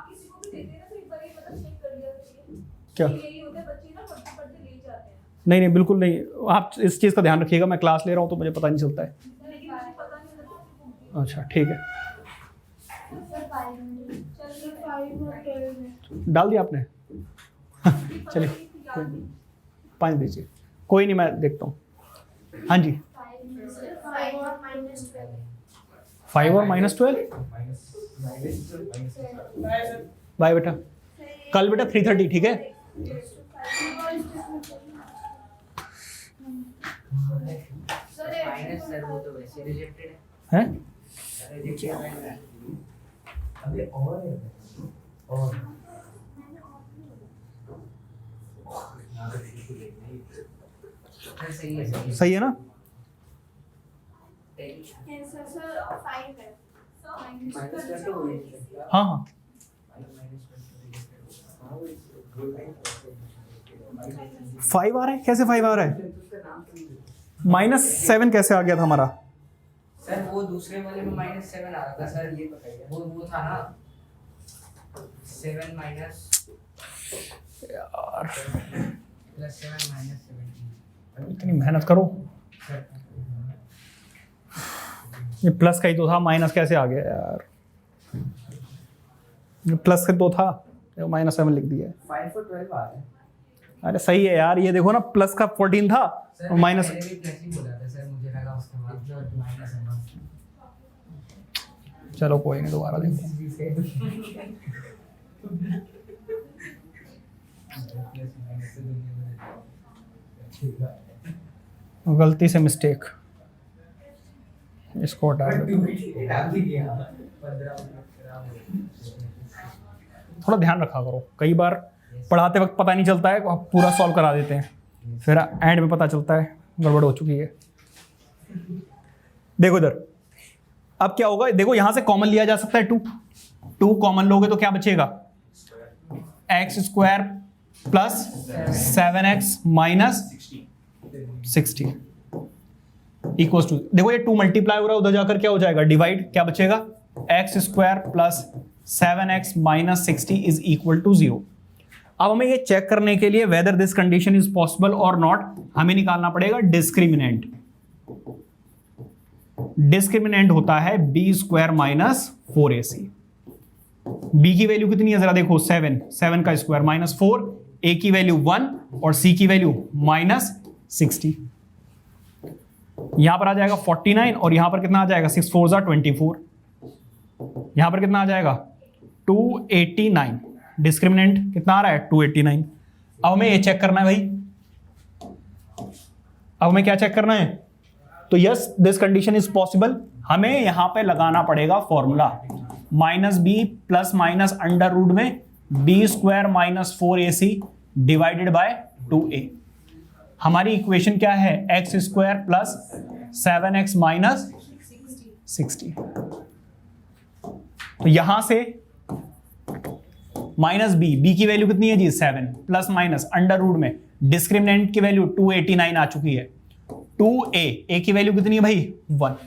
किसी को भी देते हैं ना तो एक बार ये मतलब चेक कर लिया करिए, क्या यही होता है बच्चे ना पढ़ते ले जाते हैं। नहीं बिल्कुल नहीं, आप इस चीज़ का ध्यान रखिएगा, मैं क्लास ले रहा हूँ तो मुझे पता नहीं चलता है। लेकिन मुझे पता नहीं लगता। अच्छा ठीक है, चलिए 5 और 12 में डाल दिया आपने चलिए 5 दीजिए, कोई नहीं मैं देखता हूँ। हाँ जी 5 और -12 बाय बेटा, कल बेटा 3:30 ठीक है। माइनस सर वो तो वैसे रिजेक्टेड है। हैं रिजेक्टेड है अबे और है और सही है सही है ना, हाँ हाँ 5 आ रहा है, कैसे 5 आ रहा है, -7 कैसे आ गया था हमारा, सर वो दूसरे वाले में -7 आ रहा था सर, ये बताइए वो था ना 7 माइनस यार +7 -17। इतनी मेहनत करो। ये प्लस का ही तो था, माइनस कैसे आ गया यार? ये प्लस का तो था, -7 लिख दिया है। 5 for 12 आ रहा है अरे सही है यार, ये देखो ना, प्लस का 14 था सर। और माइनस। मैंने भी प्लस ही बोला था सर, मुझे लगा उसके बाद जो माइनस है ना। चलो कोई नहीं, दोबारा देखो। गलती से मिस्टेक, इसको हटा दो। थोड़ा ध्यान रखा करो, कई बार पढ़ाते वक्त पता नहीं चलता है, पूरा सॉल्व करा देते हैं, फिर एंड में पता चलता है गड़बड़ हो चुकी है। देखो इधर, अब क्या होगा, देखो यहां से कॉमन लिया जा सकता है 2 कॉमन लोगे तो क्या बचेगा, x² plus 7x minus 60 equals to, देखो ये 2 मल्टीप्लाई हो रहा है, उधर जाकर क्या हो जाएगा, डिवाइड, क्या बचेगा, x² plus 7x minus 60 is equal to 0। अब हमें ये चेक करने के लिए whether this condition is possible और नॉट, हमें निकालना पड़ेगा डिस्क्रिमिनेंट। डिस्क्रिमिनेंट होता है b² माइनस 4ac। b की वैल्यू कितनी है जरा देखो, 7 का स्क्वायर माइनस 4, a की वैल्यू 1 और c की वैल्यू माइनस 60। यहां पर आ जाएगा 49 और यहां पर कितना आ जाएगा, 6 4 24। यहां पर कितना आ जाएगा, 289। डिस्क्रिमिनेंट कितना आ रहा है, 289। अब हमें ये चेक करना है भाई, अब हमें क्या चेक करना है, तो yes this condition is possible. हमें यहां पे लगाना पड़ेगा formula, -b plus minus under root में b² minus 4ac divided bye 2a। हमारी इक्वेशन क्या है, x² प्लस 7x माइनस 60। तो यहां से -b की वैल्यू कितनी है जी, 7 प्लस माइनस अंडर रूट में डिस्क्रिमिनेंट की वैल्यू 289 आ चुकी है, 2a की वैल्यू कितनी है भाई, 1।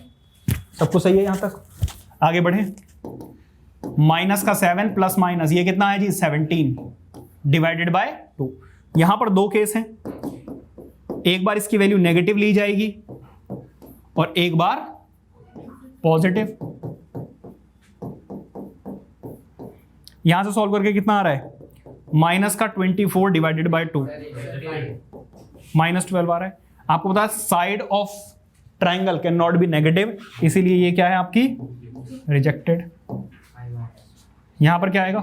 सब कुछ सही है यहां तक, आगे बढ़े। माइनस का 7 प्लस माइनस ये कितना है जी, 17 डिवाइडेड बाय 2। यहां पर 2 केस हैं, एक बार इसकी वैल्यू नेगेटिव ली जाएगी और एक बार पॉजिटिव। यहां से सॉल्व करके कितना आ रहा है, माइनस का 24 डिवाइडेड बाय 2 -12 आ रहा है। आपको पता है side of triangle can not be negative, इसीलिए ये क्या है आपकी रिजेक्टेड। यहां पर क्या आएगा,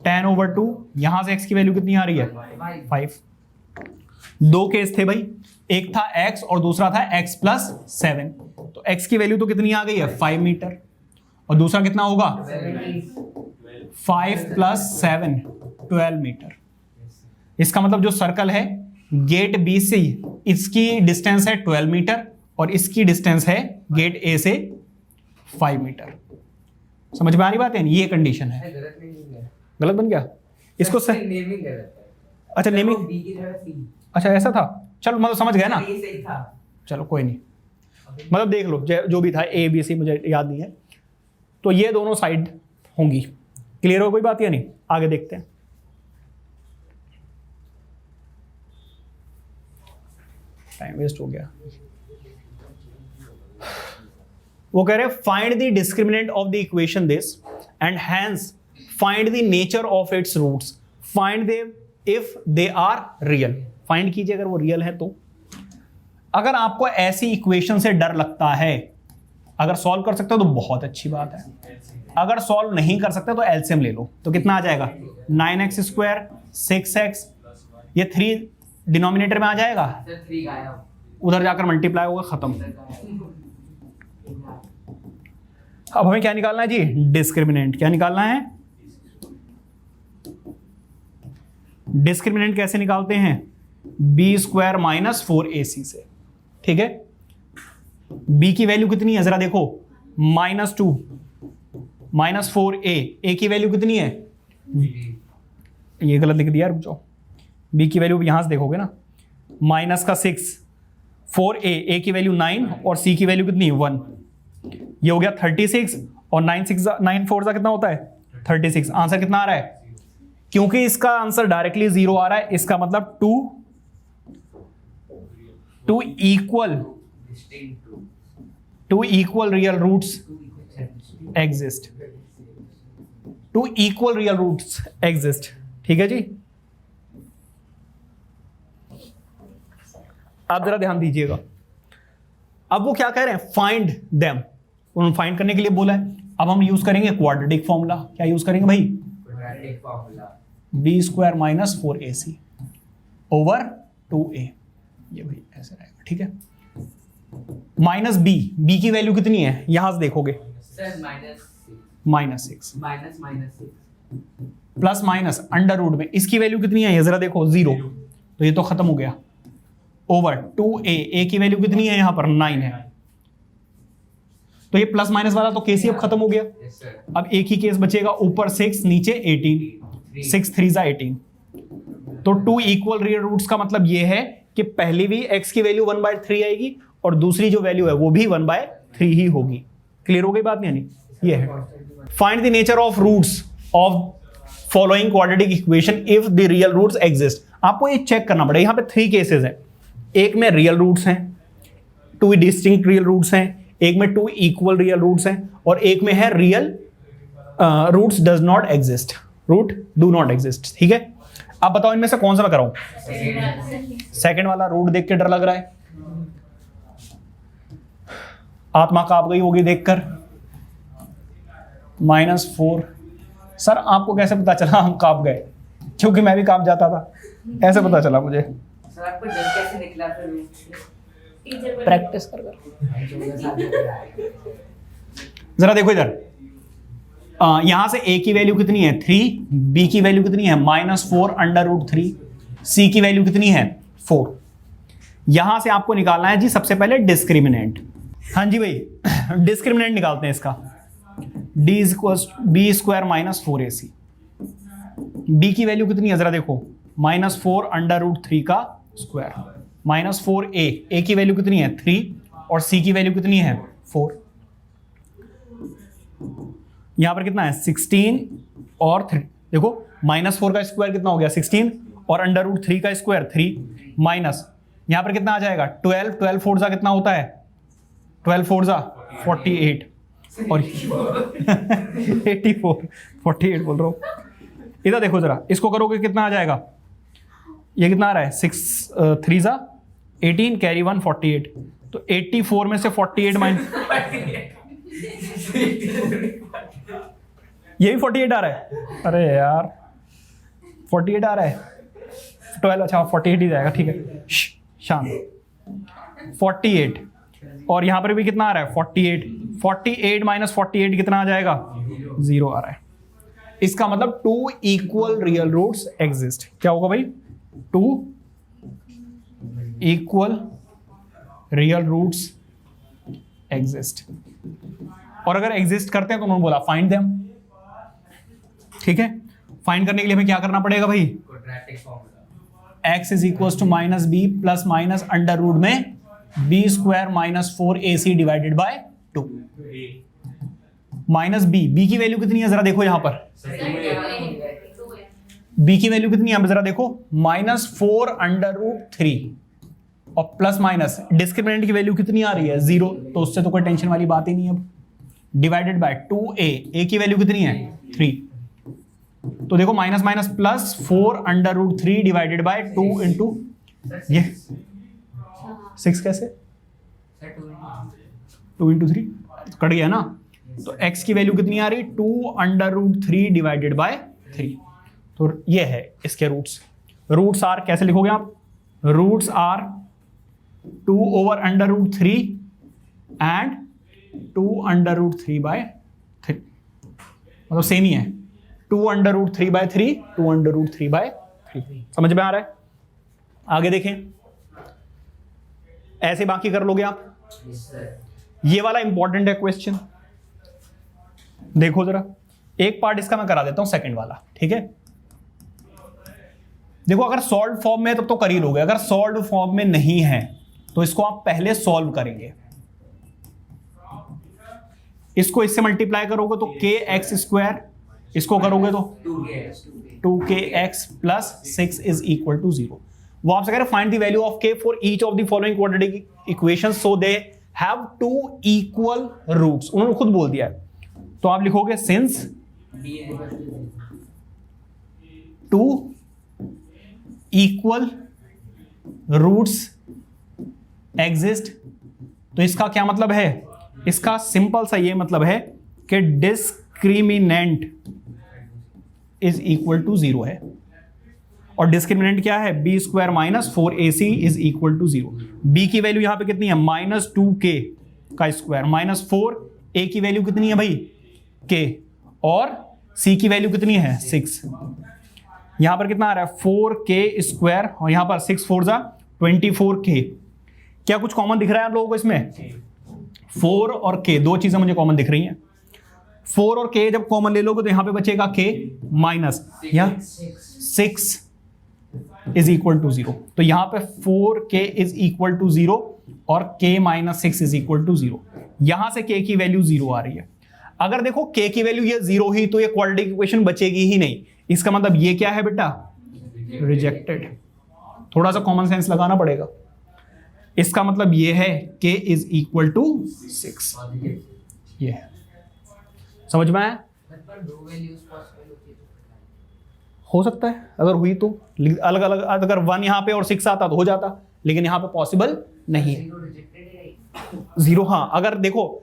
10/2। यहां से x की वैल्यू कितनी आ रही है, 5। 2 केस थे भाई, एक था x और दूसरा था x प्लस 7। तो x की वैल्यू तो कितनी आ गई है, 5 मीटर, और दूसरा कितना होगा, 5 प्लस 7 12 मीटर। इसका मतलब जो सर्कल है गेट बी से, इसकी डिस्टेंस है 12 मीटर और इसकी डिस्टेंस है गेट ए से 5 मीटर। समझ में आ रही बात है, ये कंडीशन है। गलत बन गया इसको से, नेमिंग गलत है। अच्छा नेमिंग, बी की जगह सी, अच्छा ऐसा था, चलो मतलब समझ गया ना, ये सही था। चलो कोई नहीं, मतलब देख लो जो भी था ए बी सी, मुझे याद नहीं है। तो ये दोनों साइड होंगी, क्लियर हो कोई बात या नहीं, आगे देखते हैं। टाइम वेस्ट हो गया। वो कह रहे हैं find the discriminant of the equation this and hence find the nature of its roots, find they if they are real. Find कीजिए अगर वो रियल है तो। अगर आपको ऐसी इक्वेशन से डर लगता है, अगर सॉल्व कर सकते हो तो बहुत अच्छी बात है, अगर सॉल्व नहीं कर सकते तो एलसीएम ले लो। तो कितना आ जाएगा, 9x², 6x, ये 3 डिनोमिनेटर में आ जाएगा, सर 3 गायब, उधर जाकर मल्टीप्लाई होगा, खत्म। अब हमें क्या निकालना है जी, डिस्क्रिमिनेंट। क्या निकालना है, डिस्क्रिमिनेंट कैसे निकालते हैं, b² माइनस 4ac से। ठीक है, b की वैल्यू कितनी है जरा देखो, -2 माइनस 4a, a की वैल्यू कितनी है, ये गलत लिख दिया, रुक जाओ। b की वैल्यू यहां से देखोगे ना, माइनस का 6, 4a, a की वैल्यू 9 और c की वैल्यू कितनी है, 1। ये हो गया 36 और 9 4 कितना होता है, 36। आंसर कितना आ रहा है, क्योंकि इसका आंसर डायरेक्टली 0 आ रहा है, इसका मतलब 2 equal to equal real roots exist, two equal real roots exist. ठीक है जी, आप जरा ध्यान दीजिएगा। अब वो क्या कह रहे हैं, फाइंड देम, उन्होंने फाइंड करने के लिए बोला है। अब हम यूज करेंगे क्वाड्रेटिक फॉर्मूला। क्या यूज करेंगे भाई, quadratic formula, b square minus 4ac over 2a, ये भाई ऐसे रहेगा। ठीक है, माइनस बी की वैल्यू कितनी है यहां से देखोगे, sir -6 -6 plus minus under root में इसकी वैल्यू कितनी है, ये जरा देखो 0, तो ये तो खत्म हो गया, ओवर 2a की वैल्यू कितनी है यहां पर 9 है, तो ये प्लस माइनस वाला तो केस ही अब खत्म हो गया। Yes sir. अब एक ही केस बचेगा, ऊपर 6 नीचे 18, 6 3 जा 18, तो 2 इक्वल रियल रूट्स का मतलब ये है कि पहली भी x की वैल्यू 1/3 आएगी और दूसरी जो वैल्यू है वो भी 1/3 ही होगी। क्लियर हो गई बात नहीं? ये है find the nature of roots of following quadratic equation if the real roots exist. आपको ये चेक करना पड़ेगा, यहां पे 3 केसेस हैं, एक में रियल रूट्स हैं, 2 डिस्टिंक्ट रियल रूट्स हैं, एक में 2 इक्वल रियल रूट्स हैं, और एक में है real roots does not exist, root do not exist. ठीक है, अब बताओ इनमें से कौन सा मैं कराऊं? सेकंड वाला। रूट देख के डर लग रहा है, आत्मा कांप गई होगी देखकर। -4। सर आपको कैसे पता चला हम कांप गए? क्योंकि मैं भी कांप जाता था, ऐसे पता चला मुझे। सर आपको डर कैसे निकला फिर? प्रैक्टिस कर जरा देखो इधर, यहां से a की वैल्यू कितनी है 3, b की वैल्यू कितनी है -4 अंडर रूट 3, c की वैल्यू कितनी है 4। यहां से आपको निकालना है जी सबसे पहले डिस्क्रिमिनेंट। हाँ जी भाई, डिस्क्रिमिनेंट निकालते हैं इसका। d b square minus 4ac, b की वैल्यू कितनी है जरा देखो, -4 अंडर रूट 3 का स्क्वायर, -4a की वैल्यू कितनी है 3 और c की वैल्यू कितनी है 4। यहां पर कितना है 16 और 3, देखो -4 का स्क्वायर कितना हो गया 16 और अंडर रूट 3 का स्क्वायर 3 माइनस यहां पर कितना आ जाएगा 12 4 जा कितना होता है 12 4 जा 48 और 48 बोल रहा हूं। इधर देखो जरा, इसको करोगे कितना आ जाएगा, ये कितना आ रहा है 6 3 जा 18 कैरी 1 48, तो 84 में से 48 माइनस ये भी 48 आ रहा है, अरे यार 48 आ रहा है, 12 अच्छा 48 ही जाएगा, ठीक है शांत। 48 और यहां पर भी कितना आ रहा है 48 माइनस 48 कितना आ जाएगा 0 आ रहा है। इसका मतलब 2 इक्वल रियल रूट्स एग्जिस्ट। क्या होगा भाई 2 इक्वल रियल रूट्स एग्जिस्ट, और अगर एग्जिस्ट करते हैं तो उन्होंने बोला फाइंड देम। ठीक है, फाइंड करने के लिए हमें क्या करना पड़ेगा भाई, quadratic formula, x is equal to -b plus minus under root में b square minus 4ac divided by 2। -b की वैल्यू कितनी है जरा देखो, यहां पर b की वैल्यू कितनी है जरा देखो, -4 अंडर रूट 3 और प्लस माइनस डिस्क्रिमिनेंट की वैल्यू कितनी आ रही है 0, तो उससे तो कोई टेंशन वाली बात ही नहीं है। अब डिवाइडेड बाय 2a की वैल्यू कितनी है 3, तो देखो minus minus plus 4 under root 3 divided by 2 into ये 6 कैसे 2 इंटू 3 कट गया ना, तो x की वैल्यू कितनी आ रही 2 अंडर रूट 3 डिवाइडेड बाय 3, तो ये है इसके रूट्स। रूट्स आर कैसे लिखोगे आप, roots are 2 over under root 3 and 2 under root 3 by 3, मतलब सेम ही है, 2 under root 3 by 3 2 under root 3 by 3। समझ में आ रहा है? आगे देखें, ऐसे बाकी कर लोगे आप। ये वाला इंपॉर्टेंट है क्वेश्चन, देखो जरा, एक पार्ट इसका मैं करा देता हूं सेकंड वाला। ठीक है, देखो अगर सॉल्व फॉर्म में है तब तो कर ही लोगे, अगर सॉल्व फॉर्म में नहीं है तो इसको आप पहले सॉल्व करेंगे। इसको इससे मल्टीप्लाई करोगे तो kx स्क्वायर, इसको करोगे तो 2kx plus 6 is equal to 0। वो आपसे कह रहे find the value of k for each of the following quadratic equation so they have two equal roots, उन्होंने खुद बोल दिया है, तो आप लिखोगे since two equal roots exist. तो इसका क्या मतलब है, इसका सिंपल सा ये मतलब है कि डिस्क्रिमिनेंट इज इक्वल टू 0 है। और डिस्क्रिमिनेंट क्या है, b square minus 4ac is equal to 0। बी की वैल्यू यहां पे कितनी है, -2k का स्क्वायर, -4, a की वैल्यू कितनी है भाई k, और c की वैल्यू कितनी है 6। यहां पर कितना आ रहा है 4k स्क्वायर, और यहां पर 6 4 जा 24k। क्या कुछ कॉमन दिख रहा है आप लोगों को इसमें, 4 और k, दो चीजें मुझे कॉमन दिख रही हैं। 4 और k जब कॉमन ले लोगे तो यहां पे बचेगा k माइनस, यहां 6 इज इक्वल टू 0। तो यहां पे 4k इज इक्वल टू 0 और k minus 6 is equal to 0। यहां से k की वैल्यू 0 आ रही है। अगर देखो k की वैल्यू ये 0 ही, तो ये क्वाड्रेटिक इक्वेशन बचेगी ही नहीं। इसका मतलब ये क्या है बेटा, रिजेक्टेड। थोड़ा सा कॉमन सेंस लगाना पड़ेगा। इसका मतलब ये है k इज इक्वल टू 6, ये है, समझ में आया। पर दो वैल्यूज पॉसिबल होती है हो सकता है अगर हुई तो, अलग अलग, अगर 1 यहाँ पे और 6 आता तो हो जाता, लेकिन यहाँ पे पॉसिबल नहीं है। 0, हाँ, अगर देखो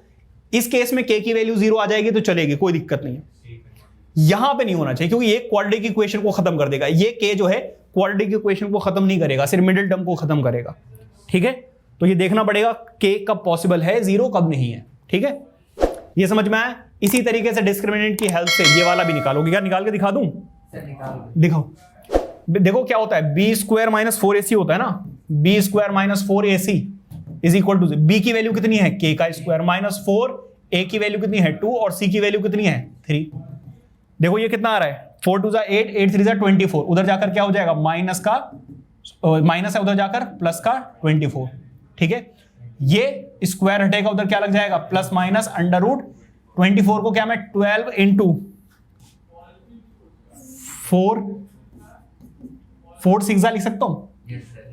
इस केस में k की वैल्यू 0 आ जाएगी तो चलेगी, कोई दिक्कत नहीं है। यहां पे नहीं होना चाहिए, क्योंकि ये क्वाड्रेटिक इक्वेशन को खत्म कर देगा। ये k जो है क्वाड्रेटिक इक्वेशन को खत्म नहीं करेगा, सिर्फ मिडिल टर्म को खत्म करेगा। ठीक है, तो ये देखना पड़ेगा k कब पॉसिबल है, 0 कब नहीं है। ठीक है, ये समझ में आया। इसी तरीके से डिस्क्रिमिनेंट की हेल्प से ये वाला भी निकालोगे। क्या निकाल के दिखा दूं, दिखाओ। देखो क्या होता है, बी स्क्वायर माइनस 4ac होता है ना, b square minus 4ac is equal to, b की वैल्यू कितनी है k का स्क्वायर माइनस 4, a की वैल्यू कितनी है 2 और c की वैल्यू कितनी है 3। देखो ये कितना आ रहा है, 4 2 8, 8 3 24, उधर जाकर क्या हो जाएगा, माइनस का माइनस है, उधर जाकर प्लस का 24। ठीक है, ये स्क्वायर हटेगा, उधर क्या लग जाएगा, प्लस माइनस अंडर रूट 24 को क्या मैं 12 इंटू 4 6 लिख सकता हूं,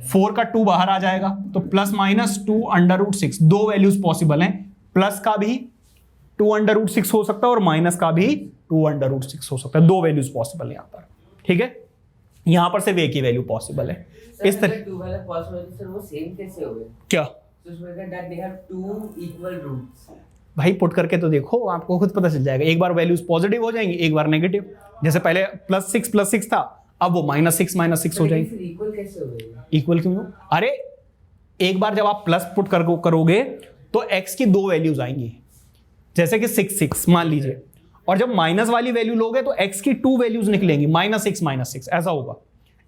4 का 2 बाहर आ जाएगा, तो प्लस माइनस 2 अंडर रूट 6। दो वैल्यूज पॉसिबल हैं, प्लस का भी 2 अंडर रूट 6 हो सकता है और माइनस का भी 2 अंडर रूट 6 हो सकता है। दो वैल्यूज पॉसिबल है यहां पर। ठीक है, यहां पर से वे की वैल्यू पॉसिबल है। इस तरह 2 वाला पॉसिबल सर, वो सेम कैसे हो गए, क्या, तो उसमें that they have 2 equal roots. भाई पुट करके तो देखो, आपको खुद पता चल जाएगा। एक बार वैल्यूज पॉजिटिव हो जाएंगी, एक बार नेगेटिव। जैसे पहले प्लस 6 था, अब वो -6 हो जाएंगे। इक्वल कैसे हो गए, इक्वल क्यों, अरे एक बार जब आप प्लस पुट करोगे तो x की दो वैल्यूज आएंगी, जैसे कि 6 मान लीजिए, और जब माइनस वाली वैल्यू लोगे तो x की 2 वैल्यूज निकलेंगी, -6 ऐसा होगा।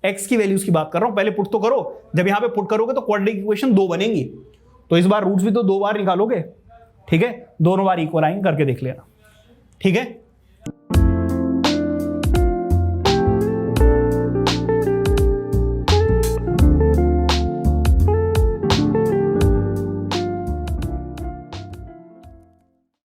x की वैल्यूज की बात कर रहा हूं, पहले पुट तो करो। जब यहां पे पुट करोगे तो क्वाड्रेटिक इक्वेशन 2 बनेंगी, तो इस बार रूट्स भी तो 2 बार निकालोगे। ठीक है, दोनों बार इक्वल आएंगे, करके देख लेना। ठीक है।